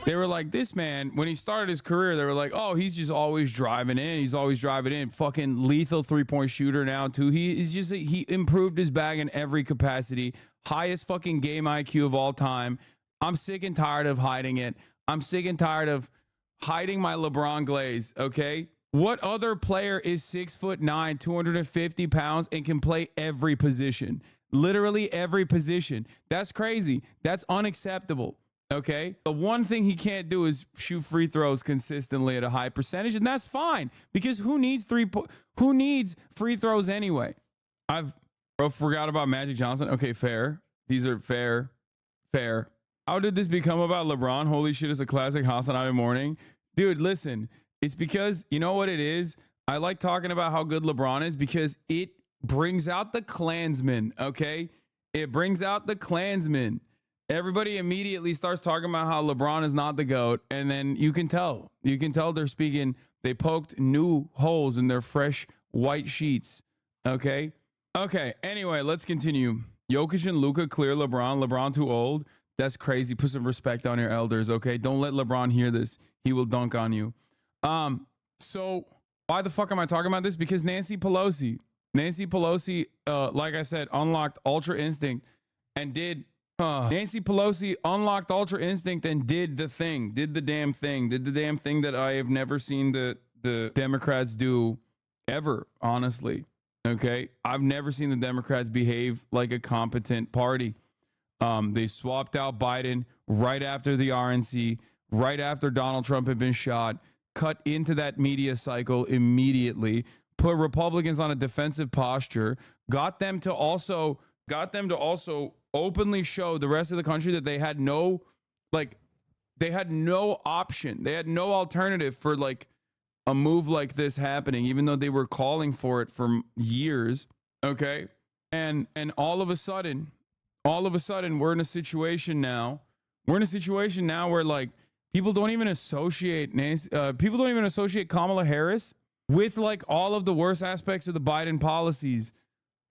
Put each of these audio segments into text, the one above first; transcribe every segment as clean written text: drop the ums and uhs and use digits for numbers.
They were like, this man, when he started his career, they were like, oh, he's just always driving in. He's always driving in. Fucking lethal 3-point shooter now, too. He improved his bag in every capacity. Highest fucking game IQ of all time. I'm sick and tired of hiding it. I'm sick and tired of hiding my LeBron glaze, okay? What other player is 6'9", 250 pounds, and can play every position? Literally every position. That's crazy. That's unacceptable. Okay. The one thing he can't do is shoot free throws consistently at a high percentage, and that's fine because who needs free throws anyway? Forgot about Magic Johnson. Okay, fair. These are fair. How did this become about LeBron? Holy shit, it's a classic Hasanabi morning. Dude, listen, it's because you know what it is? I like talking about how good LeBron is because it brings out the Klansmen, okay? It brings out the Klansmen. Everybody immediately starts talking about how LeBron is not the GOAT, and then you can tell they poked new holes in their fresh white sheets, okay? Okay, anyway, let's continue. Jokic and Luka clear LeBron. LeBron too old. That's crazy. Put some respect on your elders, okay? Don't let LeBron hear this. He will dunk on you. So why the fuck am I talking about this? Because Nancy Pelosi, like I said, unlocked Ultra Instinct and did Nancy Pelosi unlocked Ultra Instinct and did the damn thing that I have never seen the Democrats do ever, honestly. Okay. I've never seen the Democrats behave like a competent party. They swapped out Biden right after the RNC, right after Donald Trump had been shot, cut into that media cycle immediately, put Republicans on a defensive posture, got them to also openly show the rest of the country that they had no option. They had no alternative for like a move like this happening, even though they were calling for it for years. Okay. And all of a sudden, we're in a situation now where like people don't even associate Kamala Harris with like all of the worst aspects of the Biden policies.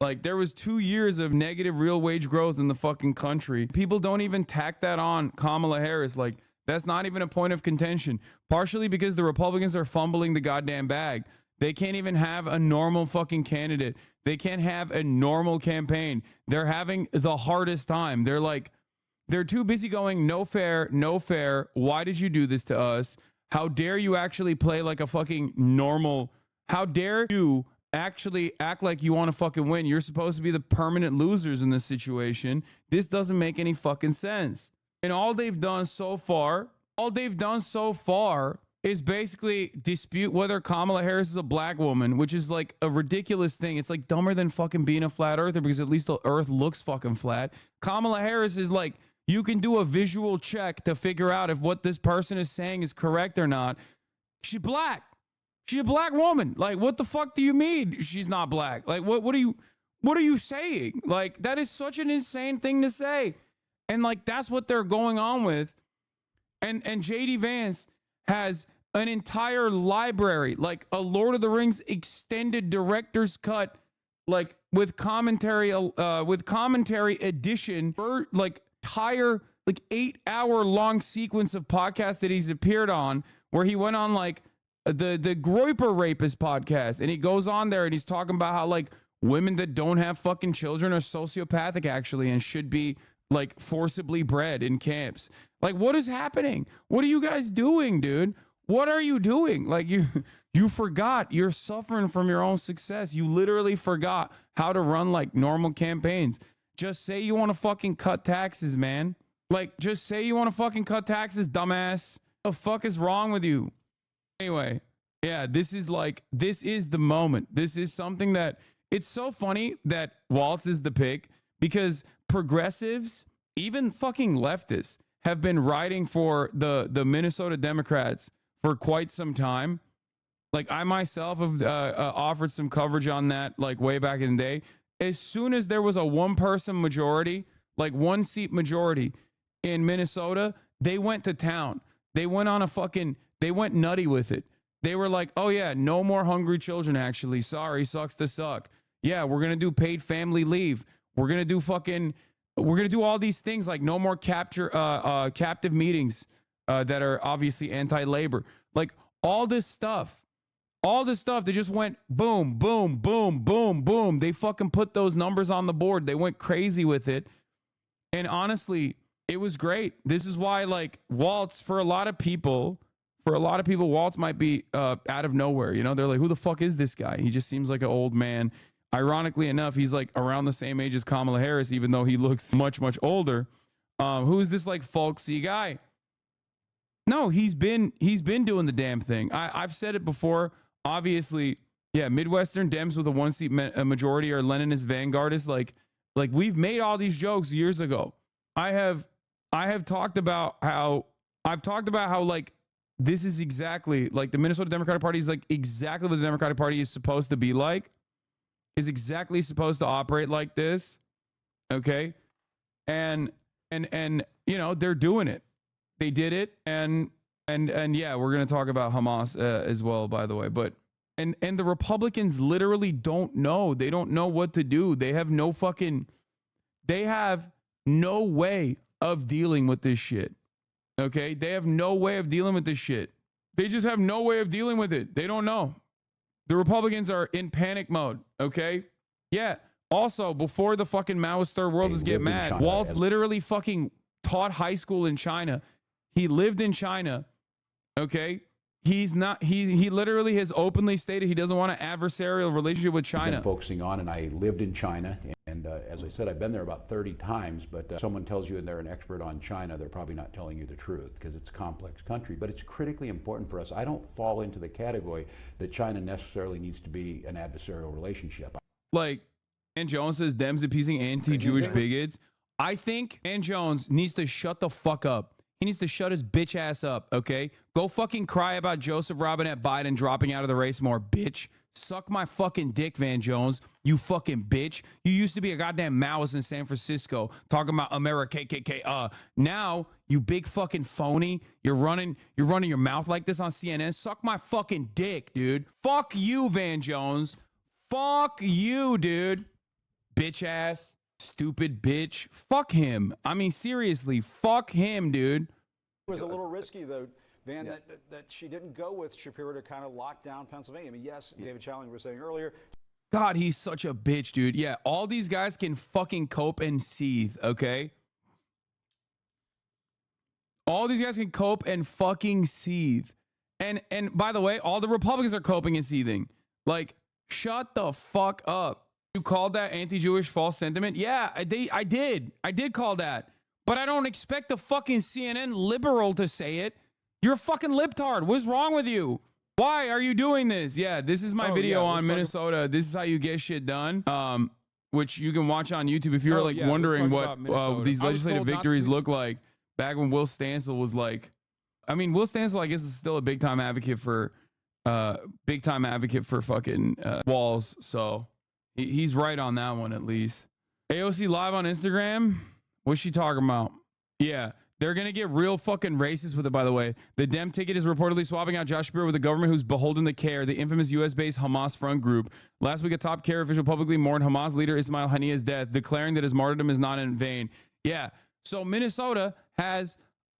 Like there was 2 years of negative real wage growth in the fucking country. People don't even tack that on Kamala Harris. Like that's not even a point of contention. Partially because the Republicans are fumbling the goddamn bag. They can't even have a normal fucking candidate. They can't have a normal campaign. They're having the hardest time. They're too busy going, no fair, no fair. Why did you do this to us? How dare you actually play like a fucking normal? How dare you actually act like you want to fucking win? You're supposed to be the permanent losers in this situation. This doesn't make any fucking sense. And all they've done so far is basically dispute whether Kamala Harris is a black woman, which is like a ridiculous thing. It's like dumber than fucking being a flat earther because at least the earth looks fucking flat. Kamala Harris is like, you can do a visual check to figure out if what this person is saying is correct or not. She's black. She's a black woman. Like, what the fuck do you mean she's not black? Like, what are you saying? Like, that is such an insane thing to say. And like, that's what they're going on with. And JD Vance has an entire library, like a Lord of the Rings extended director's cut, like with commentary edition, for like entire like 8-hour long sequence of podcasts that he's appeared on, where he went on like the Groyper Rapist podcast, and he goes on there and he's talking about how like women that don't have fucking children are sociopathic actually and should be like forcibly bred in camps. Like, what is happening? What are you guys doing, dude? What are you doing? Like, you forgot you're suffering from your own success. You literally forgot how to run like normal campaigns. Just say you want to fucking cut taxes, man. Like, just say you want to fucking cut taxes, dumbass. What the fuck is wrong with you? Anyway, yeah, this is the moment. This is something that it's so funny that Walz is the pick because progressives, even fucking leftists, have been writing for the Minnesota Democrats for quite some time. Like I myself have offered some coverage on that like way back in the day. As soon as there was a one-person majority, like one-seat majority in Minnesota, they went to town. They went nutty with it. They were like, oh yeah, no more hungry children actually. Sorry, sucks to suck. Yeah, we're going to do paid family leave. We're going to do all these things like no more captive meetings. that are obviously anti-labor. Like all this stuff, they just went boom, boom, boom, boom, boom. They fucking put those numbers on the board. They went crazy with it. And honestly, it was great. This is why, like, Walz, for a lot of people, Walz might be out of nowhere. You know, they're like, who the fuck is this guy? He just seems like an old man. Ironically enough, he's like around the same age as Kamala Harris, even though he looks much, much older. Who's this like folksy guy? No, he's been doing the damn thing. I've said it before. Obviously, yeah, Midwestern Dems with a one-seat majority are Leninist vanguardists. Like we've made all these jokes years ago. I have talked about how like this is exactly like the Minnesota Democratic Party is like exactly what the Democratic Party is supposed to be like, is exactly supposed to operate like this. Okay. And you know, they're doing it. They did it. And yeah, we're going to talk about Hamas as well, by the way, but and the Republicans literally don't know. They don't know what to do. They have no way of dealing with this shit. Okay? They have no way of dealing with this shit. They just have no way of dealing with it. They don't know. The Republicans are in panic mode. Okay? Yeah. Also, before the fucking Maoist third worlders get mad, Walz literally fucking taught high school in China. He lived in China. Okay? He literally has openly stated he doesn't want an adversarial relationship with China. I've been focusing on, and I lived in China, and as I said, I've been there about 30 times, but someone tells you they're an expert on China, they're probably not telling you the truth, because it's a complex country, but it's critically important for us. I don't fall into the category that China necessarily needs to be an adversarial relationship. Like, Ann Jones says Dems appeasing anti-Jewish bigots. I think Ann Jones needs to shut the fuck up. He needs to shut his bitch ass up, okay? Go fucking cry about Joseph Robinette Biden dropping out of the race more, bitch. Suck my fucking dick, Van Jones, you fucking bitch. You used to be a goddamn Maoist in San Francisco talking about America, KKK. Now, you big fucking phony, you're running your mouth like this on CNN. Suck my fucking dick, dude. Fuck you, Van Jones. Fuck you, dude. Bitch ass. Stupid bitch. Fuck him. I mean, seriously, fuck him, dude. It was a little risky, though, Van, that she didn't go with Shapiro to kind of lock down Pennsylvania. I mean, yes, David Challenger was saying earlier. God, he's such a bitch, dude. Yeah, all these guys can fucking cope and seethe, okay? All these guys can cope and fucking seethe. And by the way, all the Republicans are coping and seething. Like, shut the fuck up. You called that anti-Jewish false sentiment? Yeah, I did. I did call that. But I don't expect the fucking CNN liberal to say it. You're a fucking libtard. What's wrong with you? Why are you doing this? Yeah, this is my video on Minnesota. This is how you get shit done. Which you can watch on YouTube if you're wondering what these legislative victories look like. Back when Will Stansel was like, I mean, Will Stansel, I guess, is still a big time advocate for fucking Walz. So he's right on that one, at least. AOC live on Instagram. What's she talking about? Yeah, they're going to get real fucking racist with it, by the way. The Dem ticket is reportedly swapping out Josh Shapiro with the government who's beholden to CARE, the infamous U.S.-based Hamas front group. Last week, a top CARE official publicly mourned Hamas leader Ismail Haniyeh's death, declaring that his martyrdom is not in vain. Yeah, so Minnesota has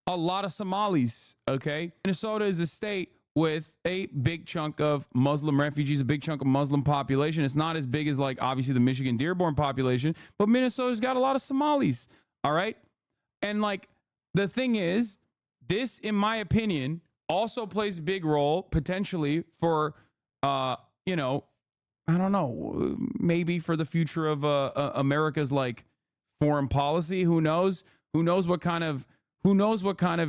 a lot of Somalis, okay? Minnesota is a state with a big chunk of Muslim refugees, a big chunk of Muslim population. It's not as big as, like, obviously the Michigan Dearborn population, but Minnesota's got a lot of Somalis, all right? And, like, the thing is, this, in my opinion, also plays a big role, potentially, for, you know, I don't know, maybe for the future of America's, like, foreign policy. Who knows? Who knows what kind of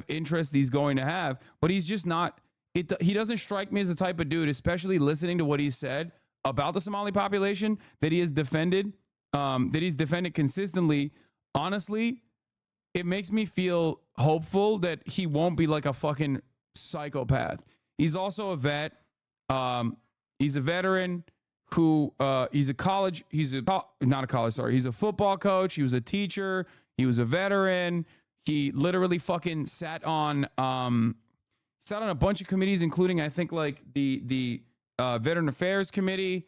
interest he's going to have? But he's just not... He doesn't strike me as the type of dude, especially listening to what he said about the Somali population that he has defended, consistently. Honestly, it makes me feel hopeful that he won't be like a fucking psychopath. He's also a vet. He's a veteran who he's a football coach. He was a teacher. He was a veteran. He literally fucking sat on a bunch of committees, including, I think, like the Veteran Affairs Committee.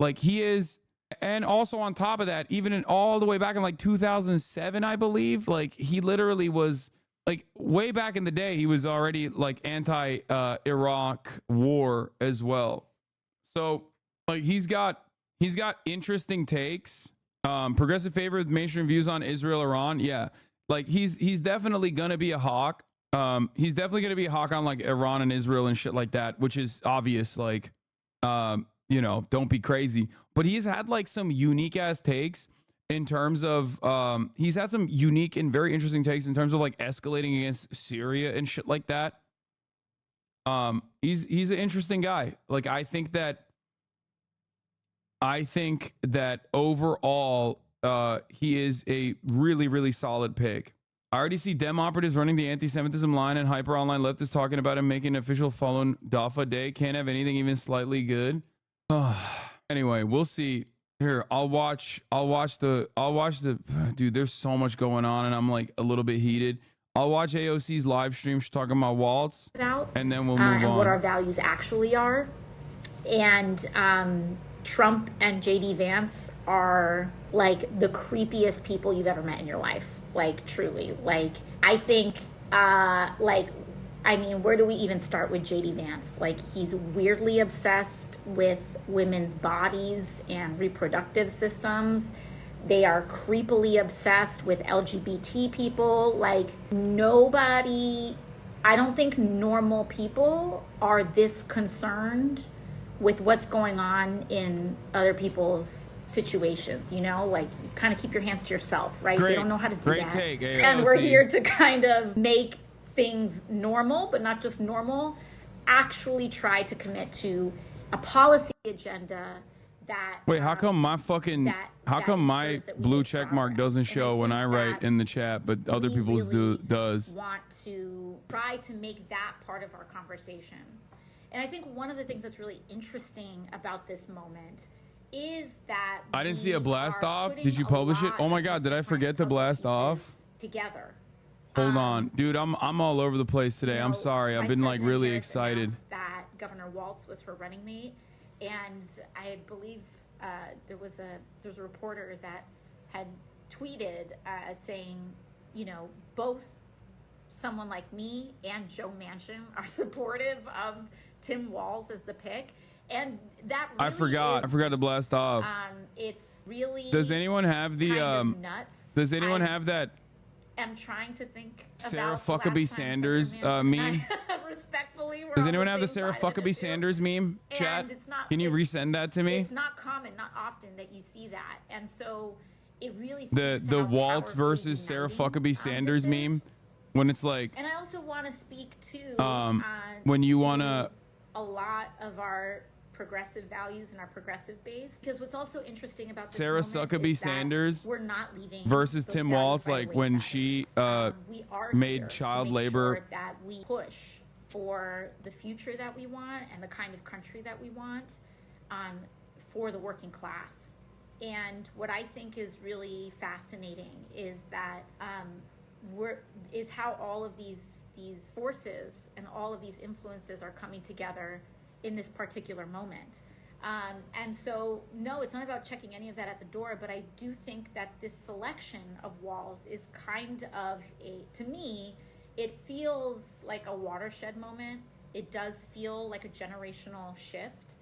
Like, he is, and also on top of that, even all the way back in like 2007, I believe, like, he literally was like way back in the day, he was already like anti-Iraq war as well. So like he's got interesting takes. Progressive favor with mainstream views on Israel, Iran. Yeah, like he's definitely gonna be a hawk. He's definitely gonna be a hawk on like Iran and Israel and shit like that, which is obvious. Like, don't be crazy. But he's had like some unique ass takes in terms of he's had some unique and very interesting takes in terms of like escalating against Syria and shit like that. He's an interesting guy. Like I think that overall he is a really, really solid pick. I already see Dem operatives running the anti-Semitism line, and hyper online leftists talking about him making an official Falun Dafa day. Can't have anything even slightly good. Anyway, we'll see. Here, I'll watch the dude, there's so much going on and I'm like a little bit heated. I'll watch AOC's live stream. She's talking about Walz, and then we'll move on. What our values actually are. And Trump and JD Vance are like the creepiest people you've ever met in your life. Like truly. Like I think where do we even start with JD Vance? Like he's weirdly obsessed with women's bodies and reproductive systems. They are creepily obsessed with LGBT people. Like I don't think normal people are this concerned with what's going on in other people's situations, like you kind of keep your hands to yourself, right? They don't know how to do great that. Take, AOC. And we're here to kind of make things normal, but not just normal, actually try to commit to a policy agenda that how come my blue check mark doesn't show when I write in the chat, but other people's does? Want to try to make that part of our conversation. And I think one of the things that's really interesting about this moment is that I didn't see a blast off. Did you publish it? Oh my God, did I forget to blast off? Together. Hold on, dude. I'm all over the place today. I'm sorry. I've been like really excited. That Governor Walz was her running mate, and I believe there was a reporter that had tweeted saying, both someone like me and Joe Manchin are supportive of Tim Walz as the pick. And that really I forgot to blast off. It's really Does anyone have the nuts. Does anyone have that I'm trying to think Sarah about Fuckabee Sanders meme? Respectfully, does anyone have the Sarah Fuckabee Sanders meme? Chat. Can you resend that to me? It's not common, not often that you see that, and so it really the Waltz versus Sarah Fuckabee Sanders meme, when it's like. And I also want to speak to when you want to a lot of our progressive values and our progressive base, because what's also interesting about this Sarah Huckabee Sanders we're not leaving versus Tim Walz, like when she we are made child labor sure that we push for the future that we want and the kind of country that we want for the working class. And what I think is really fascinating is that how all of these forces and all of these influences are coming together in this particular moment. And so, no, it's not about checking any of that at the door, but I do think that this selection of Walz is kind of to me, it feels like a watershed moment. It does feel like a generational shift.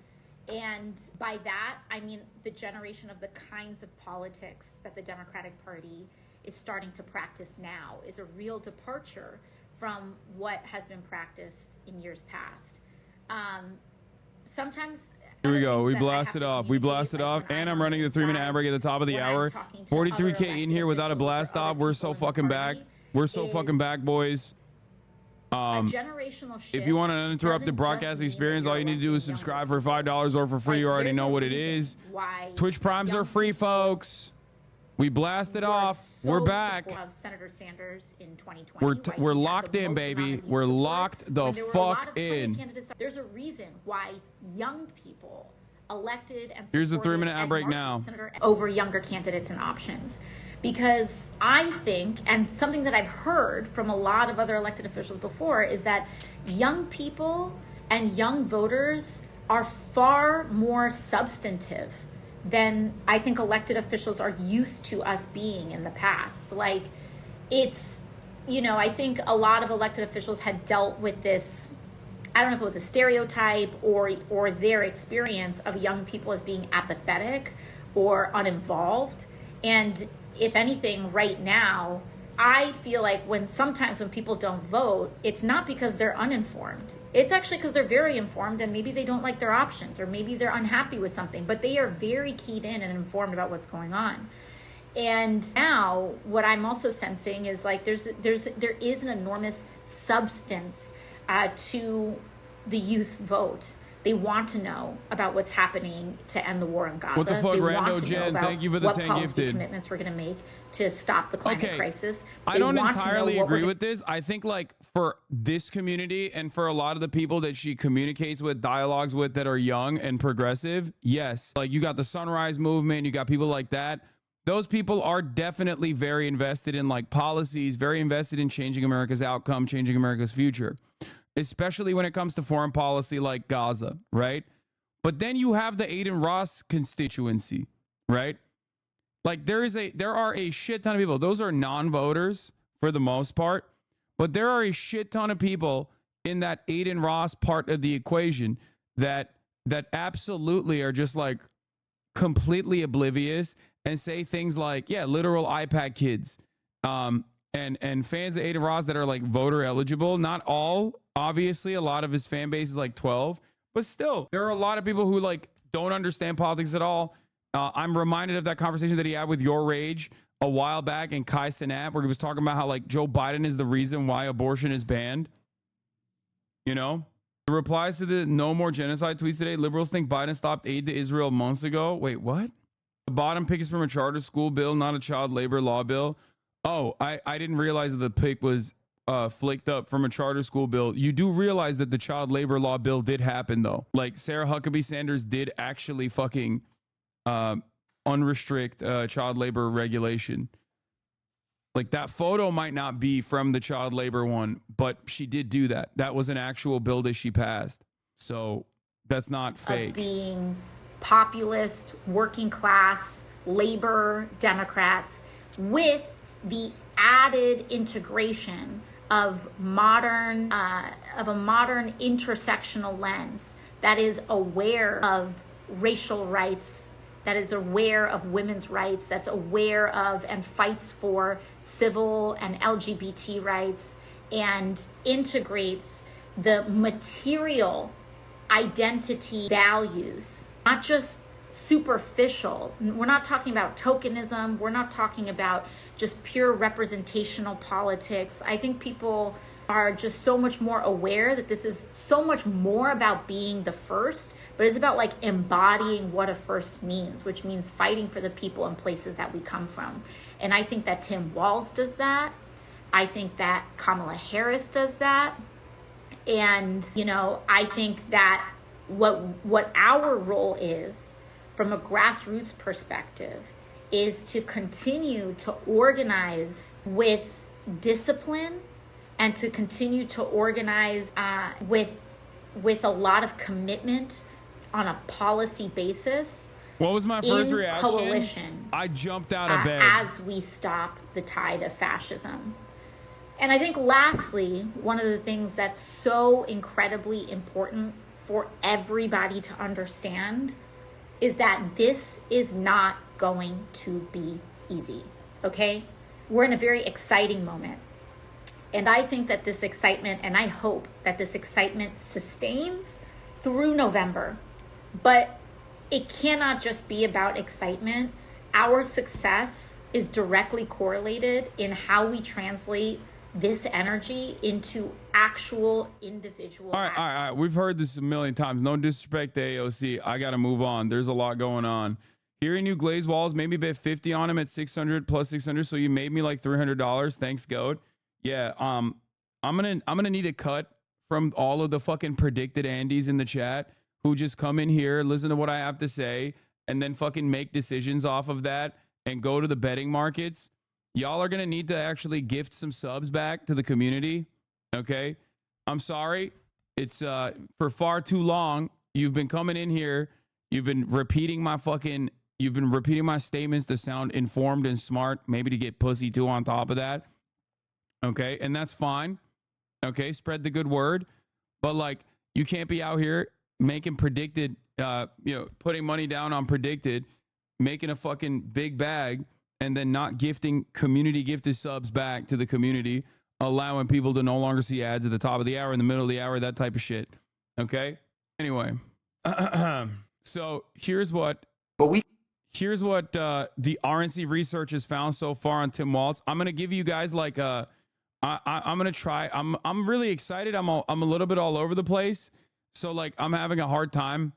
And by that, I mean the generation of the kinds of politics that the Democratic Party is starting to practice now is a real departure from what has been practiced in years past. Sometimes here we go. We blasted off. And I'm running the 3-minute ad break at the top of the hour. 43K in here without a blast off. We're so fucking back. We're so fucking back, boys. If you want an uninterrupted broadcast experience, all you need to do is subscribe for $5 or for free. You already know what it is. Twitch Primes are free, folks. We blasted off. We're back. Of Senator Sanders in 2020. We're locked in, baby. We're locked the fuck in. There's a reason why young people elected and here's the 3-minute ad break now over younger candidates and options, because I think, and something that I've heard from a lot of other elected officials before, is that young people and young voters are far more substantive than I think elected officials are used to us being in the past. Like, it's you know, I think a lot of elected officials had dealt with this. I don't know if it was a stereotype or their experience of young people as being apathetic or uninvolved. And if anything, right now, I feel like sometimes when people don't vote, it's not because they're uninformed. It's actually because they're very informed, and maybe they don't like their options, or maybe they're unhappy with something, but they are very keyed in and informed about what's going on. And now what I'm also sensing is like there is an enormous substance to the youth vote. They want to know about what's happening to end the war in Gaza. What the fuck, they Rando want to Jen? know about Thank you for the what 10 policy gifted. commitments we're going to make to stop the climate crisis. I don't entirely agree with this. I think like for this community and for a lot of the people that she communicates with, dialogues with that are young and progressive, yes. Like you got the Sunrise Movement, you got people like that. Those people are definitely very invested in like policies, very invested in changing America's outcome, changing America's future, especially when it comes to foreign policy like Gaza, right? But then you have the Aiden Ross constituency, right? Like there are a shit ton of people. Those are non-voters for the most part, but there are a shit ton of people in that Aiden Ross part of the equation that absolutely are just like completely oblivious and say things like, yeah, literal iPad kids, and fans of Aiden Ross that are like voter eligible. Not all, obviously, a lot of his fan base is like 12, but still, there are a lot of people who like don't understand politics at all. I'm reminded of that conversation that he had with Your Rage a while back in Kai Cenat, where he was talking about how like Joe Biden is the reason why abortion is banned. You know, the replies to the no more genocide tweets today. Liberals think Biden stopped aid to Israel months ago. Wait, what? The bottom pick is from a charter school bill, not a child labor law bill. Oh, I didn't realize that the pick was flicked up from a charter school bill. You do realize that the child labor law bill did happen, though. Like Sarah Huckabee Sanders did actually fucking unrestrict child labor regulation. Like that photo might not be from the child labor one, but she did do that. That was an actual bill that she passed. So that's not fake. Of being populist, working class, labor Democrats with the added integration of a modern intersectional lens that is aware of racial rights, that is aware of women's rights, that's aware of and fights for civil and LGBT rights, and integrates the material identity values, not just superficial. We're not talking about tokenism. We're not talking about just pure representational politics. I think people are just so much more aware that this is so much more about being the first, but it's about like embodying what a first means, which means fighting for the people and places that we come from. And I think that Tim Walz does that. I think that Kamala Harris does that. And, you know, I think that what our role is from a grassroots perspective is to continue to organize with discipline and to continue to organize with a lot of commitment on a policy basis. What was my first reaction? Coalition. I jumped out of bed. As we stop the tide of fascism. And I think lastly, one of the things that's so incredibly important for everybody to understand is that this is not going to be easy, okay? We're in a very exciting moment. And I think that this excitement, and I hope that this excitement sustains through November. But it cannot just be about excitement. Our success is directly correlated in how we translate this energy into actual individual all right. We've heard this a million times. No disrespect to AOC. I got to move on. There's a lot going on. Hearing you glaze walls, maybe bet 50 on him at 600 plus 600. So you made me like $300. Thanks, Goat. Yeah. I'm gonna need a cut from all of the fucking predicted Andys in the chat who just come in here, listen to what I have to say, and then fucking make decisions off of that and go to the betting markets. Y'all are going to need to actually gift some subs back to the community. Okay. I'm sorry. It's for far too long. You've been coming in here. You've been repeating my statements to sound informed and smart, maybe to get pussy too on top of that. Okay. And that's fine. Okay. Spread the good word. But like, you can't be out here making predicted, putting money down on predicted, making a fucking big bag, and then not gifting community gifted subs back to the community, allowing people to no longer see ads at the top of the hour, in the middle of the hour, that type of shit. Okay. Anyway, so here's what the RNC research has found so far on Tim Walz. I'm gonna give you guys like I'm gonna try. I'm really excited. I'm a little bit all over the place. So like I'm having a hard time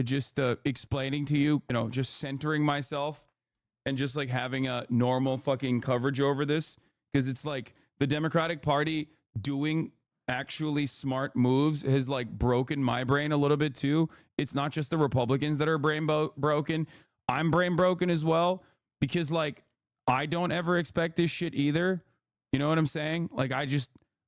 just explaining to you, just centering myself and just like having a normal fucking coverage over this, because it's like the Democratic Party doing actually smart moves has like broken my brain a little bit too. It's not just the Republicans that are brain broken. I'm brain broken as well, because like I don't ever expect this shit either. You know what I'm saying? Like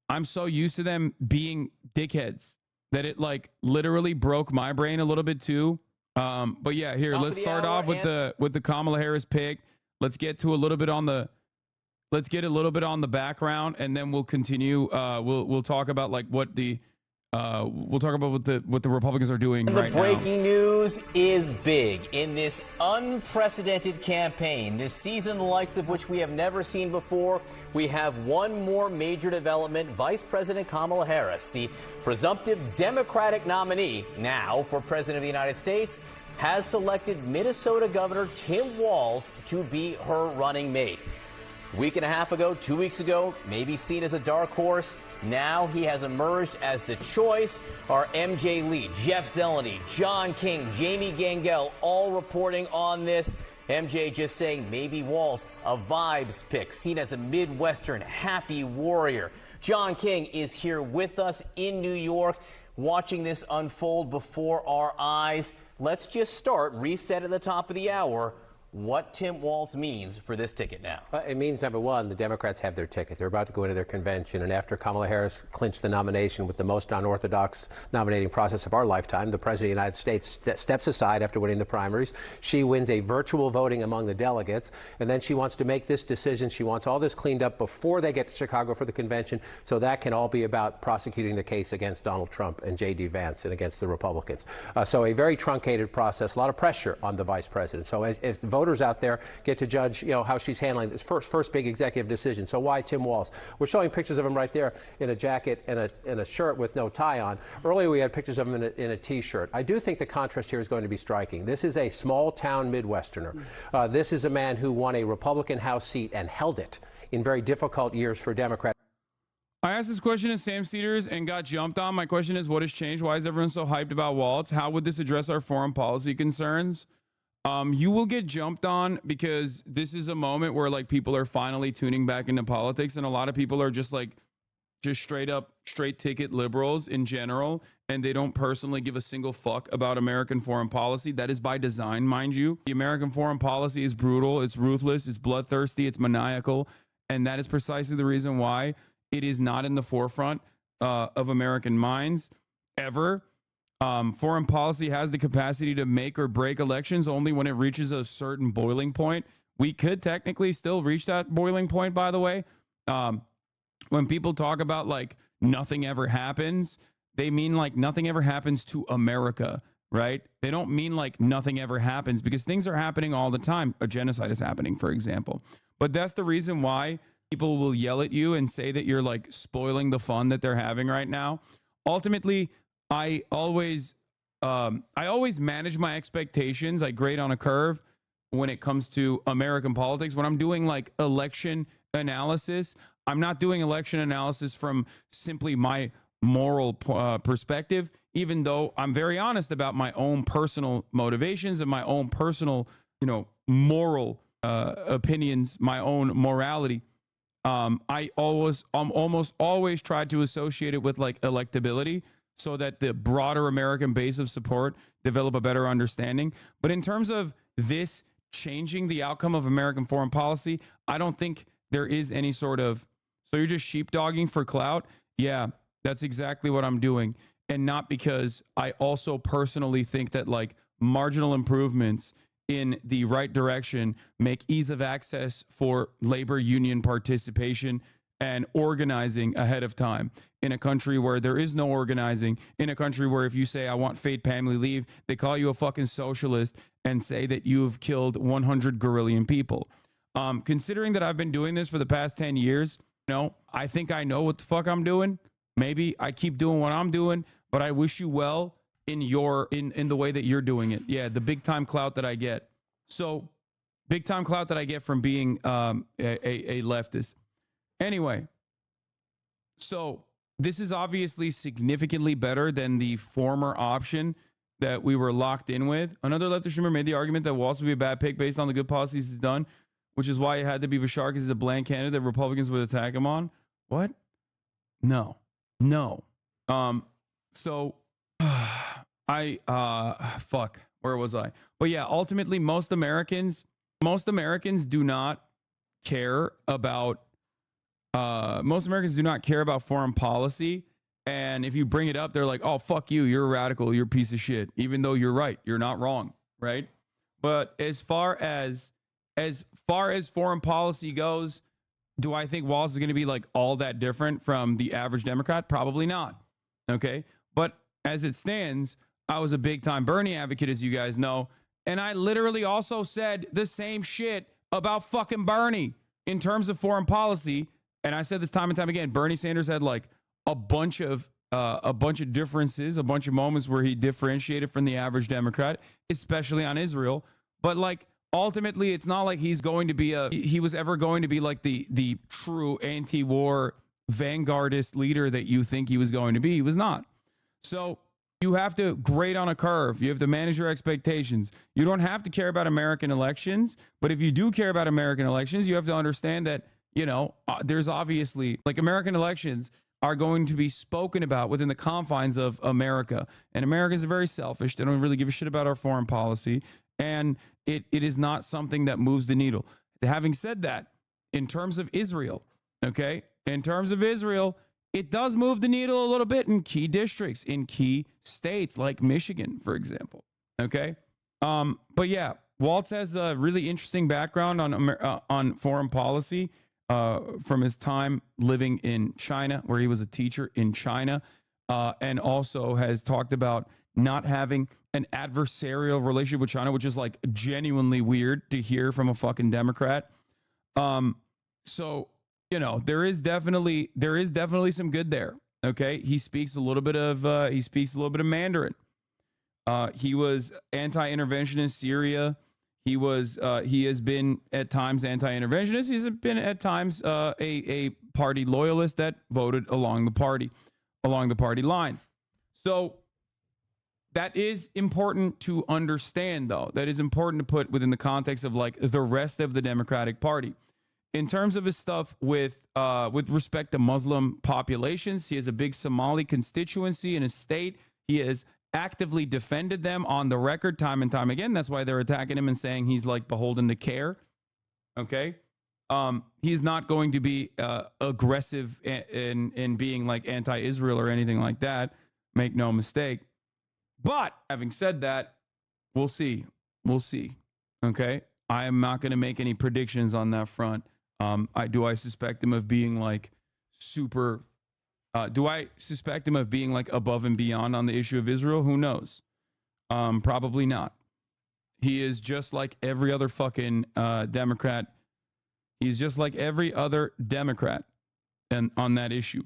I'm so used to them being dickheads that it like literally broke my brain a little bit too. But yeah, here, let's start off with the Kamala Harris pick. Let's get a little bit on the background, and then we'll continue. We'll talk about like what the Republicans are doing right now. The breaking news is big in this unprecedented campaign, this season the likes of which we have never seen before. We have one more major development. Vice President Kamala Harris, the presumptive Democratic nominee now for President of the United States, has selected Minnesota Governor Tim Walz to be her running mate. Week and a half ago, 2 weeks ago, maybe seen as a dark horse. Now he has emerged as the choice. Our MJ Lee, Jeff Zeleny, John King, Jamie Gangel, all reporting on this. MJ just saying maybe Walz, a vibes pick, seen as a Midwestern happy warrior. John King is here with us in New York, watching this unfold before our eyes. Let's just start, reset at the top of the hour, what Tim Walz means for this ticket now. It means, number one, the Democrats have their ticket. They're about to go into their convention, and after Kamala Harris clinched the nomination with the most unorthodox nominating process of our lifetime, the President of the United States steps aside after winning the primaries. She wins a virtual voting among the delegates, and then she wants to make this decision. She wants all this cleaned up before they get to Chicago for the convention, so that can all be about prosecuting the case against Donald Trump and J.D. Vance and against the Republicans. So a very truncated process, a lot of pressure on the vice president. So as the voters out there get to judge, how she's handling this first big executive decision. So why Tim Walz? We're showing pictures of him right there in a jacket and a shirt with no tie on. Earlier we had pictures of him in a T-shirt. I do think the contrast here is going to be striking. This is a small town Midwesterner. This is a man who won a Republican House seat and held it in very difficult years for Democrats. I asked this question to Sam Cedars and got jumped on. My question is, what has changed? Why is everyone so hyped about Walz? How would this address our foreign policy concerns? You will get jumped on because this is a moment where like people are finally tuning back into politics, and a lot of people are just straight ticket liberals in general, and they don't personally give a single fuck about American foreign policy. That is by design, mind you. The American foreign policy is brutal, it's ruthless, it's bloodthirsty, it's maniacal, and that is precisely the reason why it is not in the forefront of American minds ever. Foreign policy has the capacity to make or break elections only when it reaches a certain boiling point. We could technically still reach that boiling point, by the way. When people talk about like nothing ever happens, they mean like nothing ever happens to America, right? They don't mean like nothing ever happens, because things are happening all the time. A genocide is happening, for example. But that's the reason why people will yell at you and say that you're like spoiling the fun that they're having right now. Ultimately, I always manage my expectations. I grade on a curve when it comes to American politics. When I'm doing like election analysis, I'm not doing election analysis from simply my moral perspective, even though I'm very honest about my own personal motivations and my own personal, moral opinions, my own morality. I almost always try to associate it with like electability, so that the broader American base of support develop a better understanding. But in terms of this changing the outcome of American foreign policy, I don't think there is any sort of, so you're just sheepdogging for clout? Yeah, that's exactly what I'm doing. And not because I also personally think that like marginal improvements in the right direction make ease of access for labor union participation and organizing ahead of time in a country where there is no organizing, in a country where if you say, I want paid family leave, they call you a fucking socialist and say that you've killed 100 guerrillion people. Considering that I've been doing this for the past 10 years, I think I know what the fuck I'm doing. Maybe I keep doing what I'm doing, but I wish you well in the way that you're doing it. Yeah, the big time clout that I get. So big time clout that I get from being a leftist. Anyway, so this is obviously significantly better than the former option that we were locked in with. Another leftist streamer made the argument that Walz would be a bad pick based on the good policies he's done, which is why it had to be Bashar because he's a bland candidate that Republicans would attack him on. What? No. So fuck, where was I? But yeah, ultimately most Americans do not care about foreign policy. And if you bring it up, they're like, oh, fuck you. You're a radical. You're a piece of shit. Even though you're right. You're not wrong. Right. But as far as foreign policy goes, do I think Walz is going to be like all that different from the average Democrat? Probably not. Okay. But as it stands, I was a big time Bernie advocate, as you guys know. And I literally also said the same shit about fucking Bernie in terms of foreign policy. And I said this time and time again, Bernie Sanders had like a bunch of differences, a bunch of moments where he differentiated from the average Democrat, especially on Israel. But like, ultimately, it's not like he was ever going to be like the true anti-war vanguardist leader that you think he was going to be. He was not. So you have to grade on a curve. You have to manage your expectations. You don't have to care about American elections, but if you do care about American elections, you have to understand that, there's obviously like American elections are going to be spoken about within the confines of America. And Americans are very selfish. They don't really give a shit about our foreign policy. And it is not something that moves the needle. Having said that, in terms of Israel, it does move the needle a little bit in key districts, in key states like Michigan, for example. Okay. But yeah, Walz has a really interesting background on foreign policy from his time living in China, where he was a teacher in China, and also has talked about not having an adversarial relationship with China, which is like genuinely weird to hear from a fucking Democrat. So, there is definitely some good there. Okay. He speaks a little bit of Mandarin. He was anti-intervention in Syria. He has been at times anti-interventionist. He's been at times a party loyalist that voted along the party lines. So that is important to understand, though. That is important to put within the context of like the rest of the Democratic Party. In terms of his stuff with respect to Muslim populations, he has a big Somali constituency in his state. He has actively defended them on the record time and time again. That's why they're attacking him and saying he's like beholden to care. Okay. He's not going to be aggressive in being like anti-Israel or anything like that. Make no mistake. But having said that, we'll see. Okay. I am not going to make any predictions on that front. I suspect him of being like super. Do I suspect him of being like above and beyond on the issue of Israel? Who knows? Probably not. He is just like every other fucking Democrat. He's just like every other Democrat and on that issue.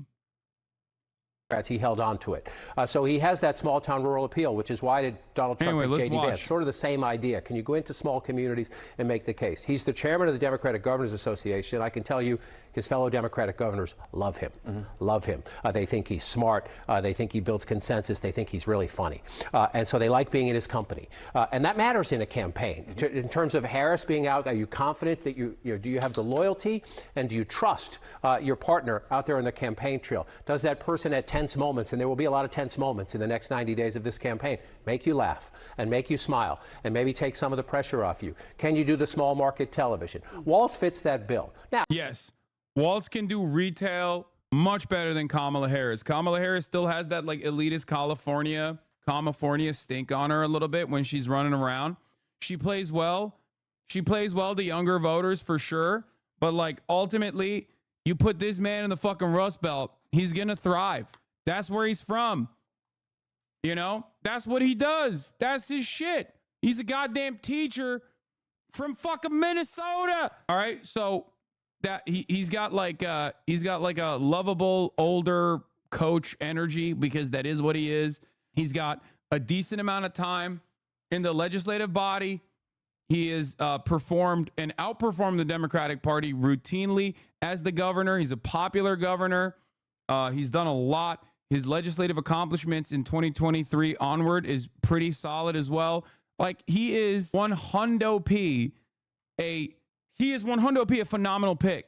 He held on to it. So he has that small town rural appeal, which is why did Donald Trump and J.D. Vance. Sort of the same idea. Can you go into small communities and make the case? He's the chairman of the Democratic Governors Association. I can tell you his fellow Democratic governors love him. Love him. They think he's smart. They think he builds consensus. They think he's really funny. And so they like being in his company. And that matters in a campaign. In terms of Harris being out, are you confident that do you have the loyalty and do you trust your partner out there on the campaign trail? Does that person at tense moments, and there will be a lot of tense moments in the next 90 days of this campaign, make you laugh and make you smile and maybe take some of the pressure off you? Can you do the small market television? Walz fits that bill. Now, yes, Walz can do retail much better than Kamala Harris. Kamala Harris still has that like elitist California stink on her a little bit when she's running around. She plays well. She plays well to younger voters for sure. But like ultimately, You put this man in the fucking Rust Belt, he's going to thrive. That's where he's from. You know, that's what he does. That's his shit. He's a goddamn teacher from fucking Minnesota. All right. So that he's got like a lovable older coach energy, because that is what he is. He's got a decent amount of time in the legislative body. He has performed and outperformed the Democratic Party routinely as the governor. He's a popular governor. He's done a lot. His legislative accomplishments in 2023 onward is pretty solid as well. Like, he is 100p a phenomenal pick,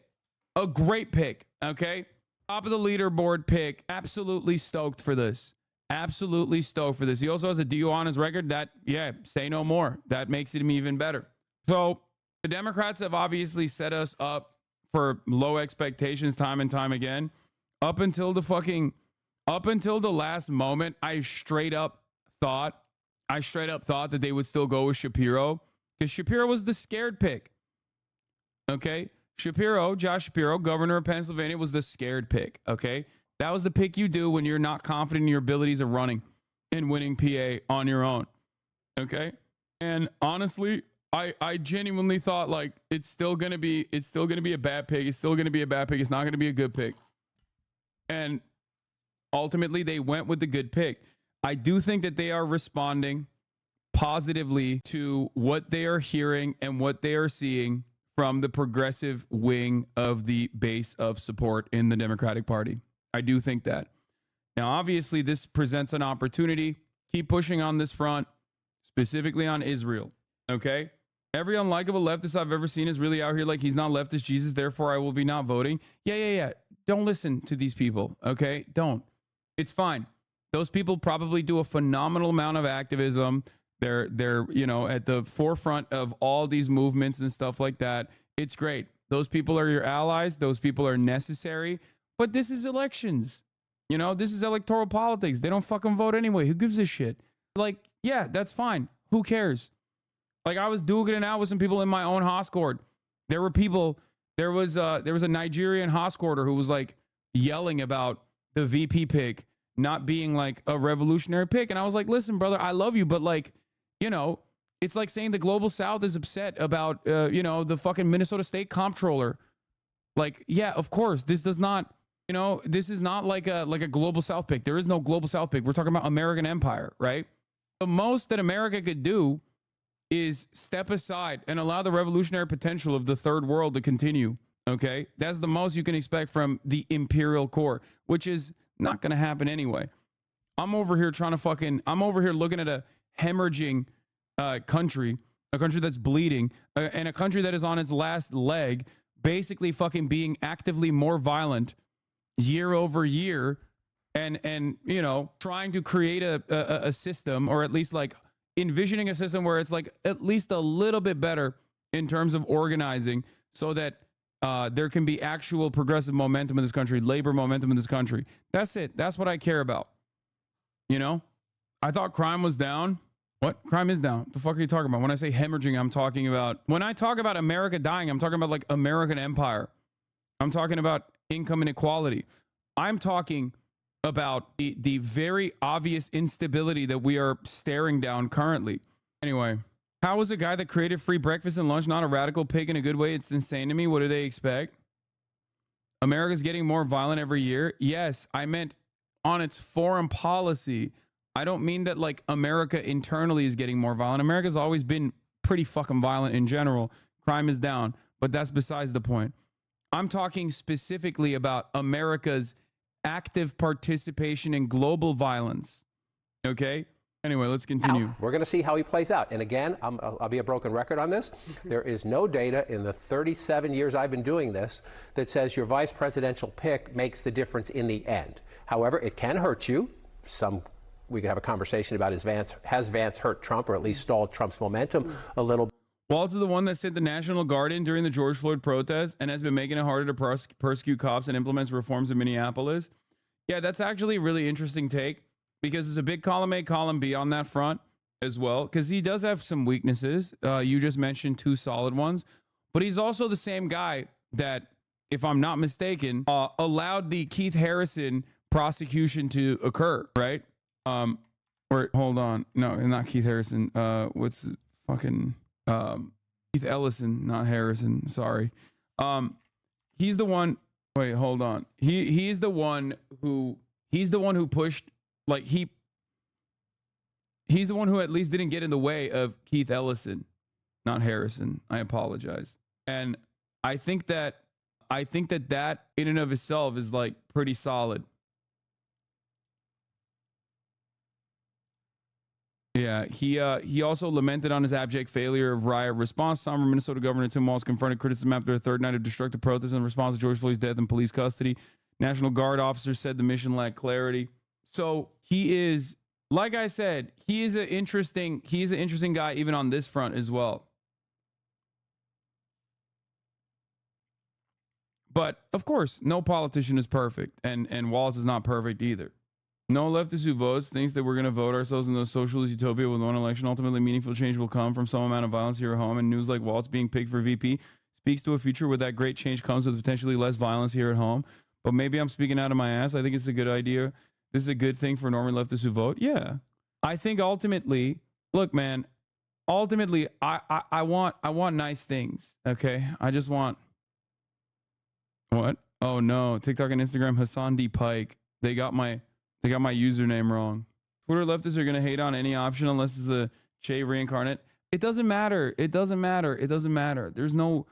a great pick. Okay, top of the leaderboard pick. Absolutely stoked for this. Absolutely stoked for this. He also has a DUI on his record. That, yeah, say no more. That makes it even better. So the Democrats have obviously set us up for low expectations time and time again. Up until the last moment, I straight up thought that they would still go with Shapiro, because Shapiro was the scared pick. Okay, Josh Shapiro, governor of Pennsylvania, was the scared pick. Okay, that was the pick you do when you're not confident in your abilities of running and winning PA on your own. Okay, and honestly, I genuinely thought, like, it's still gonna be a bad pick. It's still gonna be a bad pick. It's not gonna be a good pick. And ultimately, they went with the good pick. I do think that they are responding positively to what they are hearing and what they are seeing from the progressive wing of the base of support in the Democratic Party. I do think that. Now, obviously, this presents an opportunity. Keep pushing on this front, specifically on Israel. Okay? Every unlikable leftist I've ever seen is really out here like, he's not leftist Jesus, therefore I will be not voting. Yeah. Don't listen to these people, okay? Don't. It's fine. Those people probably do a phenomenal amount of activism. They're at the forefront of all these movements and stuff like that. It's great. Those people are your allies. Those people are necessary. But this is elections. This is electoral politics. They don't fucking vote anyway. Who gives a shit? Like, yeah, that's fine. Who cares? Like, I was duking it out with some people in my own Hoscord. There was a Nigerian Hoscorder who was like yelling about the VP pick not being like a revolutionary pick. And I was like, listen, brother, I love you, but like, it's like saying the global South is upset about, the fucking Minnesota State comptroller. Like, yeah, of course, this does not, this is not like a global South pick. There is no global South pick. We're talking about American empire, right? The most that America could do is step aside and allow the revolutionary potential of the third world to continue. Okay, that's the most you can expect from the imperial core, which is not going to happen anyway. I'm over here looking at a hemorrhaging country, a country that's bleeding, and a country that is on its last leg, basically fucking being actively more violent year over year, and trying to create a system, or at least like envisioning a system where it's like at least a little bit better in terms of organizing, so that there can be actual progressive momentum in this country, labor momentum in this country. That's it. That's what I care about. I thought crime was down. What? Crime is down. The fuck are you talking about? When I say hemorrhaging, when I talk about America dying, I'm talking about like American empire. I'm talking about income inequality. I'm talking about the very obvious instability that we are staring down currently. Anyway, how is a guy that created free breakfast and lunch not a radical pig in a good way? It's insane to me. What do they expect? America's getting more violent every year. Yes, I meant on its foreign policy. I don't mean that like America internally is getting more violent. America's always been pretty fucking violent in general. Crime is down, but that's besides the point. I'm talking specifically about America's active participation in global violence. Okay? Anyway, let's continue. Now, we're going to see how he plays out. And again, I'll be a broken record on this. There is no data in the 37 years I've been doing this that says your vice presidential pick makes the difference in the end. However, it can hurt you. We could have a conversation about has Vance hurt Trump, or at least stalled Trump's momentum a little bit. Walz is the one that sent the National Guard in during the George Floyd protest and has been making it harder to persecute cops and implements reforms in Minneapolis. Yeah, that's actually a really interesting take, because there's a big column A, column B on that front as well, because he does have some weaknesses. You just mentioned two solid ones, but he's also the same guy that if I'm not mistaken, allowed the Keith Harrison prosecution to occur, right? Or hold on, no, not Keith Harrison. What's fucking Keith Ellison, not Harrison. Sorry. He's the one. Wait, hold on. He's the one who pushed, like he's the one who at least didn't get in the way of Keith Ellison, not Harrison. I apologize. And I think that in and of itself is like pretty solid. Yeah, he also lamented on his abject failure of riot response. Somber Minnesota Governor Tim Walz confronted criticism after a third night of destructive protests in response to George Floyd's death in police custody. National Guard officers said the mission lacked clarity. So he is, like I said, he is an interesting guy even on this front as well. But of course, no politician is perfect, and Walz is not perfect either. No leftist who votes thinks that we're going to vote ourselves into a socialist utopia with one election. Ultimately, meaningful change will come from some amount of violence here at home. And news like Walz being picked for VP speaks to a future where that great change comes with potentially less violence here at home. But maybe I'm speaking out of my ass. I think it's a good idea. This is a good thing for Norman leftists who vote. Yeah. I think ultimately, look, man, ultimately, I want nice things. Okay. I just want, what? Oh no. TikTok and Instagram, Hasanabi Pike. They got my username wrong. Twitter leftists are going to hate on any option unless it's a Che reincarnate. It doesn't matter. It doesn't matter. It doesn't matter. There's no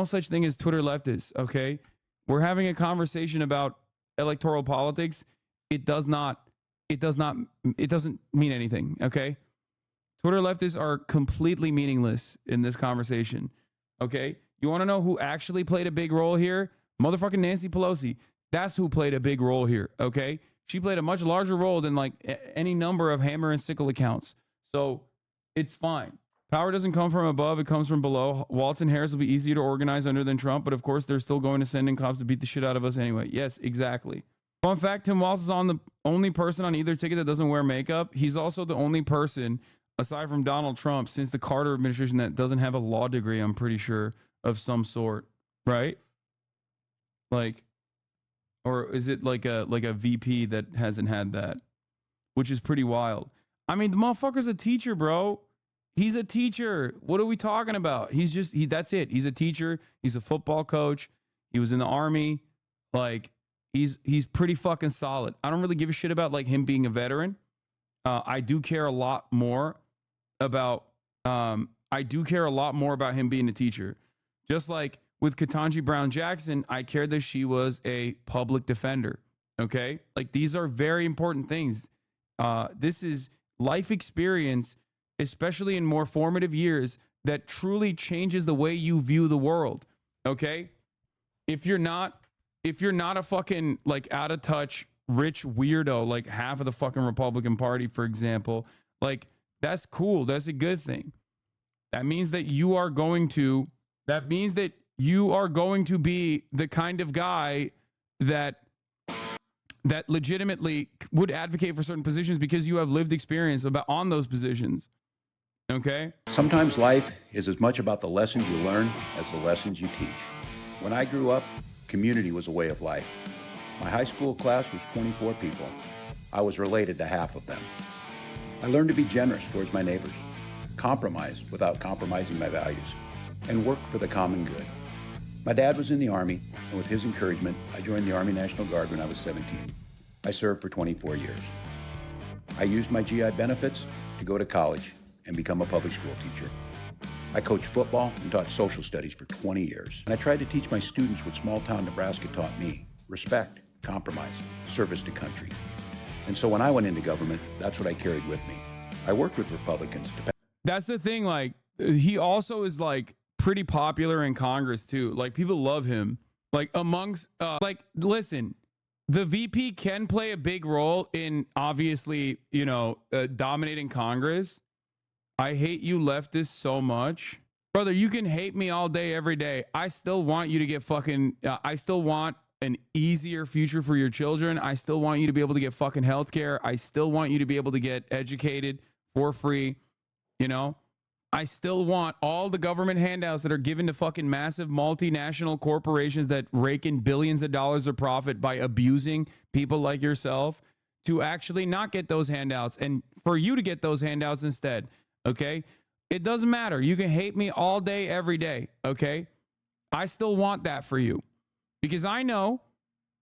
such thing as Twitter leftists, okay? We're having a conversation about electoral politics. It doesn't mean anything, okay? Twitter leftists are completely meaningless in this conversation, okay? You want to know who actually played a big role here? Motherfucking Nancy Pelosi. That's who played a big role here, okay? She played a much larger role than like any number of hammer and sickle accounts. So it's fine. Power doesn't come from above. It comes from below. Walz and Harris will be easier to organize under than Trump. But of course, they're still going to send in cops to beat the shit out of us anyway. Yes, exactly. Fun fact, Tim Walz is the only person on either ticket that doesn't wear makeup. He's also the only person, aside from Donald Trump, since the Carter administration that doesn't have a law degree, I'm pretty sure, of some sort. Right? Like, or is it like a VP that hasn't had that? Which is pretty wild. I mean, the motherfucker's a teacher, bro. He's a teacher. What are we talking about? That's it. He's a teacher. He's a football coach. He was in the army. Like, he's pretty fucking solid. I don't really give a shit about like him being a veteran. I do care a lot more about him being a teacher. Just like with Ketanji Brown Jackson, I cared that she was a public defender. Okay? Like, these are very important things. This is life experience, especially in more formative years, that truly changes the way you view the world. Okay? If you're not a fucking like out of touch rich weirdo like half of the fucking Republican Party, for example, like, that's cool. That's a good thing. That means that you are going to be the kind of guy that legitimately would advocate for certain positions because you have lived experience on those positions. Okay? Sometimes life is as much about the lessons you learn as the lessons you teach. When I grew up, community was a way of life. My high school class was 24 people. I was related to half of them. I learned to be generous towards my neighbors, compromise without compromising my values, and work for the common good. My dad was in the Army, and with his encouragement, I joined the Army National Guard when I was 17. I served for 24 years. I used my GI benefits to go to college and become a public school teacher. I coached football and taught social studies for 20 years. And I tried to teach my students what small-town Nebraska taught me: respect, compromise, service to country. And so when I went into government, that's what I carried with me. I worked with Republicans to... That's the thing, like, he also is like pretty popular in Congress too. Like, people love him. Like, amongst like, listen, the VP can play a big role in obviously, dominating Congress. I hate you leftists so much. Brother, you can hate me all day, every day. I still want you to get fucking, I still want an easier future for your children. I still want you to be able to get fucking healthcare. I still want you to be able to get educated for free. I still want all the government handouts that are given to fucking massive multinational corporations that rake in billions of dollars of profit by abusing people like yourself to actually not get those handouts and for you to get those handouts instead. Okay. It doesn't matter. You can hate me all day, every day. Okay. I still want that for you because I know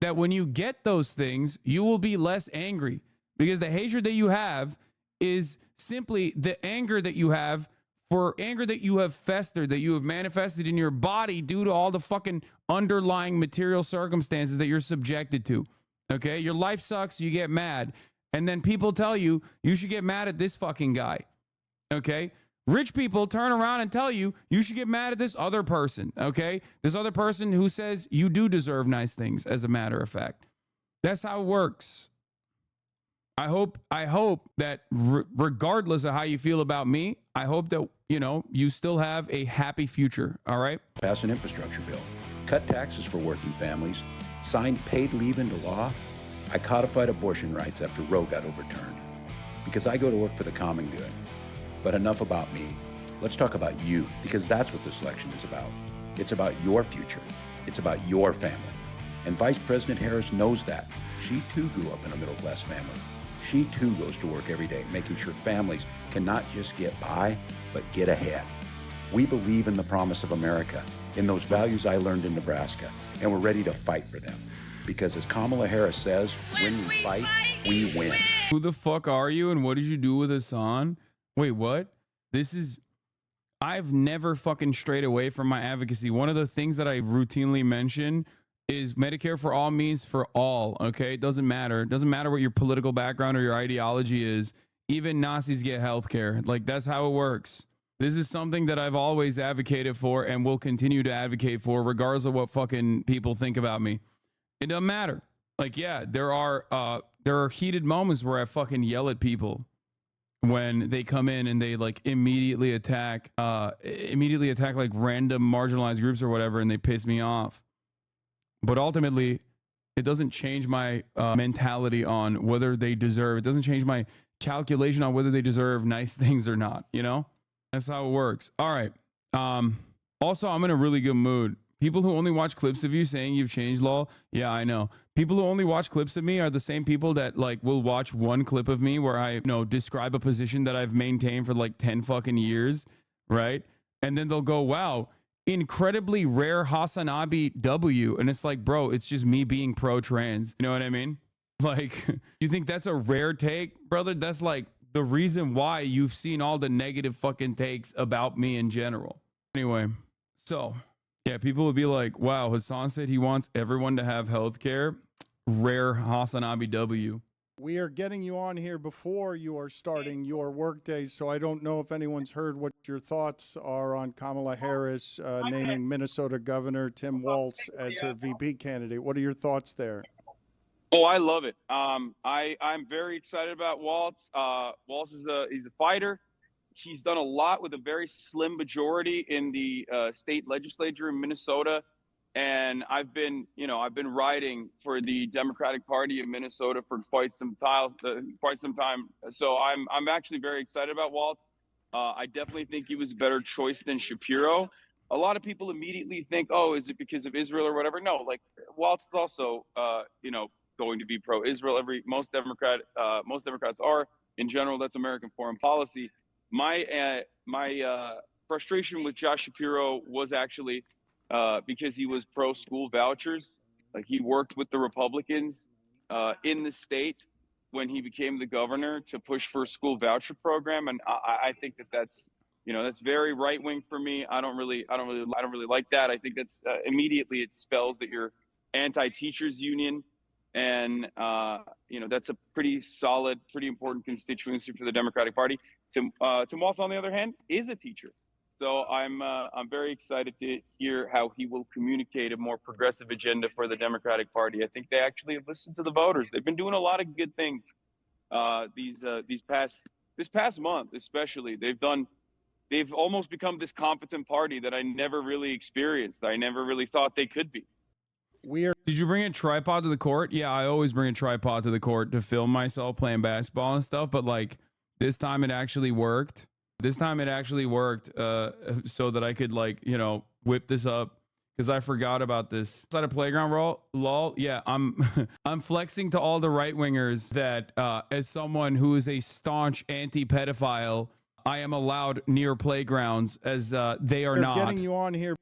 that when you get those things, you will be less angry because the hatred that you have is simply the anger that you have for anger that you have festered, that you have manifested in your body due to all the fucking underlying material circumstances that you're subjected to. Okay. Your life sucks. You get mad. And then people tell you, you should get mad at this fucking guy. Okay. Rich people turn around and tell you, you should get mad at this other person. Okay. This other person who says you do deserve nice things, as a matter of fact. That's how it works. I hope that regardless of how you feel about me, I hope that, you know, you still have a happy future. All right. Pass an infrastructure bill, cut taxes for working families, signed paid leave into law. I codified abortion rights after Roe got overturned because I go to work for the common good. But enough about me. Let's talk about you, because that's what this election is about. It's about your future. It's about your family. And Vice President Harris knows that. She too grew up in a middle-class family. She too goes to work every day, making sure families can not just get by, but get ahead. We believe in the promise of America, in those values I learned in Nebraska, and we're ready to fight for them. Because as Kamala Harris says, when we fight, we win. Who the fuck are you and what did you do with Hassan? Wait, what? I've never fucking strayed away from my advocacy. One of the things that I routinely mention is Medicare for all means for all, okay? It doesn't matter. It doesn't matter what your political background or your ideology is. Even Nazis get health care. Like, that's how it works. This is something that I've always advocated for and will continue to advocate for, regardless of what fucking people think about me. It doesn't matter. Like, yeah, there are heated moments where I fucking yell at people when they come in and they like immediately attack like random marginalized groups or whatever, and they piss me off. But ultimately, it doesn't change my mentality on whether they deserve. It doesn't change my calculation on whether they deserve nice things or not. You know, that's how it works. All right. Also, I'm in a really good mood. People who only watch clips of you saying you've changed, lol. Yeah, I know. People who only watch clips of me are the same people that like will watch one clip of me where I, describe a position that I've maintained for like 10 fucking years, right? And then they'll go, wow, incredibly rare Hasanabi W. And it's like, bro, it's just me being pro-trans. You know what I mean? Like, you think that's a rare take, brother? That's like the reason why you've seen all the negative fucking takes about me in general. Anyway, so yeah, people would be like, wow, Hassan said he wants everyone to have health care. Rare Hasanabi W. We are getting you on here before you are starting your workday, so I don't know if anyone's heard what your thoughts are on Kamala Harris naming Minnesota Governor Tim Walz as her VP candidate. What are your thoughts there? Oh, I love it. I'm very excited about Walz. Walz he's a fighter. He's done a lot with a very slim majority in the state legislature in Minnesota. And I've been writing for the Democratic Party of Minnesota for quite some time. So I'm actually very excited about Walz. I definitely think he was a better choice than Shapiro. A lot of people immediately think, oh, is it because of Israel or whatever? No, like Walz is also, going to be pro-Israel. Most Democrats are. In general, that's American foreign policy. My frustration with Josh Shapiro was actually because he was pro-school vouchers. Like, he worked with the Republicans in the state when he became the governor to push for a school voucher program, and I think that's very right wing for me. I don't really like that. I think that's immediately it spells that you're anti-teachers union, and that's a pretty solid, pretty important constituency for the Democratic Party. Tim Walz, on the other hand, is a teacher. So I'm very excited to hear how he will communicate a more progressive agenda for the Democratic Party. I think they actually have listened to the voters. They've been doing a lot of good things this past month, especially. They've almost become this competent party that I never really experienced. I never really thought they could be. Did you bring a tripod to the court? Yeah, I always bring a tripod to the court to film myself playing basketball and stuff. But like this time, it actually worked. This time it actually worked so that I could like, you know, whip this up because I forgot about this. Outside of playground lol. Yeah, I'm I'm flexing to all the right wingers that as someone who is a staunch anti-pedophile, I am allowed near playgrounds as they are not. Getting you on here.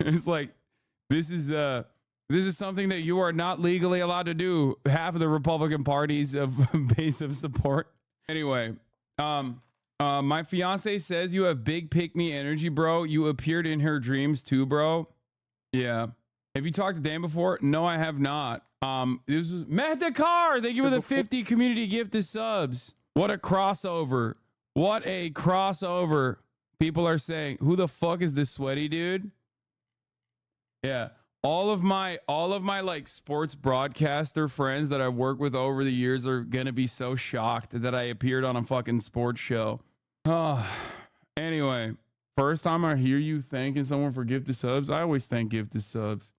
It's like this is something that you are not legally allowed to do. Half of the Republican Party's base of support. Anyway, my fiance says you have big pick-me energy, bro. You appeared in her dreams too, bro. Yeah. Have you talked to Dan before? No, I have not. This was Matt Dakar. Thank you for the 50 community gifted subs. What a crossover. What a crossover. People are saying, who the fuck is this sweaty dude? Yeah. All of my like sports broadcaster friends that I've worked with over the years are gonna be so shocked that I appeared on a fucking sports show. Anyway, first time I hear you thanking someone for gifted subs. I always thank gifted subs.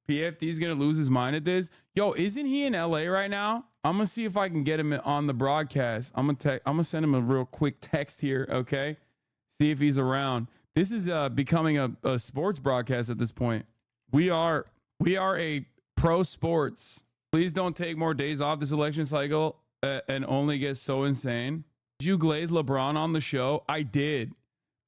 PFD's gonna lose his mind at this. Yo, isn't he in LA right now? I'm gonna see if I can get him on the broadcast. I'm gonna send him a real quick text here, okay? See if he's around. This is becoming a sports broadcast at this point. We are a pro sports. Please don't take more days off this election cycle and only get so insane. Did you glaze LeBron on the show? I did.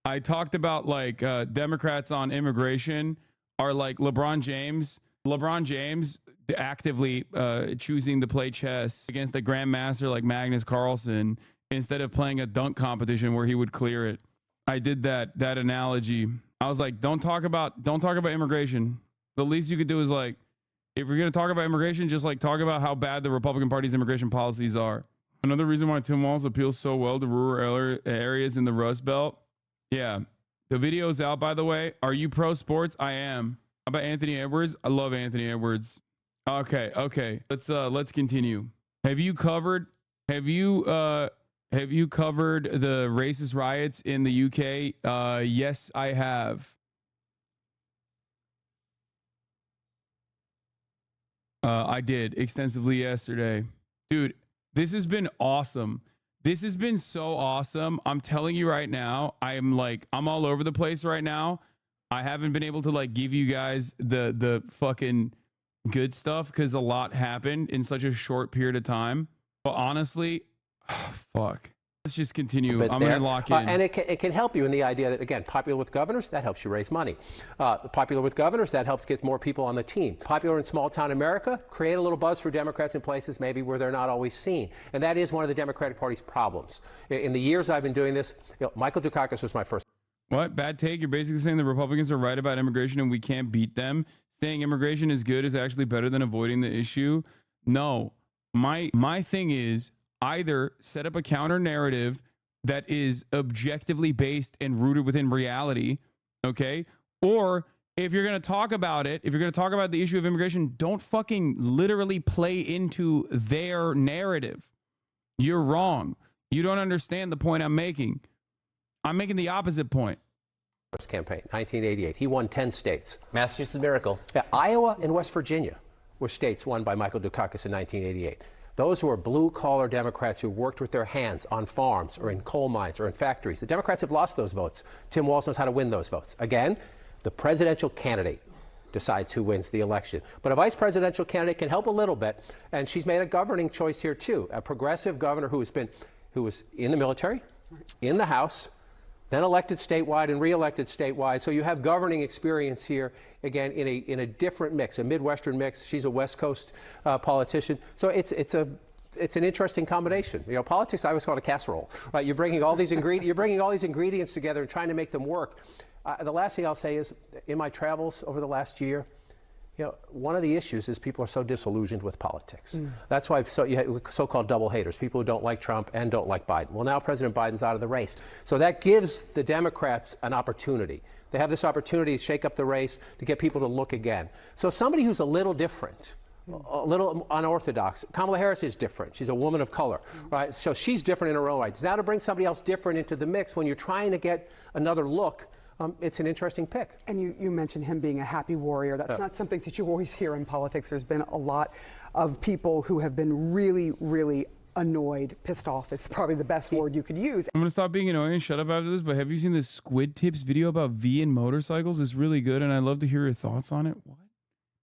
I talked about like Democrats on immigration are like LeBron James actively choosing to play chess against a grandmaster like Magnus Carlsen instead of playing a dunk competition where he would clear it. I did that analogy. I was like, don't talk about immigration. The least you could do is like, if you're going to talk about immigration, just like talk about how bad the Republican Party's immigration policies are. Another reason why Tim Walz appeals so well to rural areas in the Rust Belt. Yeah. The video's out, by the way. Are you pro sports? I am. How about Anthony Edwards? I love Anthony Edwards. Okay. Let's continue. Have you covered the racist riots in the UK? Yes, I have. I did extensively yesterday. Dude, this has been awesome. This has been so awesome. I'm telling you right now, I'm all over the place right now. I haven't been able to like give you guys the fucking good stuff because a lot happened in such a short period of time. But honestly, fuck. Let's just continue. I'm going to lock in. And it can help you in the idea that, again, popular with governors, that helps you raise money. Popular with governors, that helps get more people on the team. Popular in small town America, create a little buzz for Democrats in places maybe where they're not always seen. And that is one of the Democratic Party's problems. In the years I've been doing this, Michael Dukakis was my first. What? Bad take? You're basically saying the Republicans are right about immigration and we can't beat them? Saying immigration is good is actually better than avoiding the issue? No. My thing is, either set up a counter narrative that is objectively based and rooted within reality, okay? Or if you're going to talk about it, if you're going to talk about the issue of immigration, don't fucking literally play into their narrative. You're wrong. You don't understand the point I'm making. I'm making the opposite point. First campaign, 1988. He won 10 states. Massachusetts miracle. Yeah, Iowa and West Virginia were states won by Michael Dukakis in 1988. Those who are blue-collar Democrats who worked with their hands on farms or in coal mines or in factories. The Democrats have lost those votes. Tim Walz knows how to win those votes. Again, the presidential candidate decides who wins the election. But a vice presidential candidate can help a little bit, and she's made a governing choice here too. A progressive governor who was in the military, in the House, then elected statewide and re-elected statewide. So you have governing experience here, again, in a different mix, a Midwestern mix. She's a West Coast politician. So it's an interesting combination. Politics, I always call it a casserole, right? You're bringing all these ingredients together and trying to make them work. The last thing I'll say is, in my travels over the last year, one of the issues is people are so disillusioned with politics. That's why you have so-called double haters, people who don't like Trump and don't like Biden. Well, now President Biden's out of the race. So that gives the Democrats an opportunity. They have this opportunity to shake up the race, to get people to look again. So somebody who's a little different, a little unorthodox. Kamala Harris is different. She's a woman of color, right? So she's different in her own right. Now to bring somebody else different into the mix when you're trying to get another look, it's an interesting pick. And you mentioned him being a happy warrior. That's not something that you always hear in politics. There's been a lot of people who have been really, really annoyed, pissed off is probably the best word you could use. I'm gonna stop being annoying and shut up after this, but have you seen this Squid Tips video about V and motorcycles? It's really good, and I'd love to hear your thoughts on it. What?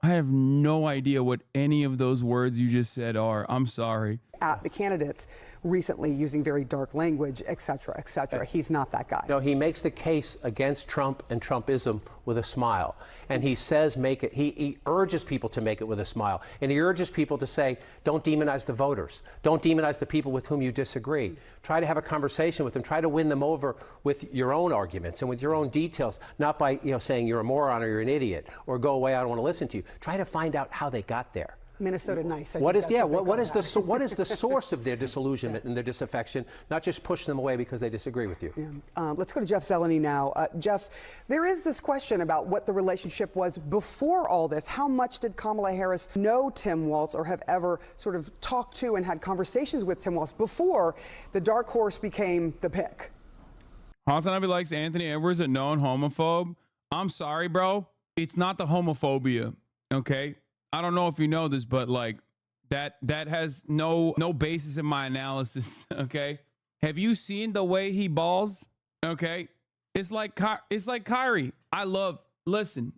I have no idea what any of those words you just said are. I'm sorry. At the candidates recently using very dark language, et cetera, et cetera. He's not that guy. No, he makes the case against Trump and Trumpism with a smile. And he says make it, he urges people to make it with a smile. And he urges people to say, don't demonize the voters. Don't demonize the people with whom you disagree. Try to have a conversation with them. Try to win them over with your own arguments and with your own details, not by saying you're a moron or you're an idiot or go away, I don't want to listen to you. Try to find out how they got there. What is the source of their disillusionment and their disaffection? Not just push them away because they disagree with you. Yeah. Let's go to Jeff Zeleny now. Jeff, there is this question about what the relationship was before all this. How much did Kamala Harris know Tim Walz or have ever sort of talked to and had conversations with Tim Walz before the dark horse became the pick? Hasanabi likes Anthony Edwards, a known homophobe. I'm sorry, bro. It's not the homophobia, okay? I don't know if you know this, but like that has no basis in my analysis. Okay, have you seen the way he balls? Okay, it's like Kyrie. Listen,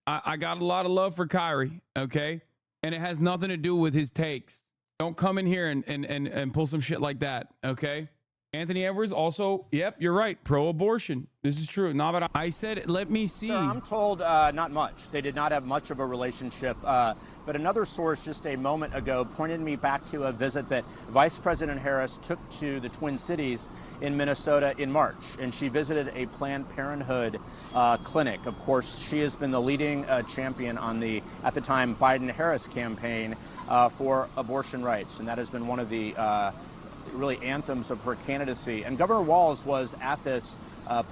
I got a lot of love for Kyrie. Okay, and it has nothing to do with his takes. Don't come in here and pull some shit like that. Okay. Anthony Edwards also, yep, you're right, pro-abortion. This is true. No, but I said, let me see. Sir, I'm told not much. They did not have much of a relationship. But another source just a moment ago pointed me back to a visit that Vice President Harris took to the Twin Cities in Minnesota in March. And she visited a Planned Parenthood clinic. Of course, she has been the leading champion on the, at the time, Biden-Harris campaign for abortion rights. And that has been one of the really anthems of her candidacy. And Governor Walz was at this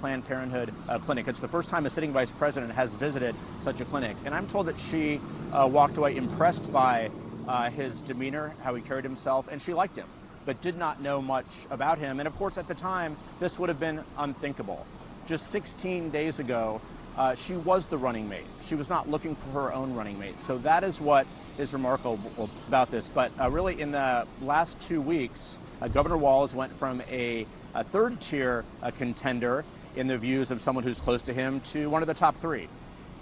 Planned Parenthood clinic. It's the first time a sitting vice president has visited such a clinic. And I'm told that she walked away impressed by his demeanor, how he carried himself, and she liked him, but did not know much about him. And of course, at the time, this would have been unthinkable. Just 16 days ago, she was the running mate. She was not looking for her own running mate. So that is what is remarkable about this. But really, in the last 2 weeks, Governor Walz went from a third-tier contender in the views of someone who's close to him to one of the top three.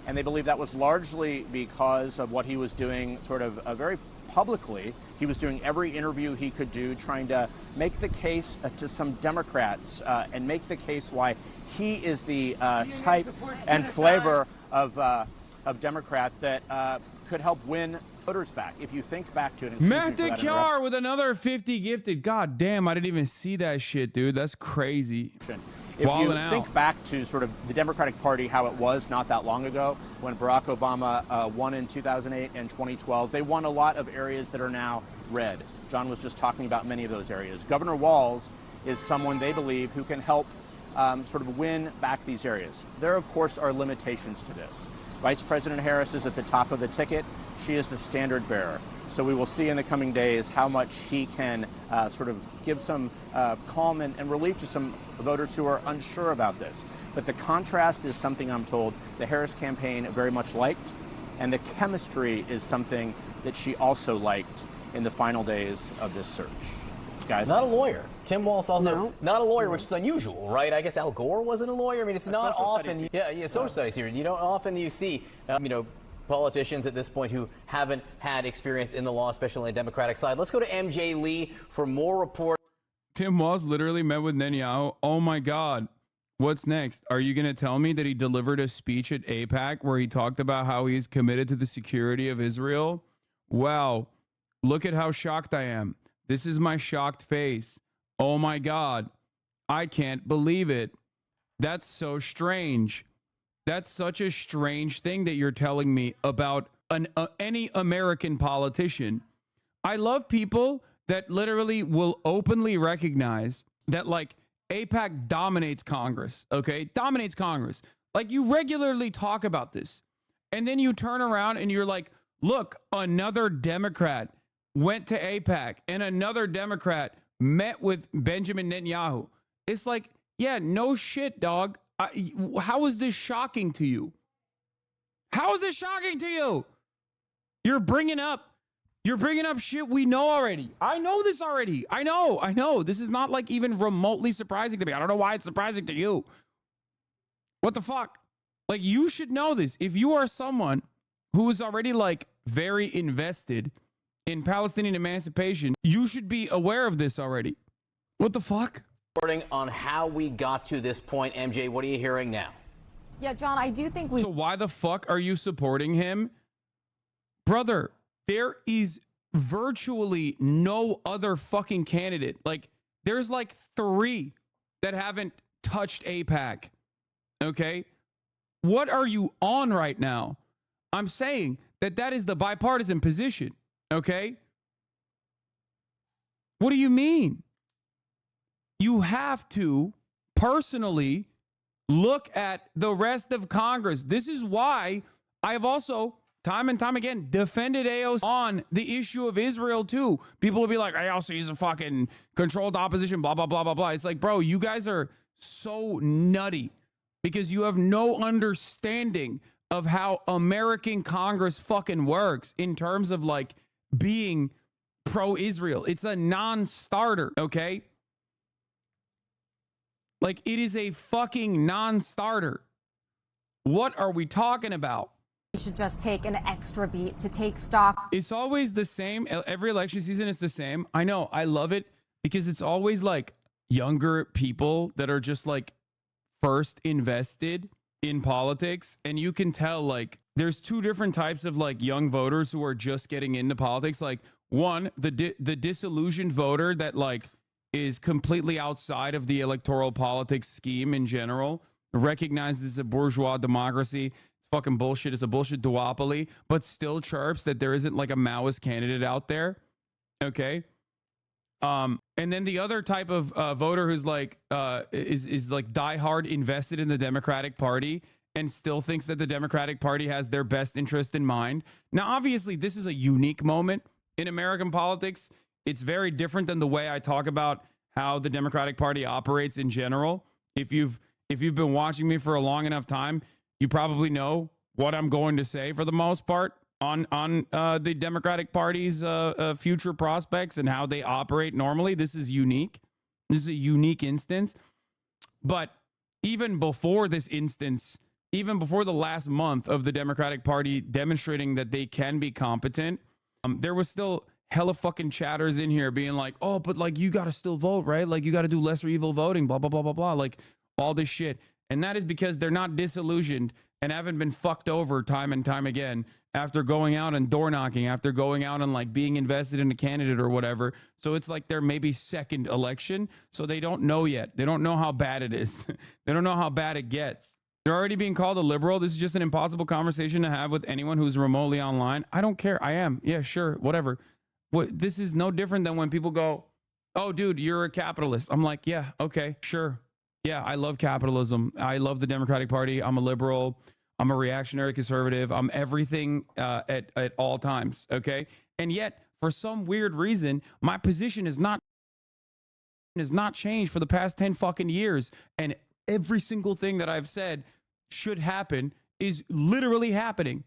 And they believe that was largely because of what he was doing sort of very publicly. He was doing every interview he could do, trying to make the case to some Democrats and make the case why he is the type and flavor of Democrat that could help win voters back. If you think back to it, Matt DeCar with another 50 gifted. God damn, I didn't even see that shit, dude. That's crazy. If you think back to sort of the Democratic Party, how it was not that long ago when Barack Obama won in 2008 and 2012, they won a lot of areas that are now red. John was just talking about many of those areas. Governor Walz is someone they believe who can help sort of win back these areas. There, of course, are limitations to this. Vice President Harris is at the top of the ticket. She is the standard bearer. So we will see in the coming days how much he can sort of give some calm and relief to some voters who are unsure about this. But the contrast is something I'm told the Harris campaign very much liked, and the chemistry is something that she also liked in the final days of this search. Guys? Not a lawyer. Tim Walz also not a lawyer, which is unusual, right? I guess Al Gore wasn't a lawyer. I mean, it's not often. Social studies here. You know, often you see, politicians at this point who haven't had experience in the law, especially on the Democratic side. Let's go to MJ Lee for more reports. Tim Walz literally met with Netanyahu. Oh my God. What's next? Are you going to tell me that he delivered a speech at AIPAC where he talked about how he's committed to the security of Israel? Wow. Look at how shocked I am. This is my shocked face. Oh my God. I can't believe it. That's so strange. That's such a strange thing that you're telling me about any American politician. I love people that literally will openly recognize that, like, AIPAC dominates Congress, okay? Dominates Congress. Like, you regularly talk about this. And then you turn around and you're like, look, another Democrat went to AIPAC and another Democrat met with Benjamin Netanyahu. It's like, yeah, no shit, dog. How is this shocking to you? How is this shocking to you? You're bringing up You're bringing up shit we know already. I know this already. I know. This is not like even remotely surprising to me. I don't know why it's surprising to you. What the fuck? Like, you should know this. If you are someone who is already like very invested in Palestinian emancipation, you should be aware of this already. What the fuck? Reporting on how we got to this point. MJ, what are you hearing now? Yeah, John, I do think we... So why the fuck are you supporting him? Brother, there is virtually no other fucking candidate. Like, there's like 3 that haven't touched AIPAC. Okay? What are you on right now? I'm saying that is the bipartisan position. Okay? What do you mean? You have to personally look at the rest of Congress. This is why I've also, time and time again, defended AOC on the issue of Israel too. People will be like, AOC is a fucking controlled opposition, blah, blah, blah, blah, blah. It's like, bro, you guys are so nutty because you have no understanding of how American Congress fucking works in terms of like being pro-Israel. It's a non-starter, okay? Like, it is a fucking non-starter. What are we talking about? We should just take an extra beat to take stock. It's always the same. Every election season is the same. I know. I love it because it's always like younger people that are just like first invested in politics. And you can tell like there's 2 different types of like young voters who are just getting into politics. Like, one, the disillusioned voter that like is completely outside of the electoral politics scheme in general, recognizes it's a bourgeois democracy. It's fucking bullshit. It's a bullshit duopoly, but still chirps that there isn't like a Maoist candidate out there. Okay. And then the other type of voter who's like, is like diehard invested in the Democratic Party and still thinks that the Democratic Party has their best interest in mind. Now, obviously, this is a unique moment in American politics. It's very different than the way I talk about how the Democratic Party operates in general. If you've been watching me for a long enough time, you probably know what I'm going to say for the most part on the Democratic Party's future prospects and how they operate normally. This is unique. This is a unique instance. But even before this instance, even before the last month of the Democratic Party demonstrating that they can be competent, there was still hella fucking chatters in here being like, oh, but like you got to still vote, right? Like you got to do lesser evil voting, blah, blah, blah, blah, blah. Like all this shit. And that is because they're not disillusioned and haven't been fucked over time and time again after going out and door knocking, after going out and like being invested in a candidate or whatever. So it's like their maybe second election. So they don't know yet. They don't know how bad it is. They don't know how bad it gets. They're already being called a liberal. This is just an impossible conversation to have with anyone who's remotely online. I don't care. I am. Yeah, sure. Whatever. This is no different than when people go, oh, dude, you're a capitalist. I'm like, yeah, okay, sure. Yeah, I love capitalism. I love the Democratic Party. I'm a liberal. I'm a reactionary conservative. I'm everything at all times, okay? And yet, for some weird reason, my position has not changed for the past 10 fucking years. And every single thing that I've said should happen is literally happening.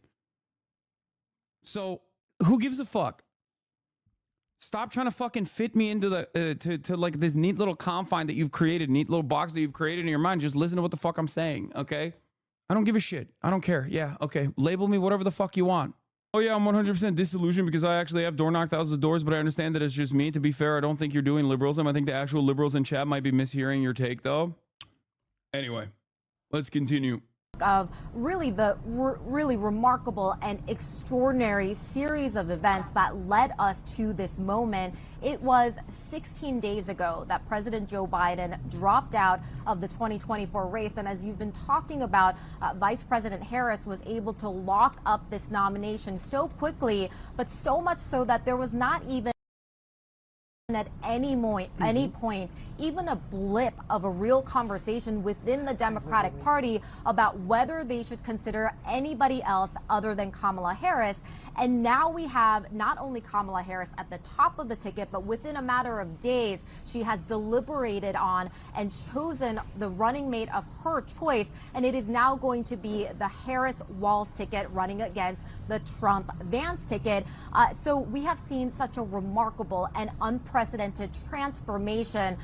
So who gives a fuck? Stop trying to fucking fit me into the to like this neat little confine that you've created, neat little box that you've created in your mind. Just listen to what the fuck I'm saying, okay? I don't give a shit. I don't care. Yeah, okay. Label me whatever the fuck you want. Oh yeah, I'm 100% disillusioned because I actually have door knocked thousands of doors, but I understand that it's just me. To be fair, I don't think you're doing liberalism. I think the actual liberals in chat might be mishearing your take though. Anyway, let's continue. Of really the really remarkable and extraordinary series of events that led us to this moment. It was 16 days ago that President Joe Biden dropped out of the 2024 race. And as you've been talking about, Vice President Harris was able to lock up this nomination so quickly, but so much so that there was not even at any point, even a blip of a real conversation within the Democratic Party about whether they should consider anybody else other than Kamala Harris. And now we have not only Kamala Harris at the top of the ticket, but within a matter of days, she has deliberated on and chosen the running mate of her choice. And it is now going to be the Harris-Walz ticket running against the Trump-Vance ticket. So we have seen such a remarkable and unprecedented transformation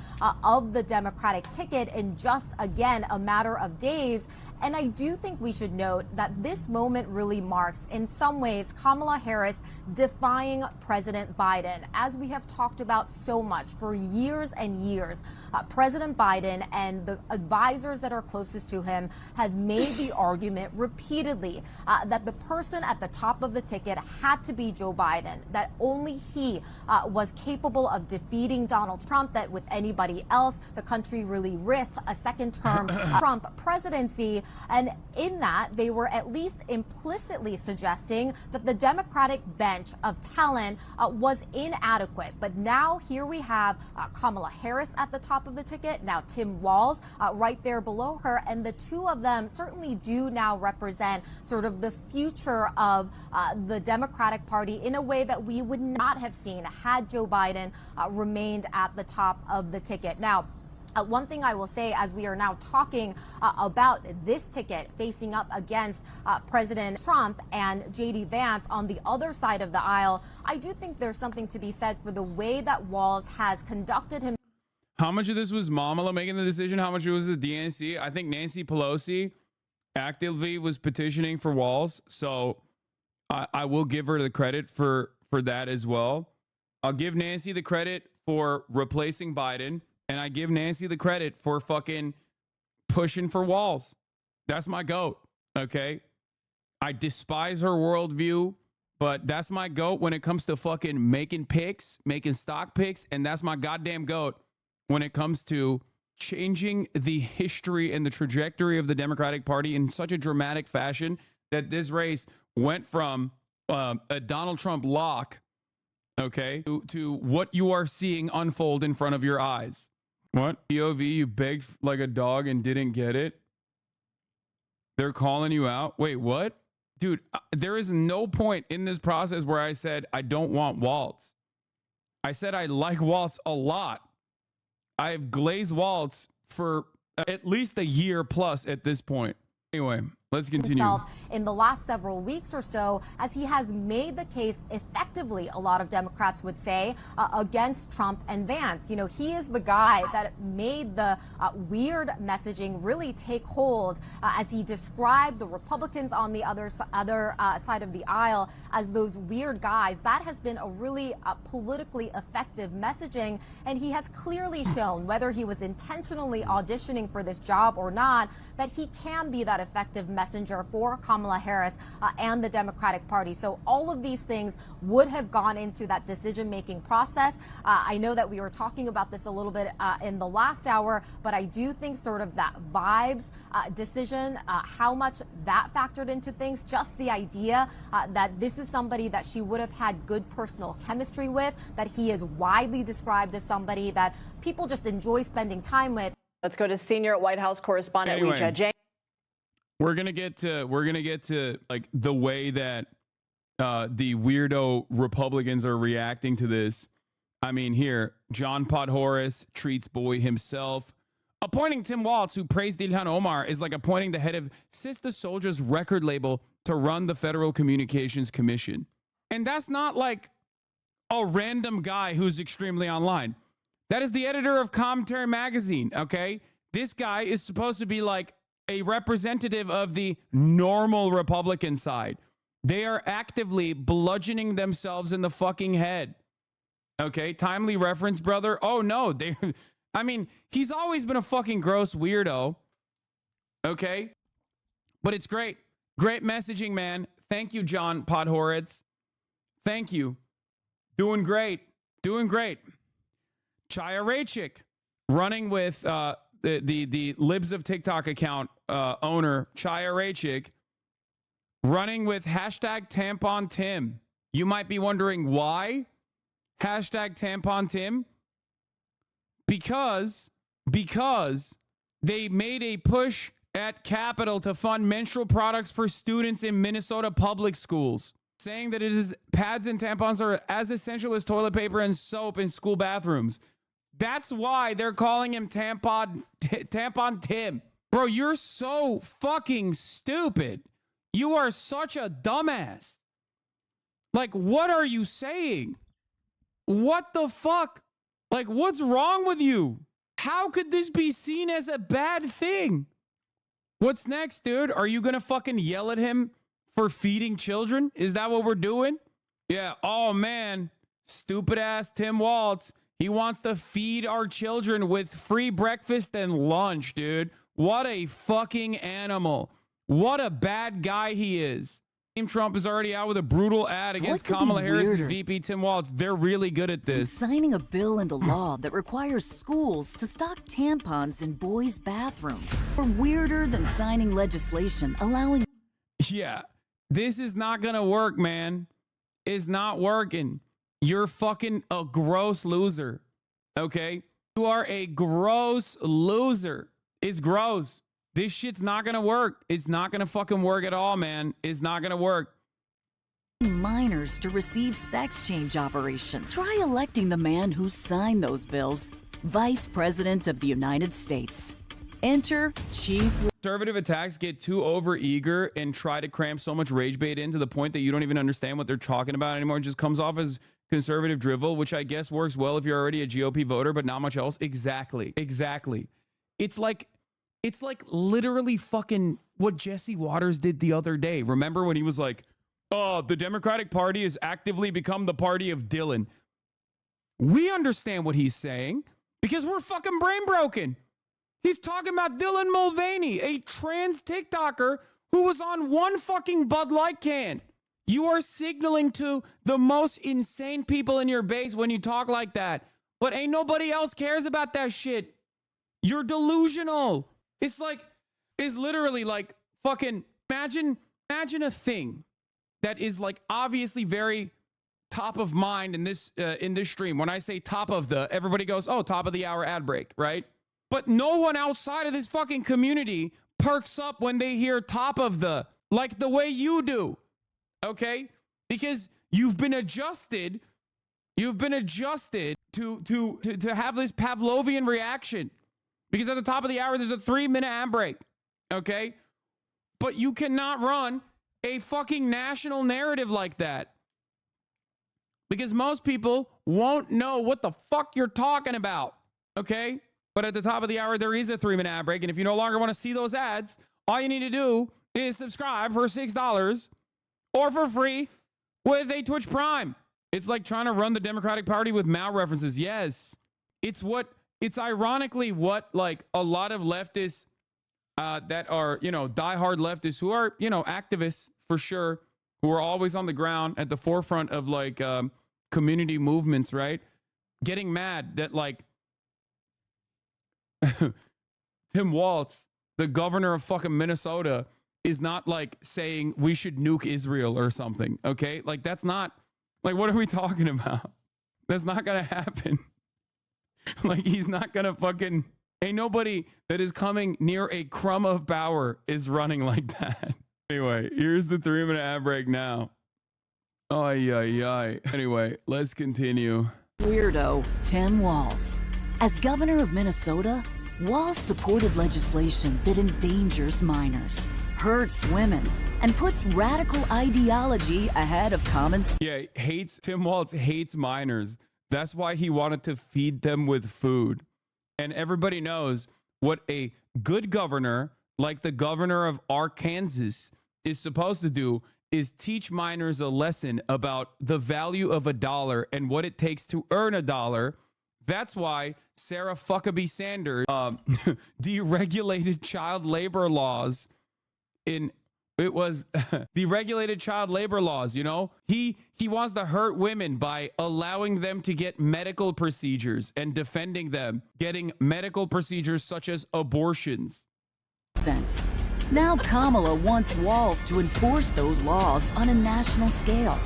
of the Democratic ticket in just, again, a matter of days. And I do think we should note that this moment really marks, in some ways, Kamala Harris defying President Biden. As we have talked about so much for years and years, President Biden and the advisors that are closest to him have made the argument repeatedly that the person at the top of the ticket had to be Joe Biden, that only he was capable of defeating Donald Trump, that with anybody else, the country really risked a second-term Trump presidency. And in that, they were at least implicitly suggesting that the Democratic bench of talent was inadequate. But now here we have Kamala Harris at the top of the ticket, now Tim Walz right there below her. And the two of them certainly do now represent sort of the future of the Democratic Party in a way that we would not have seen had Joe Biden remained at the top of the ticket. Now, one thing I will say, as we are now talking about this ticket facing up against President Trump and J.D. Vance on the other side of the aisle, I do think there's something to be said for the way that Walz has conducted himself. How much of this was Kamala making the decision? How much was the DNC? I think Nancy Pelosi actively was petitioning for Walz, so I will give her the credit for that as well. I'll give Nancy the credit for replacing Biden. And I give Nancy the credit for fucking pushing for Walz. That's my goat, okay? I despise her worldview, but that's my goat when it comes to fucking making picks, making stock picks, and that's my goddamn goat when it comes to changing the history and the trajectory of the Democratic Party in such a dramatic fashion that this race went from a Donald Trump lock, okay, to what you are seeing unfold in front of your eyes. What? POV, you begged like a dog and didn't get it? They're calling you out? Wait, what? Dude, there is no point in this process where I said I don't want Walz. I said I like Walz a lot. I've glazed Walz for at least a year plus at this point. Anyway, let's continue. In the last several weeks or so, as he has made the case effectively, a lot of Democrats would say, against Trump and Vance. You know, he is the guy that made the weird messaging really take hold as he described the Republicans on the other side of the aisle as those weird guys. That has been a really politically effective messaging, and he has clearly shown, whether he was intentionally auditioning for this job or not, that he can be that effective messenger for Kamala Harris and the Democratic Party. So all of these things would have gone into that decision-making process. I know that we were talking about this a little bit in the last hour, but I do think sort of that vibes decision, how much that factored into things, just the idea that this is somebody that she would have had good personal chemistry with, that he is widely described as somebody that people just enjoy spending time with. Let's go to senior White House correspondent Weijia Jiang. We're gonna get to like the way that the weirdo Republicans are reacting to this. I mean, here, John Podhoretz treats boy himself. Appointing Tim Walz, who praised Ilhan Omar, is like appointing the head of Sister Soldier's record label to run the Federal Communications Commission. And that's not like a random guy who's extremely online. That is the editor of Commentary Magazine, okay? This guy is supposed to be like a representative of the normal Republican side. They are actively bludgeoning themselves in the fucking head. Okay, timely reference, brother. Oh no, I mean, he's always been a fucking gross weirdo. Okay, but it's great. Great messaging, man. Thank you, John Podhoretz. Thank you. Doing great. Doing great. Chaya Raichik running with the Libs of TikTok account owner, Chaya Raichik, running with hashtag Tampon Tim. You might be wondering why hashtag Tampon Tim. Because they made a push at Capitol to fund menstrual products for students in Minnesota public schools. saying that it is pads and tampons are as essential as toilet paper and soap in school bathrooms. That's why they're calling him Tampon Tim. Bro, you're so fucking stupid. You are such a dumbass. Like, what are you saying? What the fuck? Like, what's wrong with you? How could this be seen as a bad thing? What's next, dude? Are you gonna fucking yell at him for feeding children? Is that what we're doing? Yeah. Oh, man. Stupid ass Tim Walz. He wants to feed our children with free breakfast and lunch, dude. What a fucking animal. What a bad guy he is. Team Trump is already out with a brutal ad against Kamala Harris's VP, Tim Walz. They're really good at this. Signing a bill into law that requires schools to stock tampons in boys' bathrooms. Or weirder than signing legislation allowing... Yeah, this is not going to work, man. It's not working. You're fucking a gross loser, okay? You are a gross loser. It's gross. This shit's not gonna work. It's not gonna fucking work at all, man. It's not gonna work. Minors to receive sex change operation. Try electing the man who signed those bills, Vice President of the United States. Enter Chief. Conservative attacks get too overeager and try to cram so much rage bait in to the point that you don't even understand what they're talking about anymore. It just comes off as conservative drivel, which I guess works well if you're already a GOP voter, but not much else. Exactly. It's like literally fucking what Jesse Waters did the other day. Remember when he was like, oh, the Democratic Party has actively become the party of Dylan. We understand what he's saying because we're fucking brain broken. He's talking about Dylan Mulvaney, a trans TikToker who was on one fucking Bud Light can. You are signaling to the most insane people in your base when you talk like that. But ain't nobody else cares about that shit. You're delusional. It's literally like fucking imagine a thing that is like obviously very top of mind in this stream. When I say top of the, everybody goes, oh, top of the hour ad break, right? But no one outside of this fucking community perks up when they hear top of the, like the way you do, okay? Because you've been adjusted to have this Pavlovian reaction. Because at the top of the hour, there's a 3-minute ad break, okay? But you cannot run a fucking national narrative like that. Because most people won't know what the fuck you're talking about, okay? But at the top of the hour, there is a 3-minute ad break. And if you no longer want to see those ads, all you need to do is subscribe for $6 or for free with a Twitch Prime. It's like trying to run the Democratic Party with Mao references. Yes, it's ironically what like a lot of leftists that are, diehard leftists who are, activists for sure, who are always on the ground at the forefront of like community movements, right? Getting mad that like Tim Walz, the governor of fucking Minnesota, is not like saying we should nuke Israel or something, okay? Like that's not, like what are we talking about? That's not gonna happen. Like he's not gonna fucking, ain't nobody that is coming near a crumb of power is running like that. Anyway, here's the 3-minute ad break now. Anyway, let's continue. Weirdo Tim Walz. As governor of Minnesota, Walz supported legislation that endangers minors, hurts women, and puts radical ideology ahead of common sense. Yeah, Tim Walz hates minors. That's why he wanted to feed them with food. And everybody knows what a good governor, like the governor of Arkansas, is supposed to do is teach minors a lesson about the value of $1 and what it takes to earn $1. That's why Sarah Huckabee Sanders deregulated child labor laws deregulated child labor laws, He wants to hurt women by allowing them to get medical procedures and defending them, getting medical procedures such as abortions. Now Kamala wants Walz to enforce those laws on a national scale.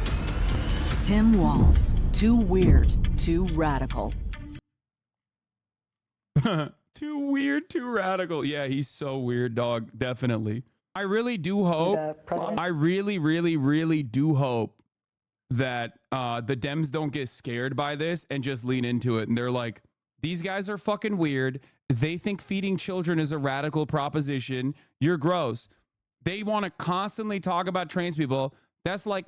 Tim Walz, too weird, too radical. Too weird, too radical. Yeah, he's so weird, dog. Definitely. I really do hope. I really, really, really do hope that the Dems don't get scared by this and just lean into it. And they're like, these guys are fucking weird. They think feeding children is a radical proposition. You're gross. They want to constantly talk about trans people. That's like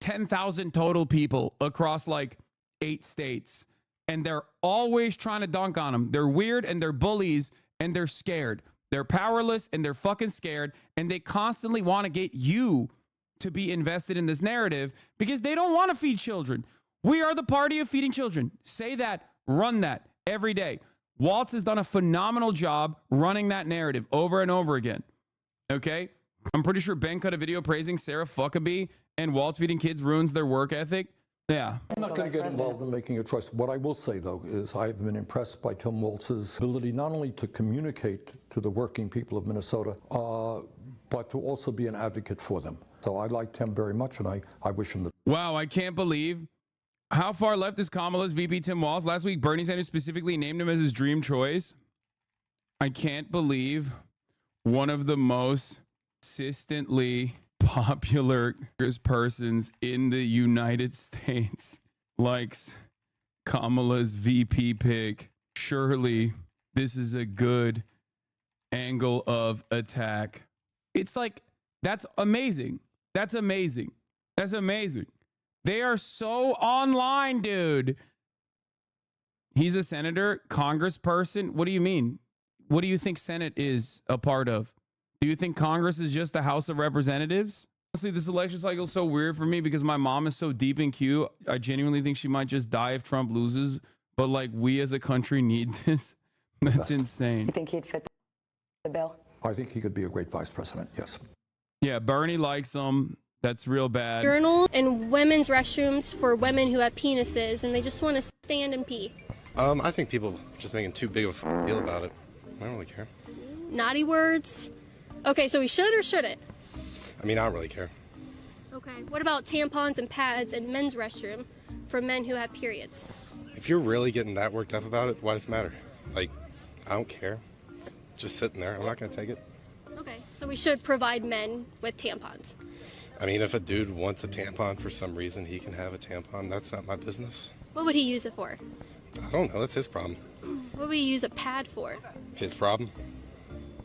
10,000 total people across like 8 states. And they're always trying to dunk on them. They're weird and they're bullies and they're scared. They're powerless and they're fucking scared. And they constantly want to get you to be invested in this narrative because they don't want to feed children. We are the party of feeding children. Say that, run that every day. Walz has done a phenomenal job running that narrative over and over again. Okay? I'm pretty sure Ben cut a video praising Sarah Huckabee and Walz feeding kids ruins their work ethic. Yeah. I'm not going to get involved in making a choice. What I will say, though, is I've been impressed by Tim Walz's ability not only to communicate to the working people of Minnesota, but to also be an advocate for them. So I like Tim very much, and I wish him the... Wow, I can't believe how far left is Kamala's VP Tim Walz. Last week, Bernie Sanders specifically named him as his dream choice. I can't believe one of the most consistently popular persons in the United States likes Kamala's VP pick. Surely this is a good angle of attack. It's like, that's amazing. That's amazing. That's amazing. They are so online, dude. He's a senator, congressperson. What do you mean? What do you think Senate is a part of? Do you think Congress is just the House of Representatives? Honestly, this election cycle is so weird for me because my mom is so deep in queue. I genuinely think she might just die if Trump loses. But like, we as a country need this. That's insane. You think he'd fit the bill? I think he could be a great vice president, yes. Yeah, Bernie likes him. That's real bad. Urinal and women's restrooms for women who have penises and they just want to stand and pee. I think people just making too big of a deal about it. I don't really care. Naughty words. Okay, so we should or shouldn't? I mean, I don't really care. Okay, what about tampons and pads in men's restroom for men who have periods? If you're really getting that worked up about it, why does it matter? Like, I don't care. It's just sitting there. I'm not going to take it. Okay, so we should provide men with tampons. I mean, if a dude wants a tampon for some reason, he can have a tampon. That's not my business. What would he use it for? I don't know. That's his problem. What would he use a pad for? His problem.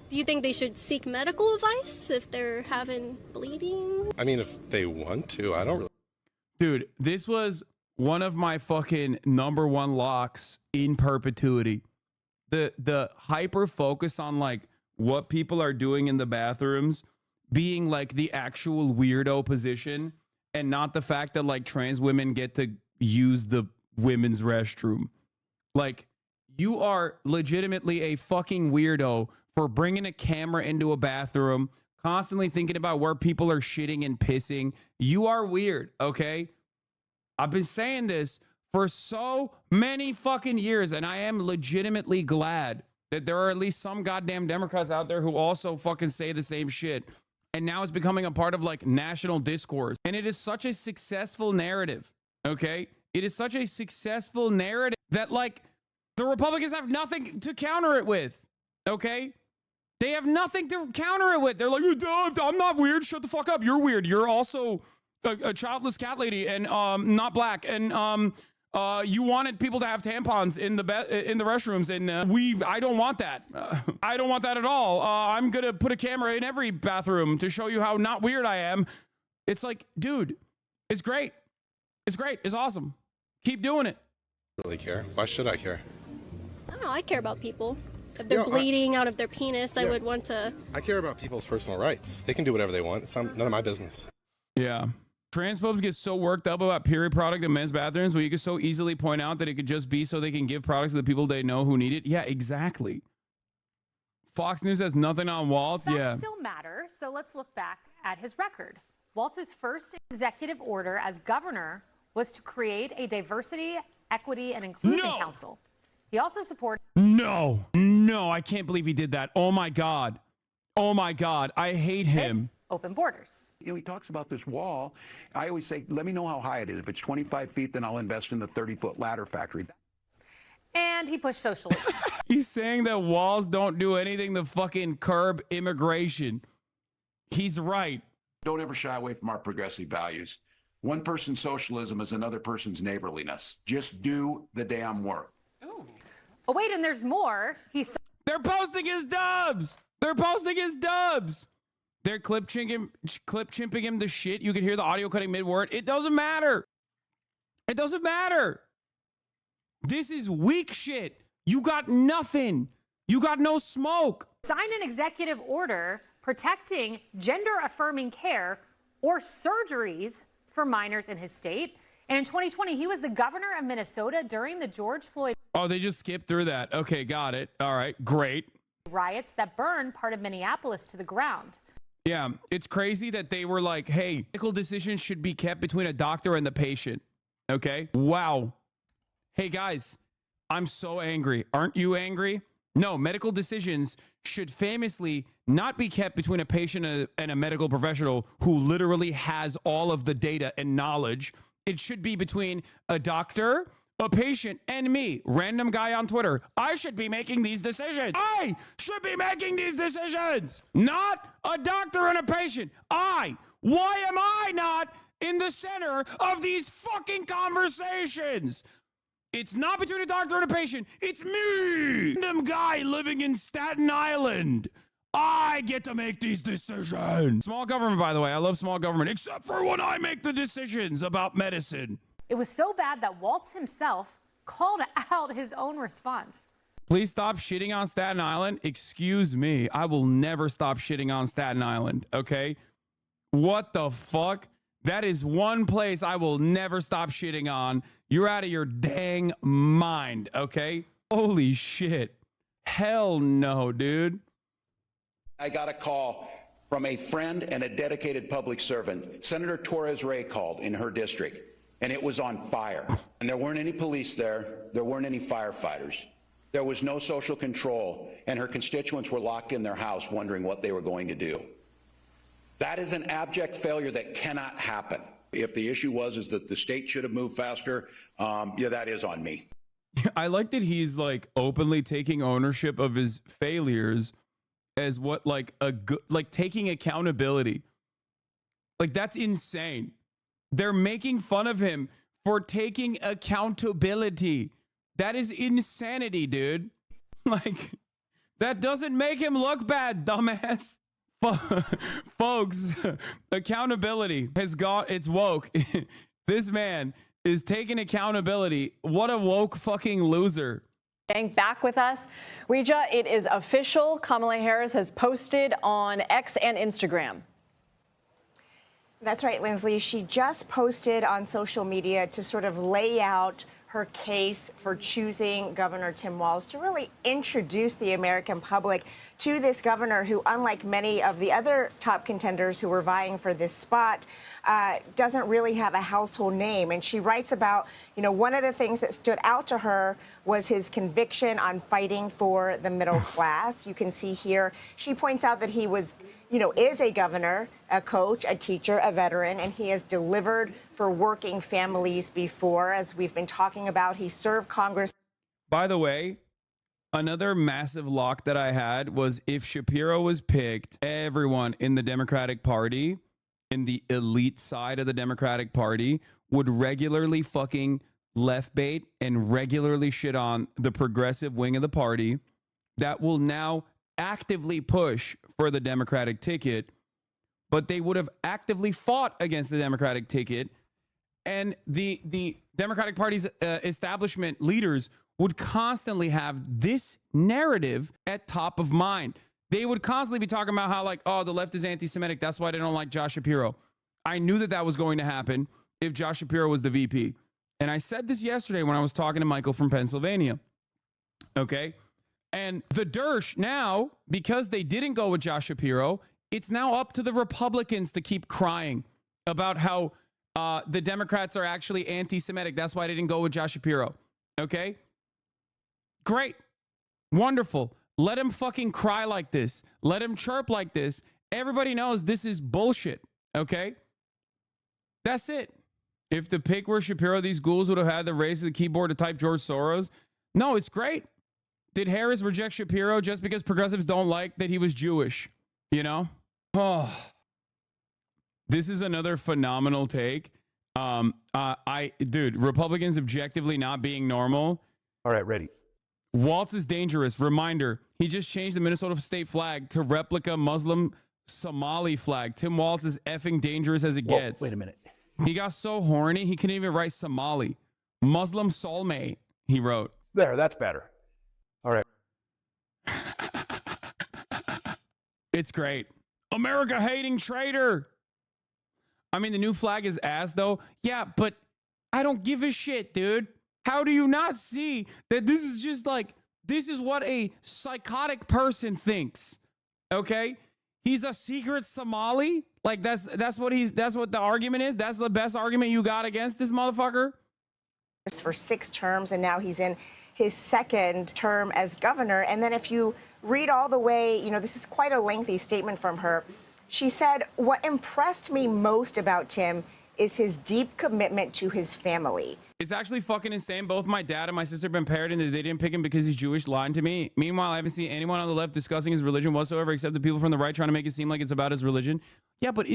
Do you think they should seek medical advice if they're having bleeding? I mean, if they want to, I don't really. Dude, this was one of my fucking #1 locks in perpetuity. The hyper focus on like what people are doing in the bathrooms being like the actual weirdo position and not the fact that like trans women get to use the women's restroom. Like, you are legitimately a fucking weirdo for bringing a camera into a bathroom, constantly thinking about where people are shitting and pissing. You are weird, okay? I've been saying this for so many fucking years, and I am legitimately glad that there are at least some goddamn Democrats out there who also fucking say the same shit. And now it's becoming a part of like national discourse. And it is such a successful narrative, okay? It is such a successful narrative that like the Republicans have nothing to counter it with, okay? They have nothing to counter it with. They're like, I'm not weird. Shut the fuck up. You're weird. You're also a childless cat lady and not black. And you wanted people to have tampons in the restrooms, and I don't want that. I don't want that at all. I'm gonna put a camera in every bathroom to show you how not weird I am. It's like, dude, it's great. It's great. It's awesome. Keep doing it. Really care? Why should I care? I don't know. I care about people. If they're bleeding out of their penis, I would want to. I care about people's personal rights. They can do whatever they want. It's none of my business. Yeah. Transphobes get so worked up about period product in men's bathrooms, where you could so easily point out that it could just be so they can give products to the people they know who need it. Yeah, exactly. Fox News has nothing on Walz. That still matter. So let's look back at his record. Walz's first executive order as governor was to create a diversity, equity, and inclusion council. He also supported. No, I can't believe he did that. Oh my God. I hate him. Open borders. You know, he talks about this wall. I always say, let me know how high it is. If it's 25 feet, then I'll invest in the 30-foot ladder factory. And he pushed socialism. He's saying that walls don't do anything to fucking curb immigration. He's right. Don't ever shy away from our progressive values. One person's socialism is another person's neighborliness. Just do the damn work. Oh, wait, and there's more. They're posting his dubs. They're posting his dubs. They're clip chimping him the shit. You can hear the audio cutting mid-word. It doesn't matter. It doesn't matter. This is weak shit. You got nothing. You got no smoke. Signed an executive order protecting gender-affirming care or surgeries for minors in his state. And in 2020, he was the governor of Minnesota during the George Floyd Oh, they just skipped through that. Okay, got it. All right, great. riots that burned part of Minneapolis to the ground. Yeah, it's crazy that they were like, hey, medical decisions should be kept between a doctor and the patient. Okay? Wow. Hey, guys, I'm so angry. Aren't you angry? No, medical decisions should famously not be kept between a patient and a medical professional who literally has all of the data and knowledge. It should be between a doctor, a patient, and me, random guy on Twitter. I should be making these decisions. I should be making these decisions, not a doctor and a patient. Why am I not in the center of these fucking conversations? It's not between a doctor and a patient. It's me, random guy living in Staten Island. I get to make these decisions. Small government, by the way. I love small government, except for when I make the decisions about medicine. It was so bad that Walz himself called out his own response. Please stop shitting on Staten Island. Excuse me. I will never stop shitting on Staten Island, okay? What the fuck? That is one place I will never stop shitting on. You're out of your dang mind, okay? Holy shit. Hell no, dude. I got a call from a friend and a dedicated public servant. Senator Torres Ray called in her district, and it was on fire. And there weren't any police there. There weren't any firefighters. There was no social control, and her constituents were locked in their house wondering what they were going to do. That is an abject failure that cannot happen. If the issue is that the state should have moved faster, yeah, that is on me. I like that he's like openly taking ownership of his failures as what like a good, like taking accountability. Like that's insane. They're making fun of him for taking accountability. That is insanity, dude. Like that doesn't make him look bad, dumbass. Folks, accountability has got, it's woke. This man is taking accountability. What a woke fucking loser. Back with us. Reja, it is official. Kamala Harris has posted on X and Instagram. That's right, Lindsley. She just posted on social media to sort of lay out her case for choosing Governor Tim Walz, to really introduce the American public to this governor who, unlike many of the other top contenders who were vying for this spot, doesn't really have a household name. And she writes about, one of the things that stood out to her was his conviction on fighting for the middle class. You can see here, she points out that he was, is a governor, a coach, a teacher, a veteran, and he has delivered for working families before. As we've been talking about, he served Congress. By the way, another massive lock that I had was if Shapiro was picked, everyone in the Democratic Party, in the elite side of the Democratic Party, would regularly fucking left bait and regularly shit on the progressive wing of the party that will now actively push for the Democratic ticket, but they would have actively fought against the Democratic ticket, and the Democratic Party's establishment leaders would constantly have this narrative at top of mind. They would constantly be talking about how, like, oh, the left is anti-Semitic, that's why they don't like Josh Shapiro. I knew that that was going to happen if Josh Shapiro was the VP. And I said this yesterday when I was talking to Michael from Pennsylvania. Okay? And the Dersh now, because they didn't go with Josh Shapiro, it's now up to the Republicans to keep crying about how the Democrats are actually anti-Semitic. That's why they didn't go with Josh Shapiro. Okay? Great. Wonderful. Let him fucking cry like this. Let him chirp like this. Everybody knows this is bullshit. Okay? That's it. If the pick were Shapiro, these ghouls would have had the raise of the keyboard to type George Soros. No, it's great. Did Harris reject Shapiro just because progressives don't like that he was Jewish? Oh, this is another phenomenal take. Dude, Republicans objectively not being normal. All right, ready. Walz is dangerous. Reminder, he just changed the Minnesota state flag to replica Muslim Somali flag. Tim Walz is effing dangerous as it gets. Wait a minute. He got so horny, he couldn't even write Somali. Muslim soulmate, he wrote. There, that's better. All right. It's great. America hating traitor. I mean, the new flag is ass though. Yeah, but I don't give a shit, dude. How do you not see that this is just like, this is what a psychotic person thinks? Okay? He's a secret Somali? Like that's what the argument is? That's the best argument you got against this motherfucker? For 6 terms, and now he's in his 2nd term as governor. And then if you read all the way, you know, this is quite a lengthy statement from her. She said, "What impressed me most about Tim is his deep commitment to his family." It's actually fucking insane. Both my dad and my sister have been parroting that they didn't pick him because he's Jewish, lying to me. Meanwhile, I haven't seen anyone on the left discussing his religion whatsoever, except the people from the right trying to make it seem like it's about his religion. Yeah, but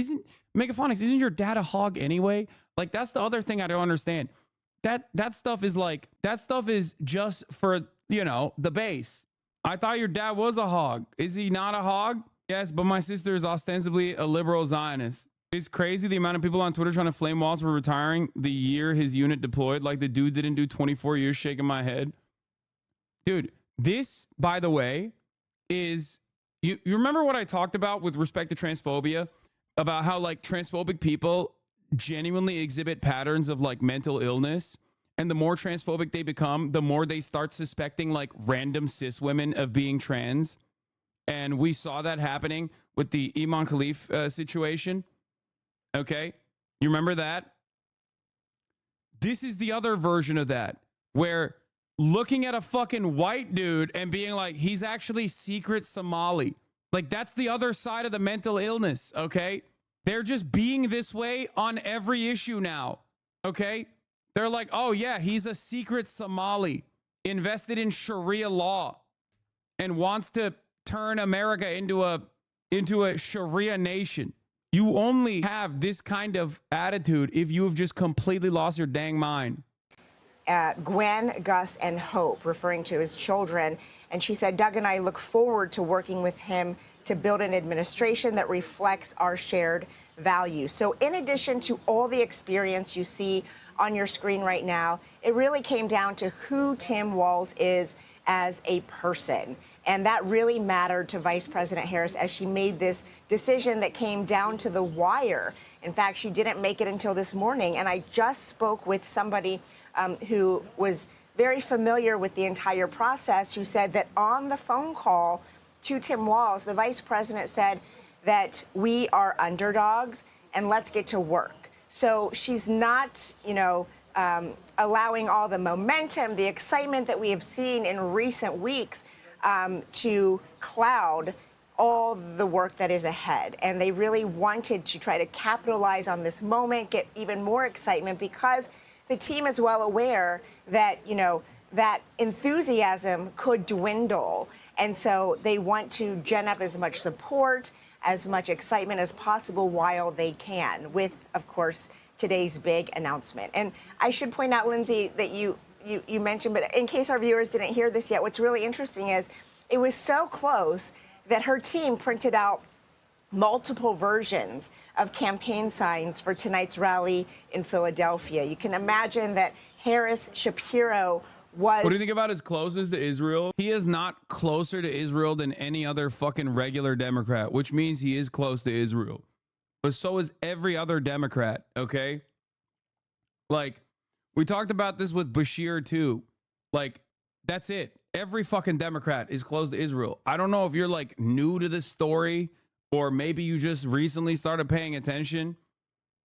Megaphonics, isn't your dad a hog anyway? Like, that's the other thing I don't understand. That stuff is just for, you know, the base. I thought your dad was a hog. Is he not a hog? Yes, but my sister is ostensibly a liberal Zionist. It's crazy the amount of people on Twitter trying to flame Walz for retiring the year his unit deployed. Like the dude didn't do 24 years, shaking my head. Dude, this, by the way, is... You remember what I talked about with respect to transphobia? About how, like, transphobic people genuinely exhibit patterns of, like, mental illness. And the more transphobic they become, the more they start suspecting, like, random cis women of being trans. And we saw that happening with the Iman Khalif situation. Okay, you remember that? This is the other version of that, where looking at a fucking white dude and being like, he's actually secret Somali. Like, that's the other side of the mental illness, okay? They're just being this way on every issue now, okay? They're like, oh yeah, he's a secret Somali, invested in Sharia law, and wants to turn America into a Sharia nation. You only have this kind of attitude if you have just completely lost your dang mind. Gwen, Gus, and Hope, referring to his children. And she said, "Doug and I look forward to working with him to build an administration that reflects our shared values." So in addition to all the experience you see on your screen right now, it really came down to who Tim Walz is as a person. And that really mattered to Vice President Harris as she made this decision that came down to the wire. In fact, she didn't make it until this morning. And I just spoke with somebody who was very familiar with the entire process, who said that on the phone call to Tim Walz, the vice president said that we are underdogs and let's get to work. So she's not, you know, allowing all the momentum, the excitement that we have seen in recent weeks to cloud all the work that is ahead. And they really wanted to try to capitalize on this moment, get even more excitement, because the team is well aware that, you know, that enthusiasm could dwindle. And so they want to gen up as much support, as much excitement as possible while they can, with, of course, today's big announcement. And I should point out, Lindsay, that you mentioned, but in case our viewers didn't hear this yet, what's really interesting is it was so close that her team printed out multiple versions of campaign signs for tonight's rally in Philadelphia. You can imagine that Harris, Shapiro was... What do you think about his closest to Israel? He is not closer to Israel than any other fucking regular Democrat, which means he is close to Israel. But so is every other Democrat, okay? Like, we talked about this with Bashir too. Like, that's it. Every fucking Democrat is close to Israel. I don't know if you're like new to this story or maybe you just recently started paying attention.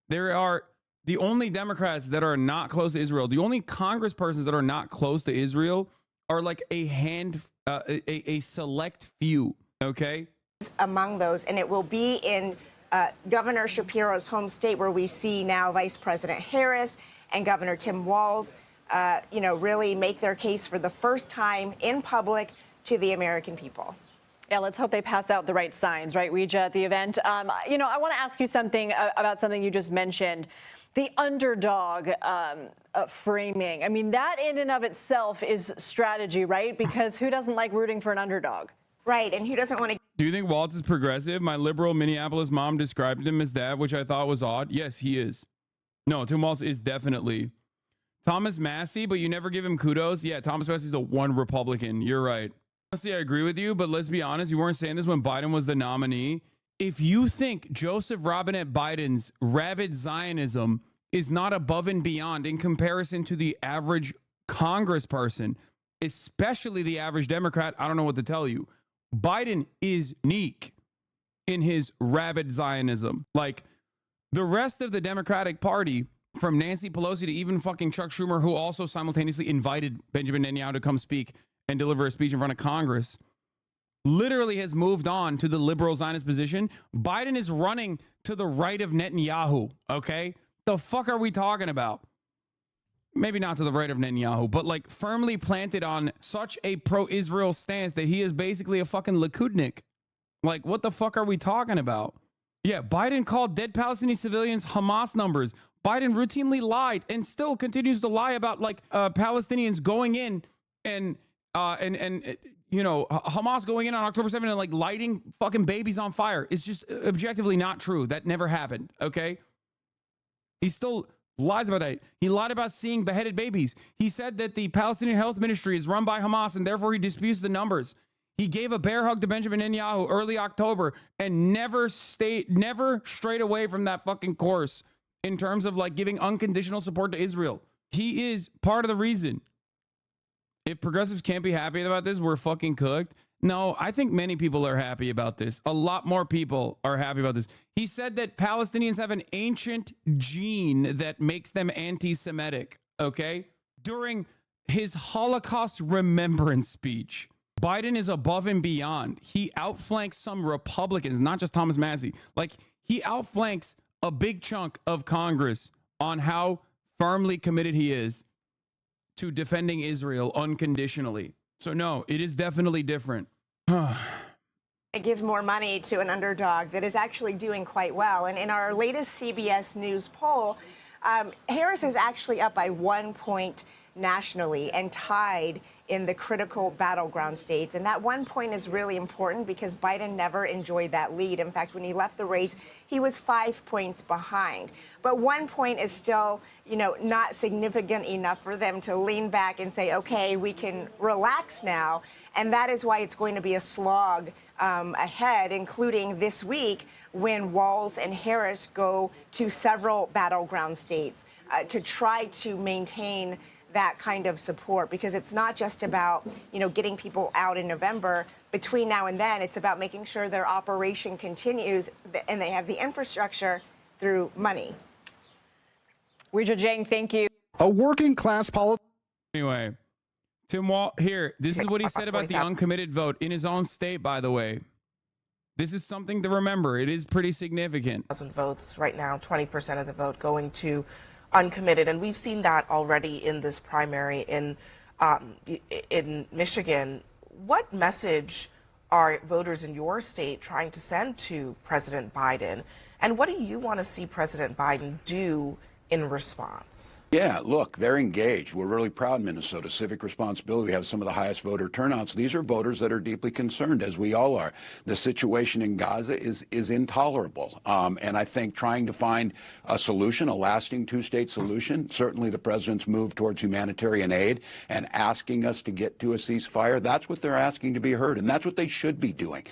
There are the only Democrats that are not close to Israel. The only congresspersons that are not close to Israel are like a select few, okay? Among those, and it will be in Governor Shapiro's home state, where we see now Vice President Harris and Governor Tim Walz, you know, really make their case for the first time in public to the American people. Yeah, let's hope they pass out the right signs, right, Ouija, at the event. You know, I want to ask you something about something you just mentioned. the underdog framing. I mean, that in and of itself is strategy, right? Because who doesn't like rooting for an underdog? Right, and who doesn't want to... Do you think Walz is progressive? My liberal Minneapolis mom described him as that, which I thought was odd. Yes, he is. No, Tim Walz is definitely. Thomas Massey, but you never give him kudos. Yeah, Thomas Massey's the one Republican. You're right. Honestly, I agree with you, but let's be honest. You weren't saying this when Biden was the nominee. If you think Joseph Robinette Biden's rabid Zionism is not above and beyond in comparison to the average congressperson, especially the average Democrat, I don't know what to tell you. Biden is unique in his rabid Zionism. Like the rest of the Democratic Party, from Nancy Pelosi to even fucking Chuck Schumer, who also simultaneously invited Benjamin Netanyahu to come speak and deliver a speech in front of Congress, literally has moved on to the liberal Zionist position. Biden is running to the right of Netanyahu, okay? The fuck are we talking about? Maybe not to the right of Netanyahu, but like firmly planted on such a pro-Israel stance that he is basically a fucking Likudnik. Like, what the fuck are we talking about? Yeah, Biden called dead Palestinian civilians Hamas numbers. Biden routinely lied and still continues to lie about like Palestinians going in and you know, Hamas going in on October 7th and like lighting fucking babies on fire. It's just objectively not true. That never happened. Okay. He still lies about that. He lied about seeing beheaded babies. He said that the Palestinian Health Ministry is run by Hamas and therefore he disputes the numbers. He gave a bear hug to Benjamin Netanyahu early October and never strayed away from that fucking course in terms of like giving unconditional support to Israel. He is part of the reason. If progressives can't be happy about this, we're fucking cooked. No, I think many people are happy about this. A lot more people are happy about this. He said that Palestinians have an ancient gene that makes them anti-Semitic, okay? During his Holocaust remembrance speech, Biden is above and beyond. He outflanks some Republicans, not just Thomas Massey. Like, he outflanks a big chunk of Congress on how firmly committed he is to defending Israel unconditionally. So no, it is definitely different. Give more money to an underdog that is actually doing quite well. And in our latest CBS News poll, Harris is actually up by 1 point nationally and tied in the critical battleground states. And that 1 point is really important because Biden never enjoyed that lead. In fact, when he left the race, he was 5 points behind. But 1 point is still, you know, not significant enough for them to lean back and say, okay, we can relax now. And that is why it's going to be a slog ahead, including this week when Walz and Harris go to several battleground states to try to maintain that kind of support, because it's not just about, you know, getting people out in November. Between now and then, it's about making sure their operation continues and they have the infrastructure through money. Weijia Jiang, thank you. A working class politician. Anyway, Tim Walz, here, this is what he said about the uncommitted vote in his own state, by the way. This is something to remember. It is pretty significant. Votes right now, 20% of the vote going to uncommitted, and we've seen that already in this primary in Michigan. What message are voters in your state trying to send to President Biden, and what do you want to see President Biden do in response? Yeah, look, they're engaged. We're really proud in Minnesota. Civic responsibility. We have some of the highest voter turnouts. These are voters that are deeply concerned, as we all are. The situation in Gaza is intolerable. And I think trying to find a solution, a lasting two-state solution, certainly the president's move towards humanitarian aid and asking us to get to a ceasefire, that's what they're asking to be heard. And that's what they should be doing.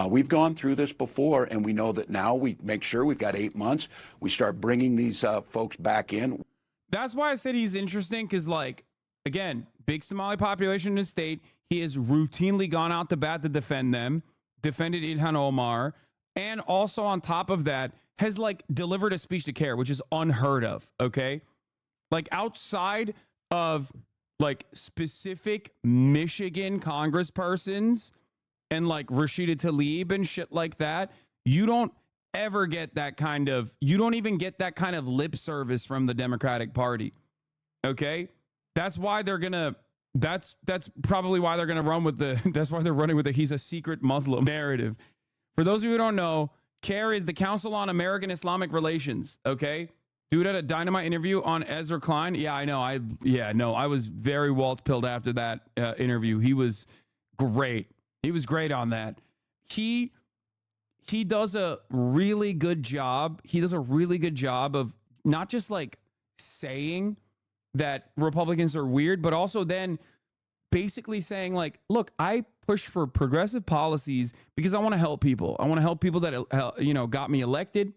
We've gone through this before, and we know that now we make sure we've got 8 months. We start bringing these folks back in. That's why I said he's interesting, because, like, again, big Somali population in his state. He has routinely gone out to bat to defend them, defended Ilhan Omar, and also on top of that has, like, delivered a speech to CARE, which is unheard of, okay? Like, outside of, like, specific Michigan congresspersons and, like, Rashida Tlaib and shit like that, you don't ever get that kind of, you don't even get that kind of lip service from the Democratic Party. Okay? That's why they're gonna, that's probably why they're gonna run with the, that's why they're running with the he's a secret Muslim narrative. For those of you who don't know, CARE is the Council on American Islamic Relations. Okay? Dude had a dynamite interview on Ezra Klein. Yeah, I know. I was very Waltz pilled after that interview. He was great. He was great on that. He does a really good job. He does a really good job of not just like saying that Republicans are weird, but also then basically saying like, look, I push for progressive policies because I want to help people. I want to help people that, got me elected.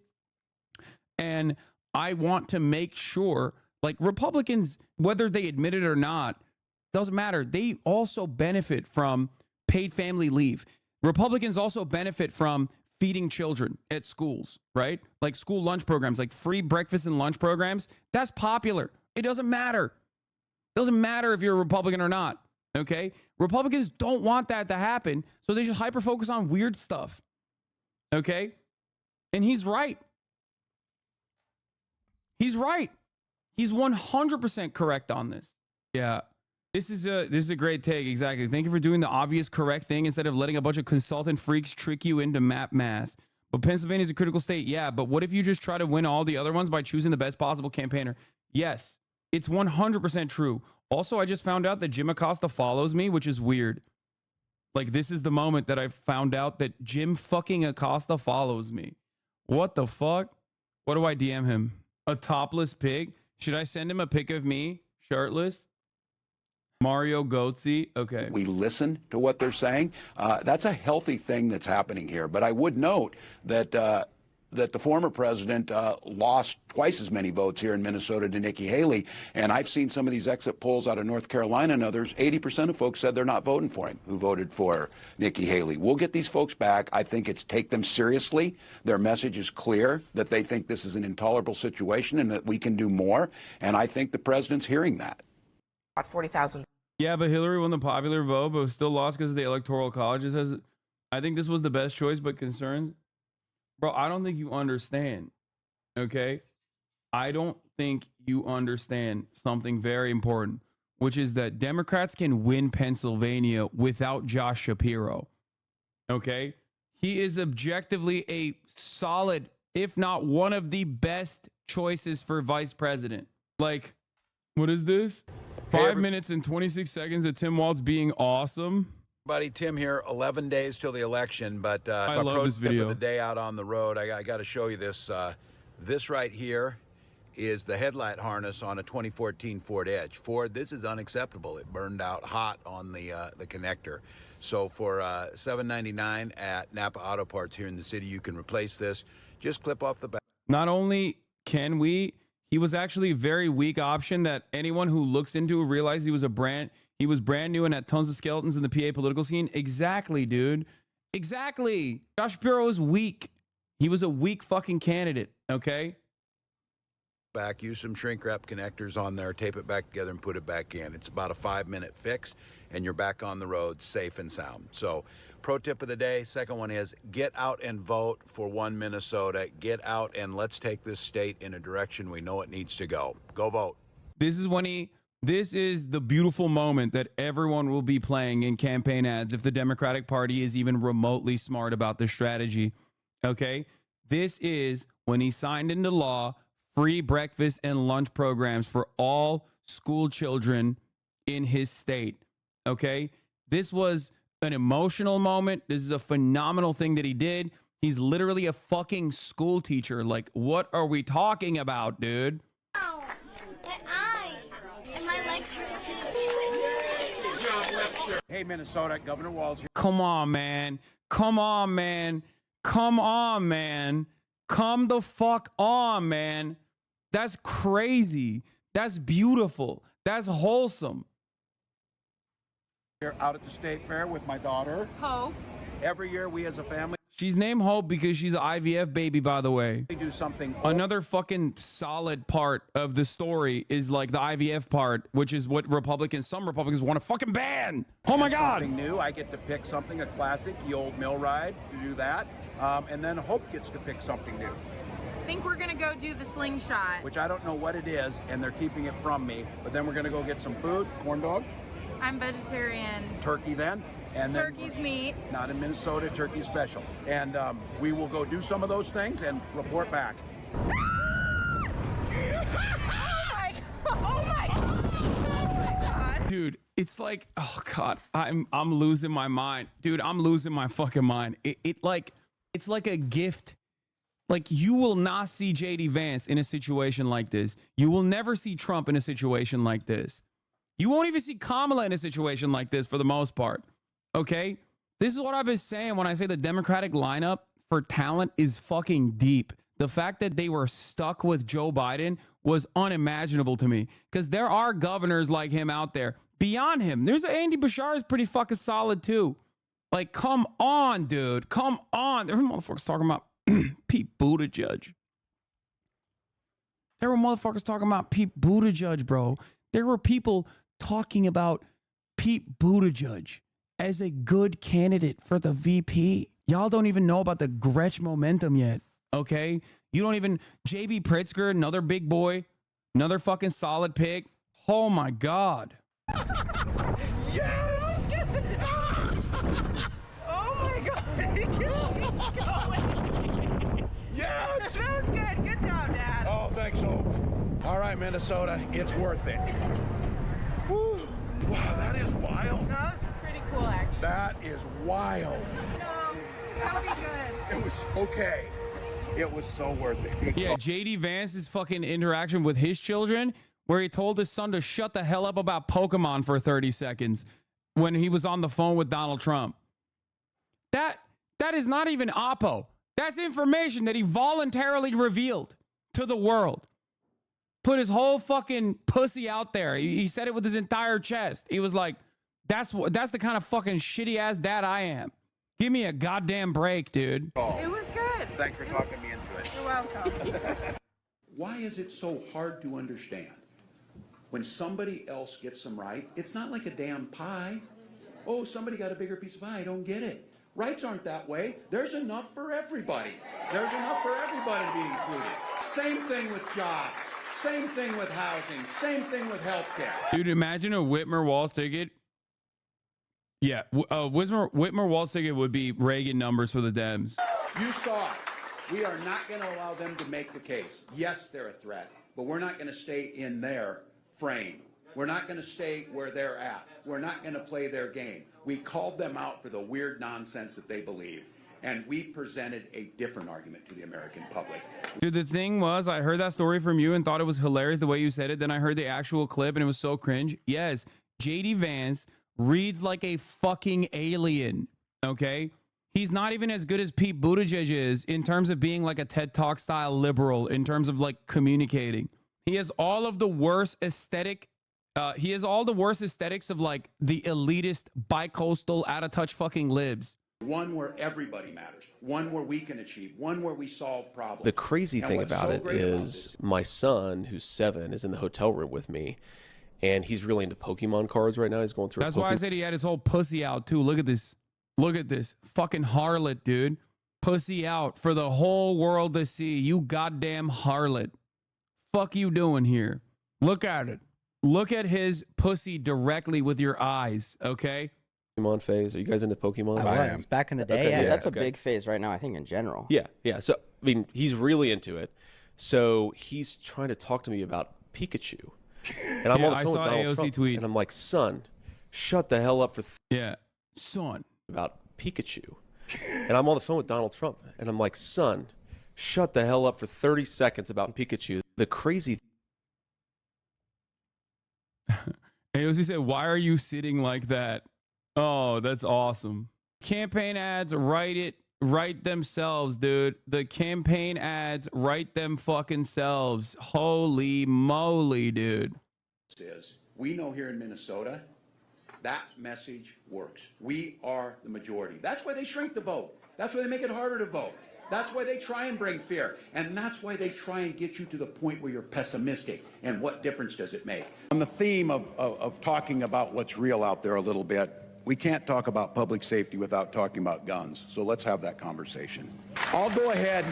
And I want to make sure, like, Republicans, whether they admit it or not, doesn't matter. They also benefit from paid family leave. Republicans also benefit from feeding children at schools, right? Like school lunch programs, like free breakfast and lunch programs. That's popular. It doesn't matter. It doesn't matter if you're a Republican or not, okay? Republicans don't want that to happen, so they just hyper-focus on weird stuff, okay? And he's right. He's right. He's 100% correct on this. Yeah. This is a great take. Exactly. Thank you for doing the obvious correct thing instead of letting a bunch of consultant freaks trick you into map math. But Pennsylvania is a critical state. Yeah, but what if you just try to win all the other ones by choosing the best possible campaigner? Yes, it's 100% true. Also, I just found out that Jim Acosta follows me, which is weird. Like, this is the moment that I found out that Jim fucking Acosta follows me. What the fuck? What do I DM him? A topless pig? Should I send him a pic of me shirtless? Mario Goetze. Okay. We listen to what they're saying. That's a healthy thing that's happening here. But I would note that that the former president lost twice as many votes here in Minnesota to Nikki Haley. And I've seen some of these exit polls out of North Carolina and others. 80% of folks said they're not voting for him who voted for Nikki Haley. We'll get these folks back. I think it's take them seriously. Their message is clear that they think this is an intolerable situation and that we can do more. And I think the president's hearing that. About 40,000. Yeah, but Hillary won the popular vote, but still lost because of the electoral colleges. I think this was the best choice, but concerns. Bro, I don't think you understand, okay? I don't think you understand something very important, which is that Democrats can win Pennsylvania without Josh Shapiro, okay? He is objectively a solid, if not one of the best choices for vice president. Like, what is this? 5 minutes and 26 seconds of Tim Walz being awesome. Buddy, Tim here. 11 days till the election, but I my love pro this tip video. of the day out on the road. I got to show you this. This right here is the headlight harness on a 2014 Ford Edge. Ford, this is unacceptable. It burned out hot on the connector. So for $7.99 at Napa Auto Parts here in the city, you can replace this. Just clip off the back. Not only can we, he was actually a very weak option that anyone who looks into realized he was brand new and had tons of skeletons in the PA political scene. Exactly, dude. Exactly. Josh Shapiro is weak. He was a weak fucking candidate, okay? Back, use some shrink wrap connectors on there, tape it back together and put it back in. It's about a 5-minute fix and you're back on the road safe and sound. So pro tip of the day, second one is get out and vote for One Minnesota. Get out and let's take this state in a direction we know it needs to go. Go vote. This is the beautiful moment that everyone will be playing in campaign ads if the Democratic Party is even remotely smart about the strategy. Okay? This is when he signed into law free breakfast and lunch programs for all school children in his state. Okay? This was an emotional moment. This is a phenomenal thing that he did. He's literally a fucking school teacher. Like, what are we talking about, dude? Ow, my eye, and my legs hurt too. Hey, Minnesota, Governor Walz here. Come on, man. Come on, man. Come on, man. Come the fuck on, man. That's crazy. That's beautiful. That's wholesome. Here out at the state fair with my daughter. Hope. Every year we as a family She's named Hope because she's an IVF baby, by the way. do something. Another fucking solid part of the story is like the IVF part, which is what some Republicans want to fucking ban. Oh my God. Something new. I get to pick something, a classic, the old mill ride, to do that. And then Hope gets to pick something new. I think we're gonna go do the slingshot. Which I don't know what it is, and they're keeping it from me. But then we're gonna go get some food, corn dog. I'm vegetarian. Turkey then. And Turkey's meat. Not in Minnesota, turkey special. And we will go do some of those things and report back. it's like, oh God, I'm losing my mind, dude. I'm losing my fucking mind. It's like a gift. Like, you will not see JD Vance in a situation like this. You will never see Trump in a situation like this. You won't even see Kamala in a situation like this for the most part. Okay? This is what I've been saying when I say the Democratic lineup for talent is fucking deep. The fact that they were stuck with Joe Biden was unimaginable to me, because there are governors like him out there. Beyond him, there's Andy Bashar is pretty fucking solid too. Like, come on, dude. Come on. There were motherfuckers talking about Pete Buttigieg. There were motherfuckers talking about Pete Buttigieg, bro. There were people talking about Pete Buttigieg as a good candidate for the VP. Y'all don't even know about the Gretsch momentum yet, okay? You don't even... J.B. Pritzker, another big boy, another fucking solid pick. Oh, my God. Yes! Oh, my God. Keep going. Yes! That was good. Good job, Dad. Oh, thanks, Hope. All right, Minnesota, it's worth it. Woo. Wow, that is wild. No, that was pretty cool, actually. That is wild. No, that'll be good. It was okay. It was so worth it. Yeah, JD Vance's fucking interaction with his children, where he told his son to shut the hell up about Pokemon for 30 seconds when he was on the phone with Donald Trump. That is not even Oppo. That's information that he voluntarily revealed to the world. Put his whole fucking pussy out there. He said it with his entire chest. He was like, that's the kind of fucking shitty ass dad I am. Give me a goddamn break, dude. It was good. Thanks for talking me into it. You're welcome. Why is it so hard to understand? When somebody else gets them right, it's not like a damn pie. Oh, somebody got a bigger piece of pie. I don't get it. Rights aren't that way. There's enough for everybody. There's enough for everybody to be included. Same thing with jobs. Same thing with housing. Same thing with healthcare. Dude, imagine a Whitmer Walz ticket. Yeah, Whitmer Walz ticket would be Reagan numbers for the Dems. You saw it. We are not going to allow them to make the case. Yes, they're a threat, but we're not going to stay in their frame. We're not going to stay where they're at. We're not going to play their game. We called them out for the weird nonsense that they believe, and we presented a different argument to the American public. Dude, the thing was, I heard that story from you and thought it was hilarious the way you said it. Then I heard the actual clip and it was so cringe. Yes, JD Vance reads like a fucking alien, okay? He's not even as good as Pete Buttigieg is in terms of being like a TED Talk style liberal, in terms of like communicating. He has all of the worst aesthetic. He has all the worst aesthetics of like the elitist, bi-coastal, out-of-touch fucking libs. One where everybody matters. One where we can achieve. One where we solve problems. The crazy And thing what's about so it great about is my son, who's 7, is in the hotel room with me, and he's really into Pokemon cards right now. He's going through. That's why I said he had his whole pussy out too. Look at this. Look at this. Fucking harlot, dude. Pussy out for the whole world to see. You goddamn harlot. Fuck you doing here? Look at it. Look at his pussy directly with your eyes, okay? Pokemon phase. Are you guys into Pokemon? I was back in the day. Okay, Yeah, that's a okay. big phase right now, I think, in general. Yeah. So, I mean, he's really into it. So he's trying to talk to me about Pikachu. And I'm Yeah, on the I phone saw with Donald AOC Trump, tweet. and I'm like, son, shut the hell up for yeah, son, about Pikachu. And I'm on the phone with Donald Trump, and I'm like, son, shut the hell up for 30 seconds about Pikachu. The crazy AOC said, why are you sitting like that? Oh, that's awesome. Campaign ads write themselves, dude. The campaign ads write them fucking selves. Holy moly, dude. Is we know here in Minnesota that message works. We are the majority. That's why they shrink the vote. That's why they make it harder to vote. That's why they try and bring fear. And that's why they try and get you to the point where you're pessimistic. And what difference does it make? On the theme of talking about what's real out there a little bit, we can't talk about public safety without talking about guns. So let's have that conversation. I'll go ahead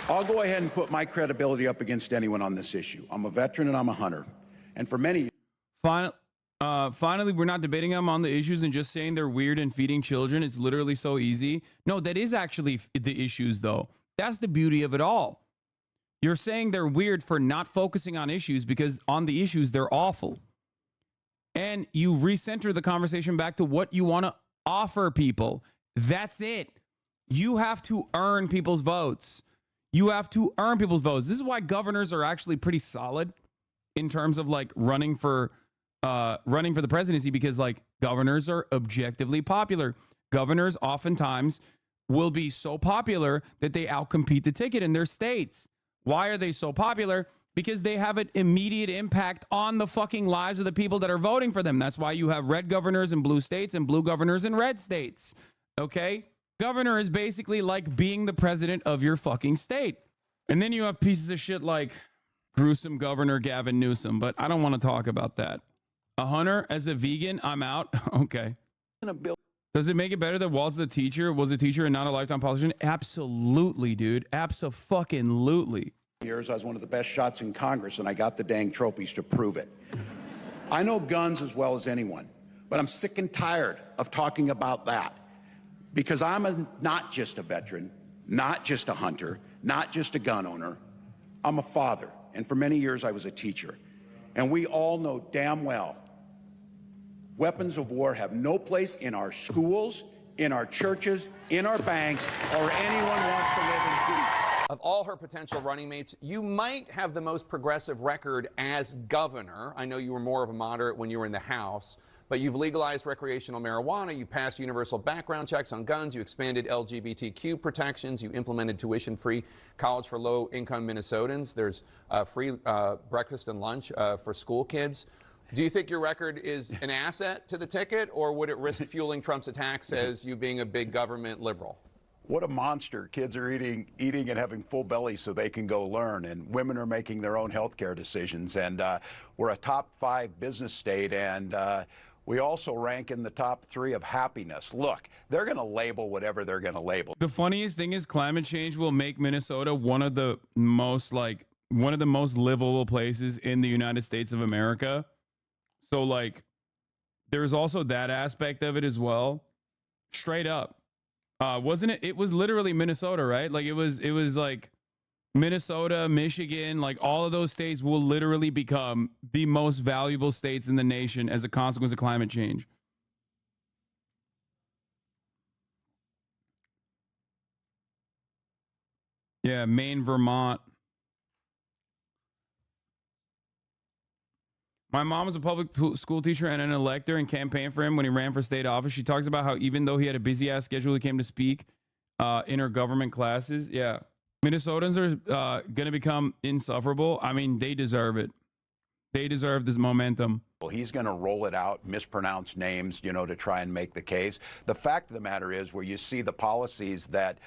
and put my credibility up against anyone on this issue. I'm a veteran and I'm a hunter. And for many... Finally, we're not debating them on the issues and just saying they're weird and feeding children. It's literally so easy. No, that is actually the issues, though. That's the beauty of it all. You're saying they're weird for not focusing on issues because on the issues, they're awful. and you recenter the conversation back to what you want to offer people. That's it. You have to earn people's votes. You have to earn people's votes. This is why governors are actually pretty solid in terms of like running for the presidency, because like governors are objectively popular. Governors oftentimes will be so popular that they outcompete the ticket in their states. Why are they so popular? Because they have an immediate impact on the fucking lives of the people that are voting for them. That's why you have red governors in blue states and blue governors in red states. Okay? Governor is basically like being the president of your fucking state. And then you have pieces of shit like gruesome Governor Gavin Newsom, but I don't want to talk about that. A hunter as a vegan, I'm out. Okay. Does it make it better that Walz was a teacher and not a lifetime politician? Absolutely, dude. Abso-fucking-lutely. Years, I was one of the best shots in Congress, and I got the dang trophies to prove it. I know guns as well as anyone, but I'm sick and tired of talking about that, because I'm not just a veteran, not just a hunter, not just a gun owner. I'm a father, and for many years I was a teacher. And we all know damn well weapons of war have no place in our schools, in our churches, in our banks, or anyone wants to live in peace. Of all her potential running mates, you might have the most progressive record as governor. I know you were more of a moderate when you were in the House, but you've legalized recreational marijuana, you passed universal background checks on guns, you expanded LGBTQ protections, you implemented tuition-free college for low-income Minnesotans. There's free breakfast and lunch for school kids. Do you think your record is an asset to the ticket, or would it risk fueling Trump's attacks as you being a big government liberal? What a monster. Kids are eating and having full bellies so they can go learn, and women are making their own health care decisions. And we're a top 5 business state, and we also rank in the top 3 of happiness. Look, they're going to label whatever they're going to label. The funniest thing is climate change will make Minnesota one of the most livable places in the United States of America. So like there's also that aspect of it as well. Straight up. Wasn't it? It was literally Minnesota, right? Like it was like Minnesota, Michigan, like all of those states will literally become the most valuable states in the nation as a consequence of climate change. Yeah, Maine, Vermont. My mom was a public school teacher and an elector and campaigned for him when he ran for state office. She talks about how even though he had a busy ass schedule, he came to speak in her government classes. Yeah. Minnesotans are going to become insufferable. I mean, they deserve it. They deserve this momentum. Well, he's going to roll it out, mispronounce names, to try and make the case. The fact of the matter is, where you see the policies that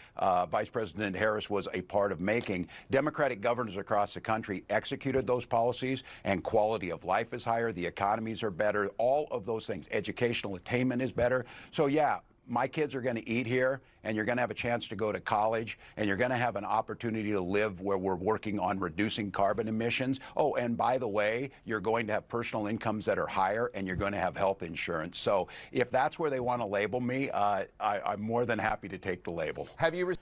Vice President Harris was a part of making, Democratic governors across the country executed those policies, and quality of life is higher, the economies are better, all of those things. Educational attainment is better. So, yeah, my kids are going to eat here, and you're going to have a chance to go to college, and you're going to have an opportunity to live where we're working on reducing carbon emissions. Oh, and by the way, you're going to have personal incomes that are higher, and you're going to have health insurance. So if that's where they want to label me, I'm more than happy to take the label. Have you?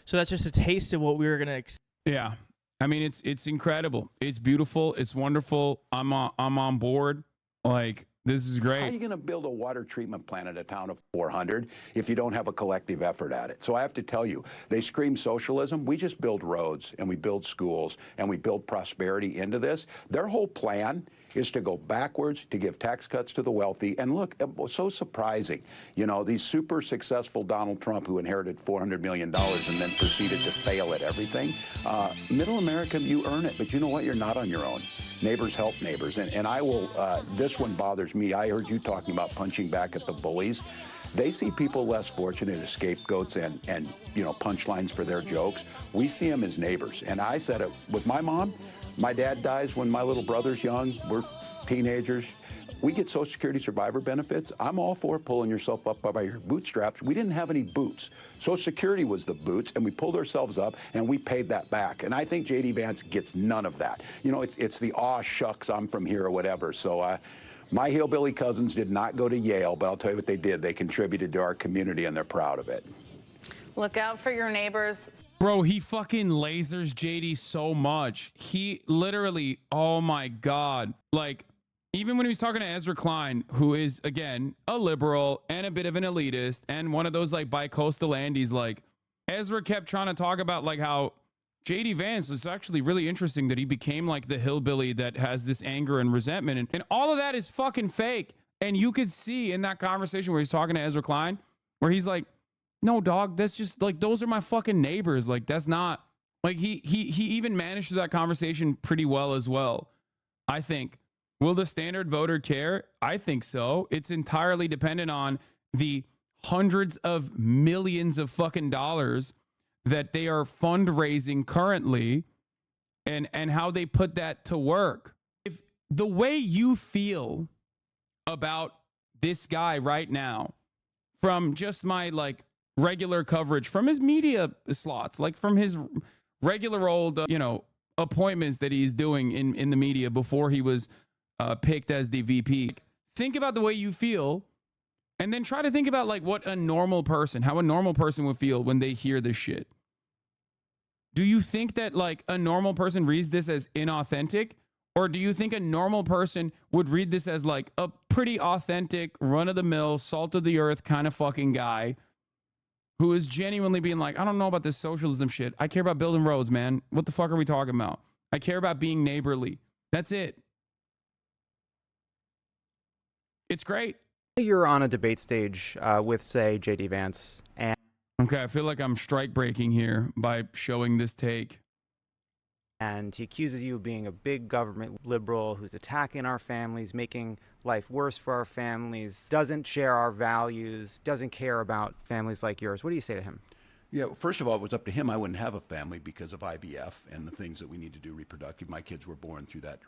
So that's just a taste of what we were going to. Yeah, I mean it's incredible. It's beautiful. It's wonderful. I'm on board. Like. This is great. How are you going to build a water treatment plant in a town of 400 if you don't have a collective effort at it? So I have to tell you, they scream socialism. We just build roads, and we build schools, and we build prosperity into this. Their whole plan is to go backwards, to give tax cuts to the wealthy. And look, it was so surprising. These super successful Donald Trump, who inherited $400 million and then proceeded to fail at everything. Middle America, you earn it, but you know what? You're not on your own. Neighbors help neighbors. And I will, this one bothers me. I heard you talking about punching back at the bullies. They see people less fortunate as scapegoats and punchlines for their jokes. We see them as neighbors. And I said it with my mom. My dad dies when my little brother's young. We're teenagers. We get Social Security survivor benefits. I'm all for pulling yourself up by your bootstraps. We didn't have any boots. Social Security was the boots, and we pulled ourselves up, and we paid that back. And I think J.D. Vance gets none of that. It's the aw shucks, I'm from here or whatever. So my hillbilly cousins did not go to Yale, but I'll tell you what they did. They contributed to our community, and they're proud of it. Look out for your neighbors. Bro, he fucking lasers JD so much. He literally, oh my God. Like, Even when he was talking to Ezra Klein, who is, again, a liberal and a bit of an elitist and one of those like bi-coastal Andes, like Ezra kept trying to talk about like how JD Vance, it's actually really interesting that he became like the hillbilly that has this anger and resentment. And all of that is fucking fake. And you could see in that conversation where he's talking to Ezra Klein, where he's like, no, dog, that's just like, those are my fucking neighbors. Like, that's not like he even managed that conversation pretty well as well. I think. Will the standard voter care? I think so. It's entirely dependent on the hundreds of millions of fucking dollars that they are fundraising currently and how they put that to work. If the way you feel about this guy right now, from just my like regular coverage, from his media slots, like from his regular old, appointments that he's doing in the media before he was picked as the VP. Think about the way you feel and then try to think about like what a normal person, how a normal person would feel when they hear this shit. Do you think that like a normal person reads this as inauthentic? Or do you think a normal person would read this as like a pretty authentic, run-of-the-mill, salt-of-the-earth kind of fucking guy who is genuinely being like, I don't know about this socialism shit. I care about building roads, man. What the fuck are we talking about? I care about being neighborly. That's it. It's great. You're on a debate stage with, say, JD Vance. And okay, I feel like I'm strike breaking here by showing this take. And he accuses you of being a big government liberal who's attacking our families, making life worse for our families, doesn't share our values, doesn't care about families like yours. What do you say to him? Yeah, first of all, it was up to him. I wouldn't have a family because of IVF and the things that we need to do reproductive. My kids were born through that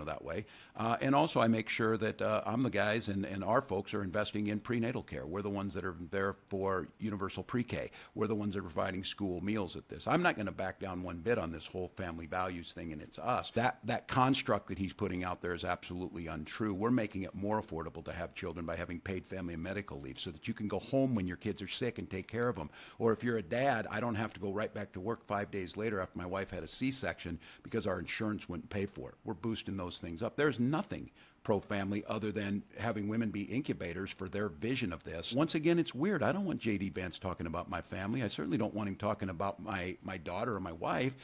that way. And also I make sure that I'm the guys and our folks are investing in prenatal care. We're the ones that are there for universal pre-K. We're the ones that are providing school meals at this. I'm not going to back down one bit on this whole family values thing and it's us. That construct that he's putting out there is absolutely untrue. We're making it more affordable to have children by having paid family and medical leave so that you can go home when your kids are sick and take care of them. Or if you're a dad, I don't have to go right back to work 5 days later after my wife had a C-section because our insurance wouldn't pay for it. We're boosting those things up. There's nothing pro-family other than having women be incubators for their vision of this. Once again, it's weird. I don't want J.D. Vance talking about my family. I certainly don't want him talking about my daughter or my wife.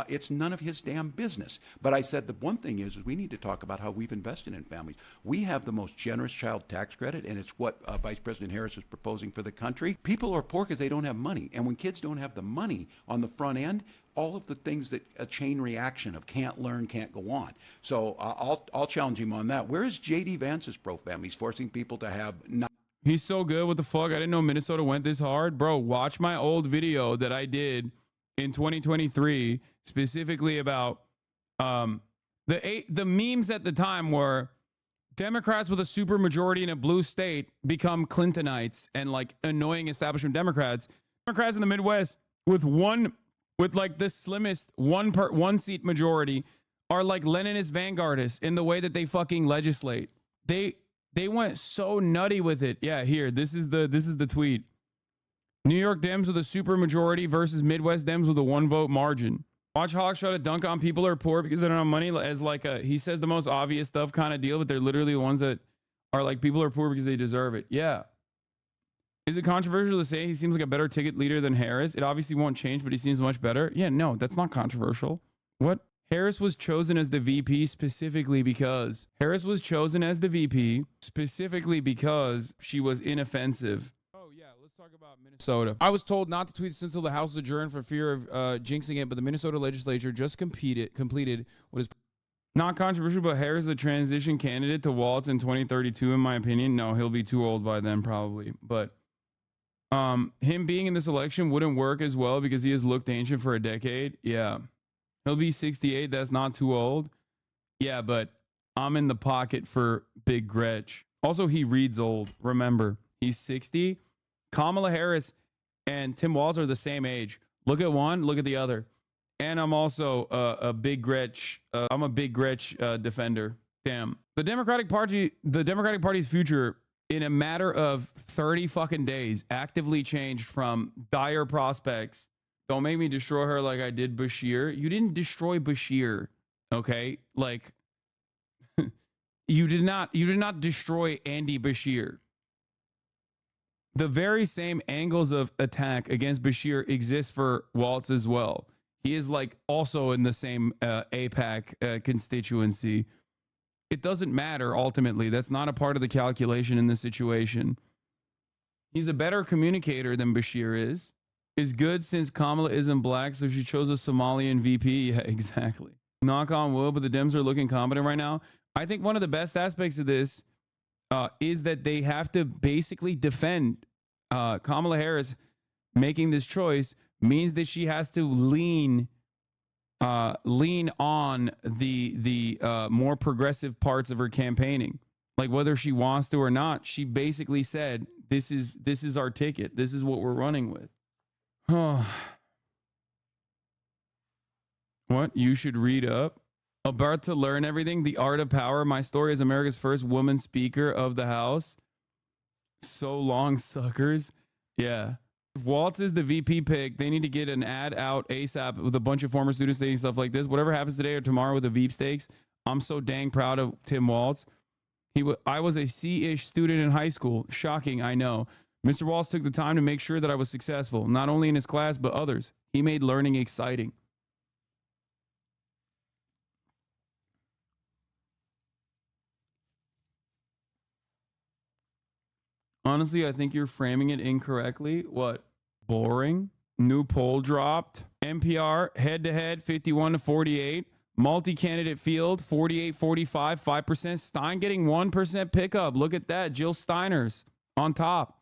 It's none of his damn business. But I said the one thing is we need to talk about how we've invested in families. We have the most generous child tax credit, and it's what Vice President Harris is proposing for the country. People are poor because they don't have money. And when kids don't have the money on the front end, all of the things that a chain reaction of can't learn, can't go on. So I'll challenge him on that. Where is J.D. Vance's pro-family? He's forcing people to have not. He's so good. What the fuck? I didn't know Minnesota went this hard. Bro, watch my old video that I did in 2023, specifically about the memes at the time were Democrats with a super majority in a blue state become Clintonites and like annoying establishment Democrats. Democrats in the Midwest with like the slimmest one seat majority are like Leninist vanguardists in the way that they fucking legislate. They went so nutty with it. Yeah, here, this is the tweet. New York Dems with a super majority versus Midwest Dems with a 1 vote margin. Watch Hawks try to dunk on people who are poor because they don't have money as like he says the most obvious stuff kind of deal, but they're literally the ones that are like people are poor because they deserve it. Yeah. Is it controversial to say he seems like a better ticket leader than Harris? It obviously won't change, but he seems much better. Yeah, no, that's not controversial. What? Harris was chosen as the VP specifically because she was inoffensive. Oh, yeah, let's talk about Minnesota. I was told not to tweet this until the House is adjourned for fear of jinxing it, but the Minnesota legislature just completed what is not controversial, but Harris is a transition candidate to Walz in 2032, in my opinion. No, he'll be too old by then probably, but him being in this election wouldn't work as well because he has looked ancient for a decade. Yeah. He'll be 68. That's not too old. Yeah, but I'm in the pocket for Big Gretch. Also, he reads old. Remember, he's 60. Kamala Harris and Tim Walz are the same age. Look at one, look at the other. And I'm also a Big Gretch. I'm a Big Gretch defender. Damn. The Democratic Party's future in a matter of 30 fucking days actively changed from dire prospects. Don't make me destroy her like I did Bashir. You didn't destroy Bashir, okay? Like, you did not destroy Andy Bashir. The very same angles of attack against Bashir exist for Walz as well. He is like also in the same AIPAC constituency. It doesn't matter ultimately. That's not a part of the calculation in this situation. He's a better communicator than Bashir is good since Kamala isn't black, so she chose a Somalian VP. Yeah, exactly. Knock on wood, but the Dems are looking competent right now. I think one of the best aspects of this is that they have to basically defend Kamala Harris. Making this choice means that she has to lean on the more progressive parts of her campaigning. Like whether she wants to or not, she basically said, this is our ticket. This is what we're running with. What? You should read up. About to learn everything. The Art of Power. My story as America's first woman speaker of the House. So long, suckers. Yeah. If Walz is the VP pick, they need to get an ad out ASAP with a bunch of former students saying stuff like this. Whatever happens today or tomorrow with the Veep stakes, I'm so dang proud of Tim Walz. I was a C-ish student in high school. Shocking, I know. Mr. Walz took the time to make sure that I was successful, not only in his class, but others. He made learning exciting. Honestly, I think you're framing it incorrectly. What? Boring? New poll dropped. NPR head-to-head 51-48. Multi-candidate field 48-45, 5%. Stein getting 1% pickup. Look at that. Jill Steiner's on top.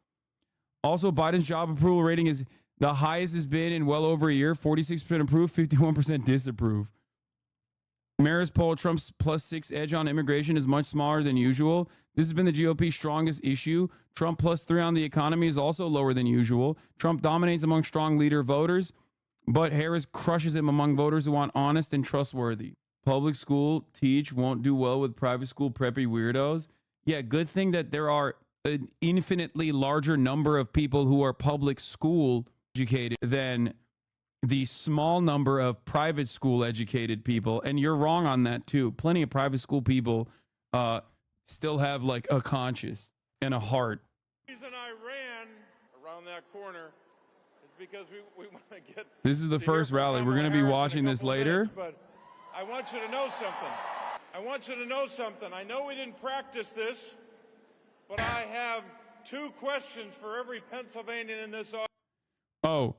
Also, Biden's job approval rating is the highest it's been in well over a year. 46% approve, 51% disapprove. Marist poll, Trump's +6 edge on immigration is much smaller than usual. This has been the GOP's strongest issue. Trump +3 on the economy is also lower than usual. Trump dominates among strong leader voters, but Harris crushes him among voters who want honest and trustworthy. Public school teach won't do well with private school preppy weirdos. Yeah, good thing that there are an infinitely larger number of people who are public school educated than the small number of private school educated people. And you're wrong on that too. Plenty of private school people still have like a conscience and a heart. The reason I ran around that corner is because we want to get. This is the first rally. We're going to be watching this later. But I want you to know something. I know we didn't practice this, but I have 2 questions for every Pennsylvanian in this audience. Oh,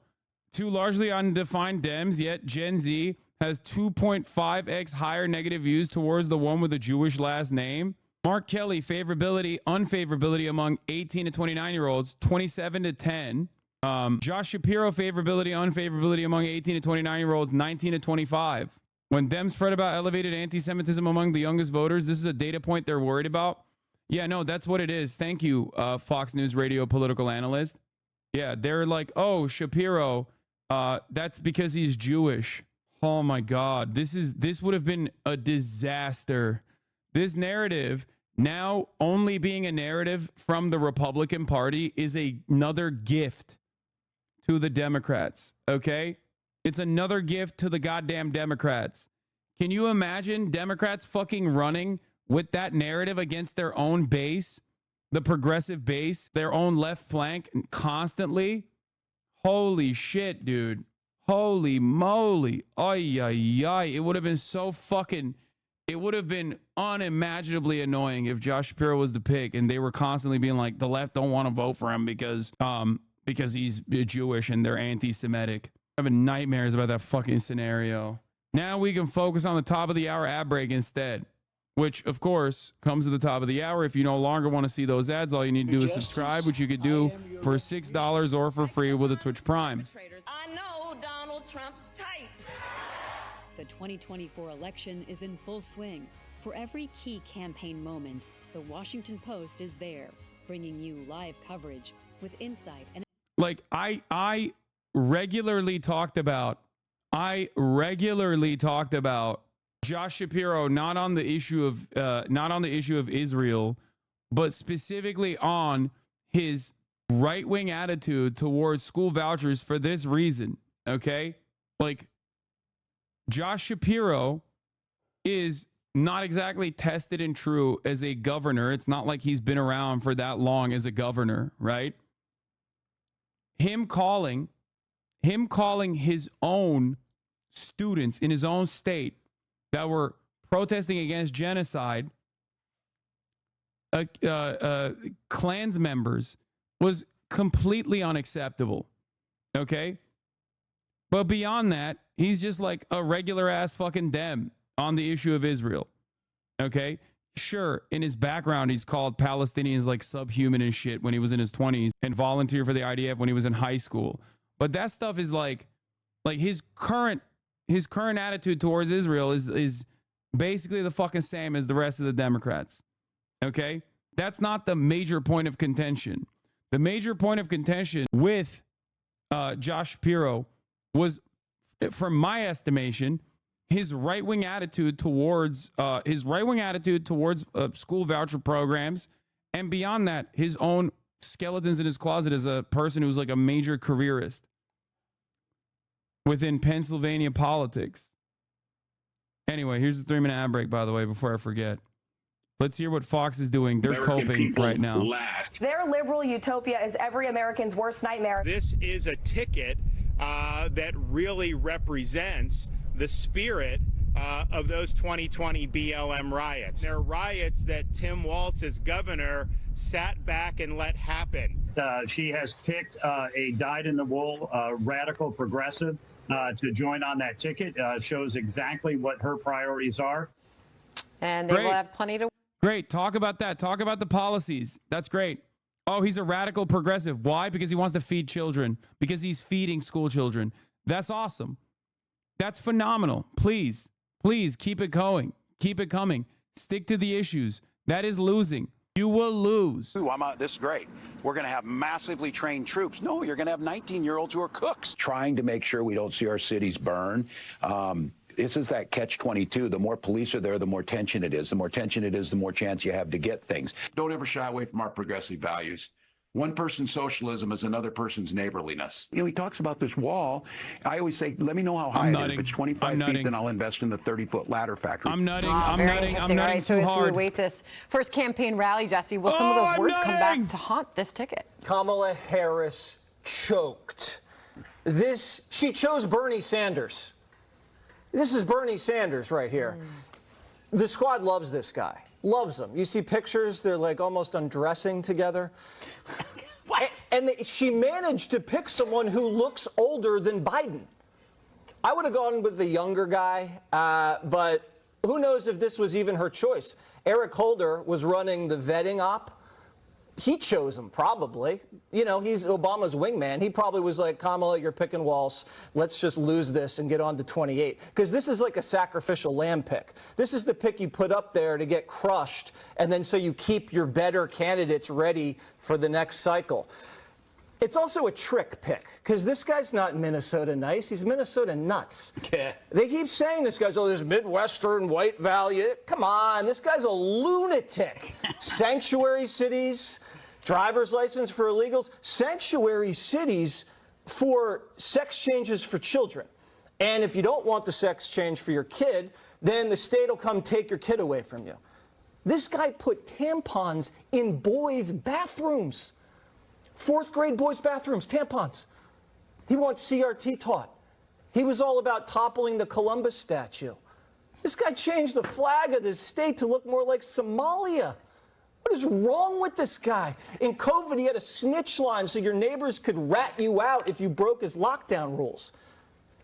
2 largely undefined Dems, yet Gen Z has 2.5x higher negative views towards the one with a Jewish last name. Mark Kelly, favorability, unfavorability among 18 to 29-year-olds, 27 to 10. Josh Shapiro, favorability, unfavorability among 18 to 29-year-olds, 19 to 25. When Dems fret about elevated anti-Semitism among the youngest voters, this is a data point they're worried about. Yeah, no, that's what it is. Thank you, Fox News Radio political analyst. Yeah, they're like, oh, Shapiro, that's because he's Jewish. Oh my God, this would have been a disaster. This narrative now only being a narrative from the Republican Party is another gift to the Democrats. Okay, it's another gift to the goddamn Democrats. Can you imagine Democrats fucking running with that narrative against their own base, the progressive base, their own left flank constantly? Holy shit, dude. Holy moly. Ay, ay, ay. It would have been so fucking, it would have been unimaginably annoying if Josh Shapiro was the pick and they were constantly being like, the left don't want to vote for him because he's Jewish and they're anti-Semitic. I'm having nightmares about that fucking scenario. Now we can focus on the top of the hour ad break instead, which of course comes at the top of the hour. If you no longer want to see those ads, all you need to do is subscribe, which you could do for $6 or for free with a Twitch Prime. I know Donald Trump's type. The 2024 election is in full swing. For every key campaign moment, the Washington Post is there, bringing you live coverage with insight and like I regularly talked about Josh Shapiro not on the issue of Israel, but specifically on his right-wing attitude towards school vouchers for this reason. Okay, like Josh Shapiro is not exactly tested and true as a governor. It's not like he's been around for that long as a governor, right? Him calling his own students in his own state that were protesting against genocide, Klans members, was completely unacceptable. Okay? But beyond that, he's just like a regular ass fucking Dem on the issue of Israel. Okay? Sure, in his background, he's called Palestinians like subhuman and shit when he was in his 20s and volunteered for the IDF when he was in high school. But that stuff is like his current attitude towards Israel is basically the fucking same as the rest of the Democrats. Okay? That's not the major point of contention. The major point of contention with Josh Shapiro was, from my estimation, his right-wing attitude towards school voucher programs, and beyond that, his own skeletons in his closet as a person who's like a major careerist within Pennsylvania politics. Anyway, here's the 3-minute ad break, by the way, before I forget. Let's hear what Fox is doing. They're coping right now. Their liberal utopia is every American's worst nightmare. This is a ticket that really represents the spirit of those 2020 BLM riots. They're riots that Tim Walz, as governor, sat back and let happen. She has picked a dyed-in-the-wool radical progressive to join on that ticket. Shows exactly what her priorities are. And they will have plenty to... Great. Talk about that. Talk about the policies. That's great. Oh, he's a radical progressive. Why? Because he wants to feed children. Because he's feeding school children. That's awesome. That's phenomenal. Please, please keep it going. Keep it coming. Stick to the issues. That is losing. You will lose. Ooh, this is great. We're going to have massively trained troops. No, you're going to have 19-year-olds who are cooks. Trying to make sure we don't see our cities burn. This is that catch-22. The more police are there, the more tension it is. The more tension it is, the more chance you have to get things. Don't ever shy away from our progressive values. One person's socialism is another person's neighborliness. You know, he talks about this wall. I always say, let me know how high it is. If it's 25 feet, then I'll invest in the 30-foot ladder factory. I'm nutting. Very interesting. All right, so as we await this first campaign rally, Jesse, will some of those words come back to haunt this ticket? Kamala Harris choked. She chose Bernie Sanders. This is Bernie Sanders right here. The squad loves this guy. Loves him. You see pictures, they're like almost undressing together. What? And she managed to pick someone who looks older than Biden. I would have gone with the younger guy, but who knows if this was even her choice. Eric Holder was running the vetting op. He chose him, probably. You know, he's Obama's wingman. He probably was like, Kamala, you're picking Walz. Let's just lose this and get on to 28. Because this is like a sacrificial lamb pick. This is the pick you put up there to get crushed, and then so you keep your better candidates ready for the next cycle. It's also a trick pick, because this guy's not Minnesota nice. He's Minnesota nuts. Yeah. They keep saying this guy's, there's Midwestern white value. Come on, this guy's a lunatic. Sanctuary cities, driver's license for illegals, sanctuary cities for sex changes for children. And if you don't want the sex change for your kid, then the state will come take your kid away from you. This guy put tampons in boys' bathrooms. 4th grade boys' bathrooms, tampons. He wants CRT taught. He was all about toppling the Columbus statue. This guy changed the flag of this state to look more like Somalia. What is wrong with this guy? In COVID, he had a snitch line so your neighbors could rat you out if you broke his lockdown rules.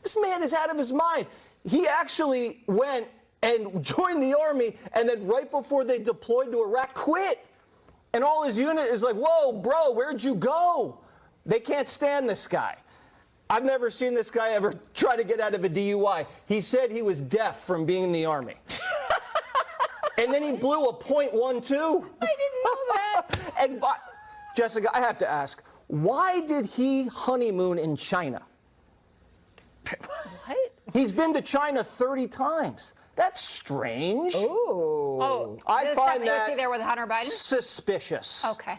This man is out of his mind. He actually went and joined the army, and then right before they deployed to Iraq, quit. And all his unit is like, whoa, bro, where'd you go? They can't stand this guy. I've never seen this guy ever try to get out of a DUI. He said he was deaf from being in the Army. And then he blew a .12. I didn't know that. And Jessica, I have to ask, why did he honeymoon in China? What? He's been to China 30 times. That's strange. Oh, I find that was he there with Hunter Biden? Suspicious. Okay.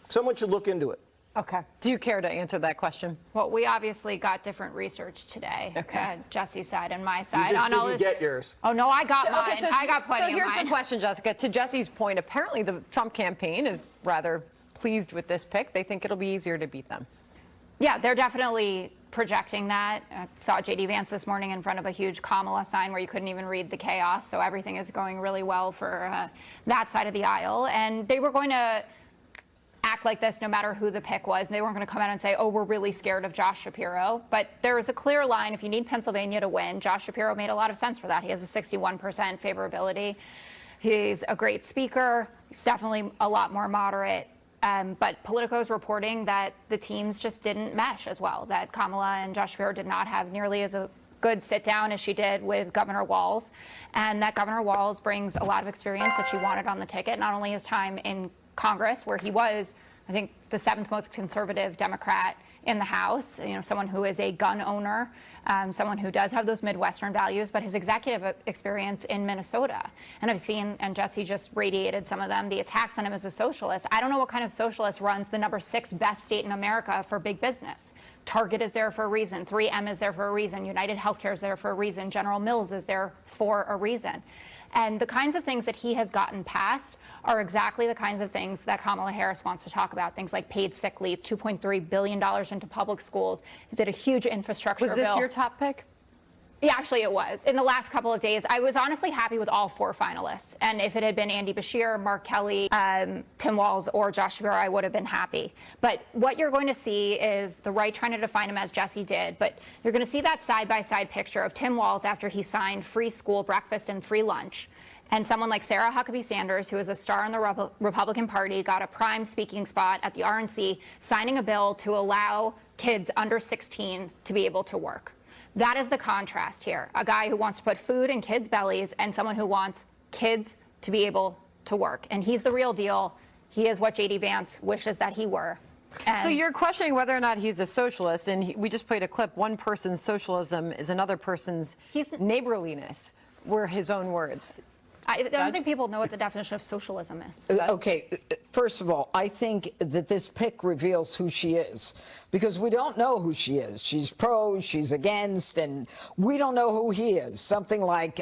Someone should look into it. Okay. Do you care to answer that question? Well, we obviously got different research today. Okay. Jesse's side and my side. You just on all didn't this. get yours. Oh, no, I got mine. Okay, I got plenty So here's of mine. the question, Jessica. To Jesse's point, apparently the Trump campaign is rather pleased with this pick. They think it'll be easier to beat them. Yeah, they're definitely projecting that. I saw J.D. Vance this morning in front of a huge Kamala sign where you couldn't even read the chaos. So everything is going really well for that side of the aisle. And they were going to act like this no matter who the pick was. And they weren't going to come out and say, oh, we're really scared of Josh Shapiro. But there was a clear line. If you need Pennsylvania to win, Josh Shapiro made a lot of sense for that. He has a 61% favorability. He's a great speaker. He's definitely a lot more moderate. But Politico is reporting that the teams just didn't mesh as well, that Kamala and Josh Shapiro did not have nearly as a good sit down as she did with Governor Walz, and that Governor Walz brings a lot of experience that she wanted on the ticket, not only his time in Congress, where he was, I think, the 7th most conservative Democrat in the House, someone who is a gun owner, someone who does have those Midwestern values, but his executive experience in Minnesota. And I've seen, and Jesse just radiated some of them, the attacks on him as a socialist. I don't know what kind of socialist runs the #6 best state in America for big business. Target is there for a reason. 3M is there for a reason. United Healthcare is there for a reason. General Mills is there for a reason. And the kinds of things that he has gotten past are exactly the kinds of things that Kamala Harris wants to talk about. Things like paid sick leave, $2.3 billion into public schools. He did a huge infrastructure bill. Was this your top pick? Yeah, actually it was. In the last couple of days, I was honestly happy with all 4 finalists. And if it had been Andy Beshear, Mark Kelly, Tim Walz, or Josh Shapiro, I would have been happy. But what you're going to see is the right trying to define him as Jesse did. But you're going to see that side-by-side picture of Tim Walz after he signed free school breakfast and free lunch. And someone like Sarah Huckabee Sanders, who is a star in the Republican Party, got a prime speaking spot at the RNC, signing a bill to allow kids under 16 to be able to work. That is the contrast here. A guy who wants to put food in kids' bellies and someone who wants kids to be able to work. And he's the real deal. He is what J.D. Vance wishes that he were. And so you're questioning whether or not he's a socialist, and we just played a clip. One person's socialism is another person's neighborliness, were his own words. I don't think people know what the definition of socialism is. Okay, first of all, I think that this pick reveals who she is, because we don't know who she is. She's pro, she's against, and we don't know who he is. Something like,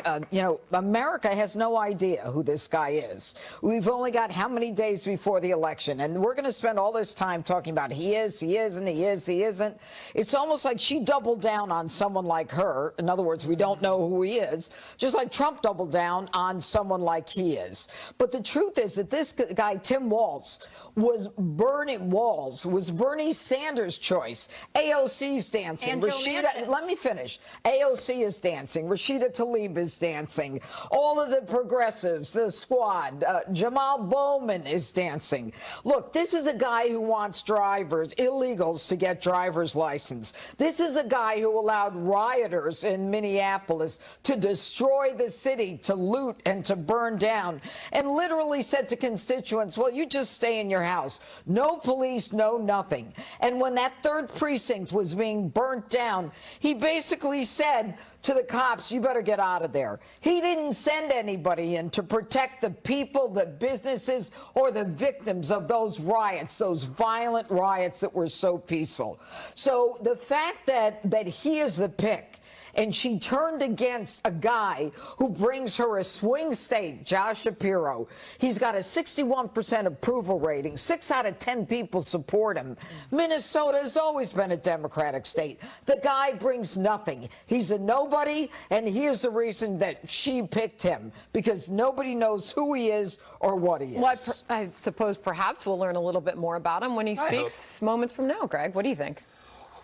America has no idea who this guy is. We've only got how many days before the election, and we're going to spend all this time talking about he is, he isn't, he is, he isn't. It's almost like she doubled down on someone like her. In other words, we don't know who he is, just like Trump doubled down on someone like he is. But the truth is that this guy, Tim Walz, was Bernie Sanders' choice. AOC's dancing. Let me finish. AOC is dancing. Rashida Tlaib is dancing. All of the progressives, the squad, Jamal Bowman is dancing. Look, this is a guy who wants illegals to get driver's license. This is a guy who allowed rioters in Minneapolis to destroy the city, to loot and to burn down, and literally said to constituents, well, you just stay in your house. No police, no nothing. And when that 3rd precinct was being burnt down, he basically said to the cops, you better get out of there. He didn't send anybody in to protect the people, the businesses, or the victims of those riots, those violent riots that were so peaceful. So the fact that he is the pick, and she turned against a guy who brings her a swing state, Josh Shapiro. He's got a 61% approval rating. 6 out of 10 people support him. Minnesota has always been a Democratic state. The guy brings nothing. He's a nobody, and here's the reason that she picked him, because nobody knows who he is or what he is. Well, I suppose perhaps we'll learn a little bit more about him when he speaks moments from now. Greg, what do you think?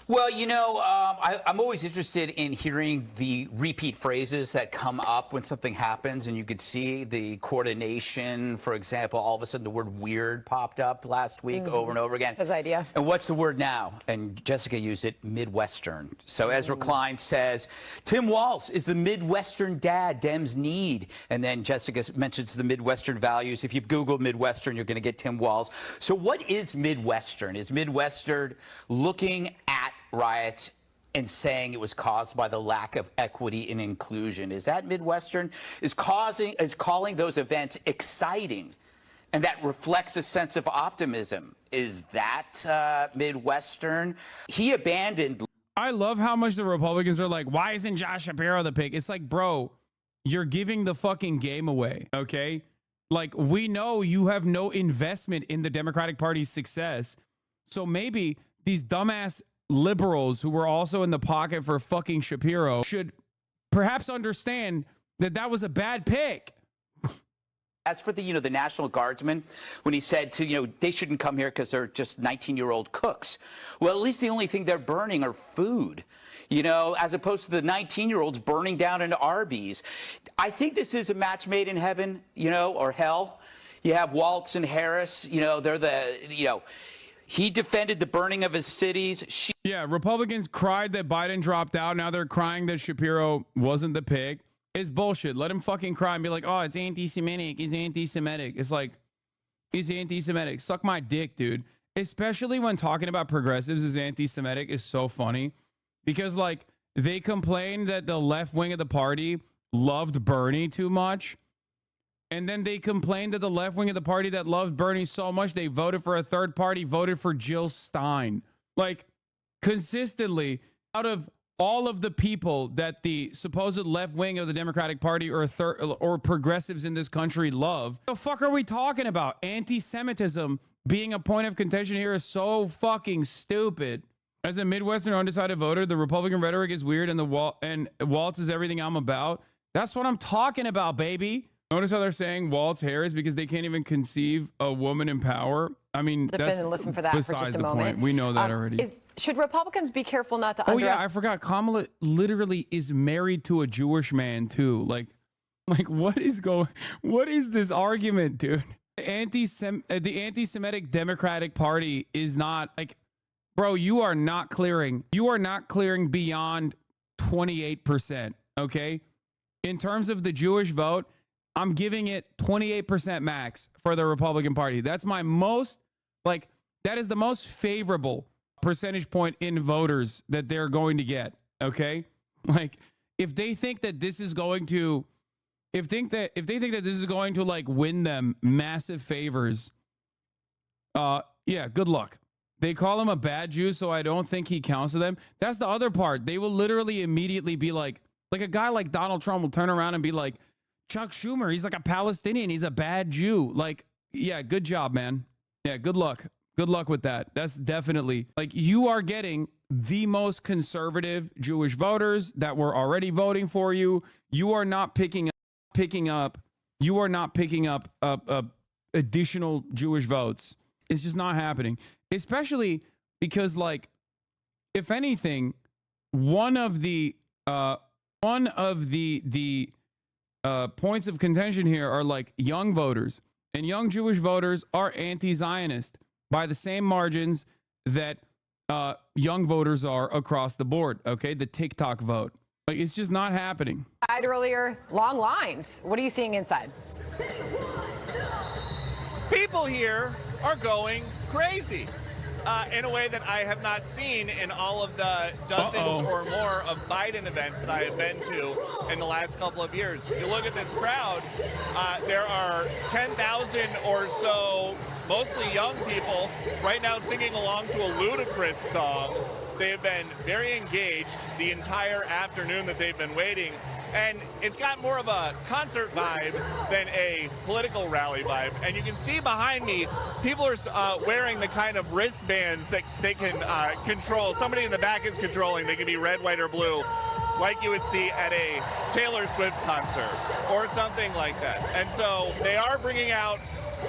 Well, I'm always interested in hearing the repeat phrases that come up when something happens, and you could see the coordination. For example, all of a sudden the word weird popped up last week over and over again. His idea. And what's the word now? And Jessica used it, Midwestern. So Ezra Klein says, Tim Walz is the Midwestern dad Dems need. And then Jessica mentions the Midwestern values. If you Google Midwestern, you're going to get Tim Walz. So what is Midwestern? Is Midwestern looking at riots and saying it was caused by the lack of equity and inclusion? Is that Midwestern? Is calling those events exciting And that reflects a sense of optimism. Is that Midwestern? He abandoned. I love how much the Republicans are like, why isn't Josh Shapiro the pick? It's like, bro, you're giving the fucking game away, okay? Like, we know you have no investment in the Democratic Party's success. So maybe these dumbass liberals who were also in the pocket for fucking Shapiro should perhaps understand that that was a bad pick. As for the, the National Guardsmen, when he said to, they shouldn't come here because they're just 19-year-old cooks. Well, at least the only thing they're burning are food, as opposed to the 19-year-olds burning down into Arby's. I think this is a match made in heaven, or hell. You have Walz and Harris, they're the, he defended the burning of his cities. Yeah, Republicans cried that Biden dropped out. Now they're crying that Shapiro wasn't the pick. It's bullshit. Let him fucking cry and be like, oh, it's anti-Semitic. It's anti-Semitic. It's like, it's anti-Semitic. Suck my dick, dude. Especially when talking about progressives as anti-Semitic is so funny because, like, they complain that the left wing of the party loved Bernie too much. And then they complained that the left wing of the party that loved Bernie so much, they voted for a third party, voted for Jill Stein. Like, consistently, out of all of the people that the supposed left wing of the Democratic Party or progressives in this country love, the fuck are we talking about? Anti-Semitism being a point of contention here is so fucking stupid. As a Midwestern undecided voter, the Republican rhetoric is weird and Walz is everything I'm about. That's what I'm talking about, baby. Notice how they're saying Walz Harris because they can't even conceive a woman in power. I mean, that's listen for that for just a moment. Point. We know that already. Should Republicans be careful not to yeah, I forgot. Kamala literally is married to a Jewish man too. Like what is this argument, dude? The anti-Semitic Democratic Party is not like, bro, you are not clearing beyond 28%. Okay. In terms of the Jewish vote, I'm giving it 28% max for the Republican Party. That's my most, that is the most favorable percentage point in voters that they're going to get. Okay. Like, if they think that this is going to, if they think that this is going to win them massive favors, yeah, good luck. They call him a bad Jew, so I don't think he counts to them. That's the other part. They will literally immediately be like a guy like Donald Trump will turn around and be like, Chuck Schumer, he's like a Palestinian. He's a bad Jew. Yeah, good job, man. Yeah, good luck. Good luck with that. That's definitely you are getting the most conservative Jewish voters that were already voting for you. You are not picking up additional Jewish votes. It's just not happening. Especially because if anything, one of the points of contention here are young voters, and young Jewish voters are anti-Zionist by the same margins that young voters are across the board. Okay, the TikTok vote, it's just not happening. Earlier, long lines. What are you seeing inside? People here are going crazy. In a way that I have not seen in all of the dozens or more of Biden events that I have been to in the last couple of years. You look at this crowd, there are 10,000 or so, mostly young people, right now singing along to a ludicrous song. They have been very engaged the entire afternoon that they've been waiting. And it's got more of a concert vibe than a political rally vibe. And you can see behind me, people are wearing the kind of wristbands that they can control. Somebody in the back is controlling. They can be red, white, or blue, like you would see at a Taylor Swift concert or something like that. And so they are bringing out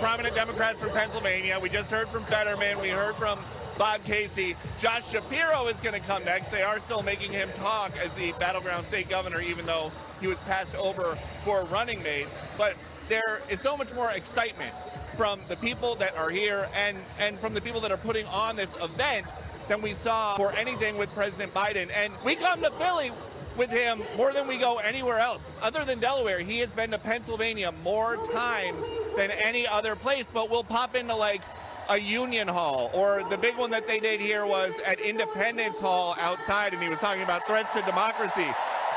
prominent Democrats from Pennsylvania. We just heard from Fetterman. We heard from Bob Casey. Josh Shapiro is going to come next. They are still making him talk as the battleground state governor, even though he was passed over for a running mate. But there is so much more excitement from the people that are here and from the people that are putting on this event than we saw for anything with President Biden. And we come to Philly with him more than we go anywhere else. Other than Delaware, he has been to Pennsylvania more times than any other place, but we'll pop into a Union Hall, or the big one that they did here was at Independence Hall outside, and he was talking about threats to democracy.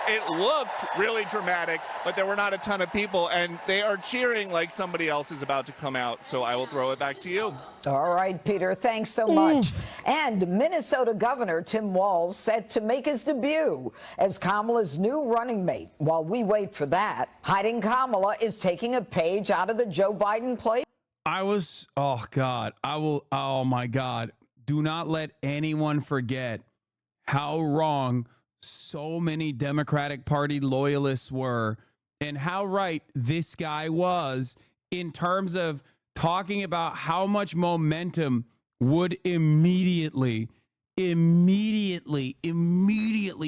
It looked really dramatic, but there were not a ton of people, and they are cheering like somebody else is about to come out. So I will throw it back to you. All right, Peter, thanks so much. And Minnesota Governor Tim Walz set to make his debut as Kamala's new running mate. While we wait for that, hiding Kamala is taking a page out of the Joe Biden playbook. Oh my God. Do not let anyone forget how wrong so many Democratic Party loyalists were and how right this guy was in terms of talking about how much momentum would immediately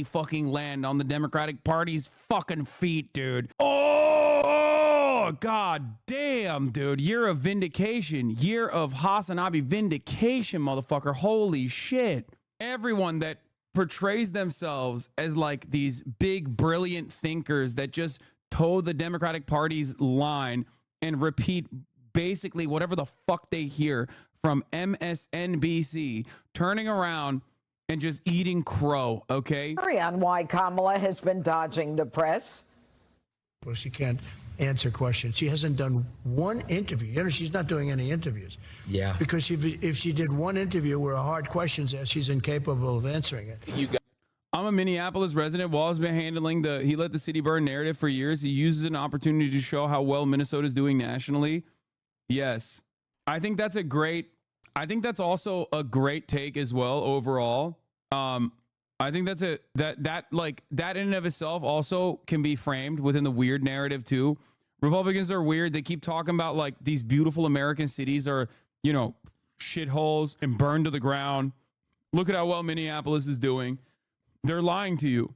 fucking land on the Democratic Party's fucking feet, dude. Oh, God damn, dude. Year of vindication. Year of Hasanabi vindication, motherfucker. Holy shit. Everyone that portrays themselves as like these big, brilliant thinkers that just toe the Democratic Party's line and repeat basically whatever the fuck they hear from MSNBC, turning around and just eating crow, okay? On why Kamala has been dodging the press. Well, she can't answer questions. She hasn't done one interview. You know, she's not doing any interviews. Yeah. Because if she did one interview where a hard questions asked, she's incapable of answering it. I'm a Minneapolis resident. Walz has been handling he let the city burn narrative for years. He uses an opportunity to show how well Minnesota is doing nationally. Yes. I think that's also a great take as well overall. I think that's that in and of itself also can be framed within the weird narrative too. Republicans are weird. They keep talking about like these beautiful American cities are, you know, shitholes and burned to the ground. Look at how well Minneapolis is doing. They're lying to you.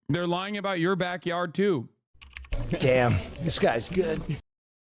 They're lying about your backyard too. Damn, this guy's good.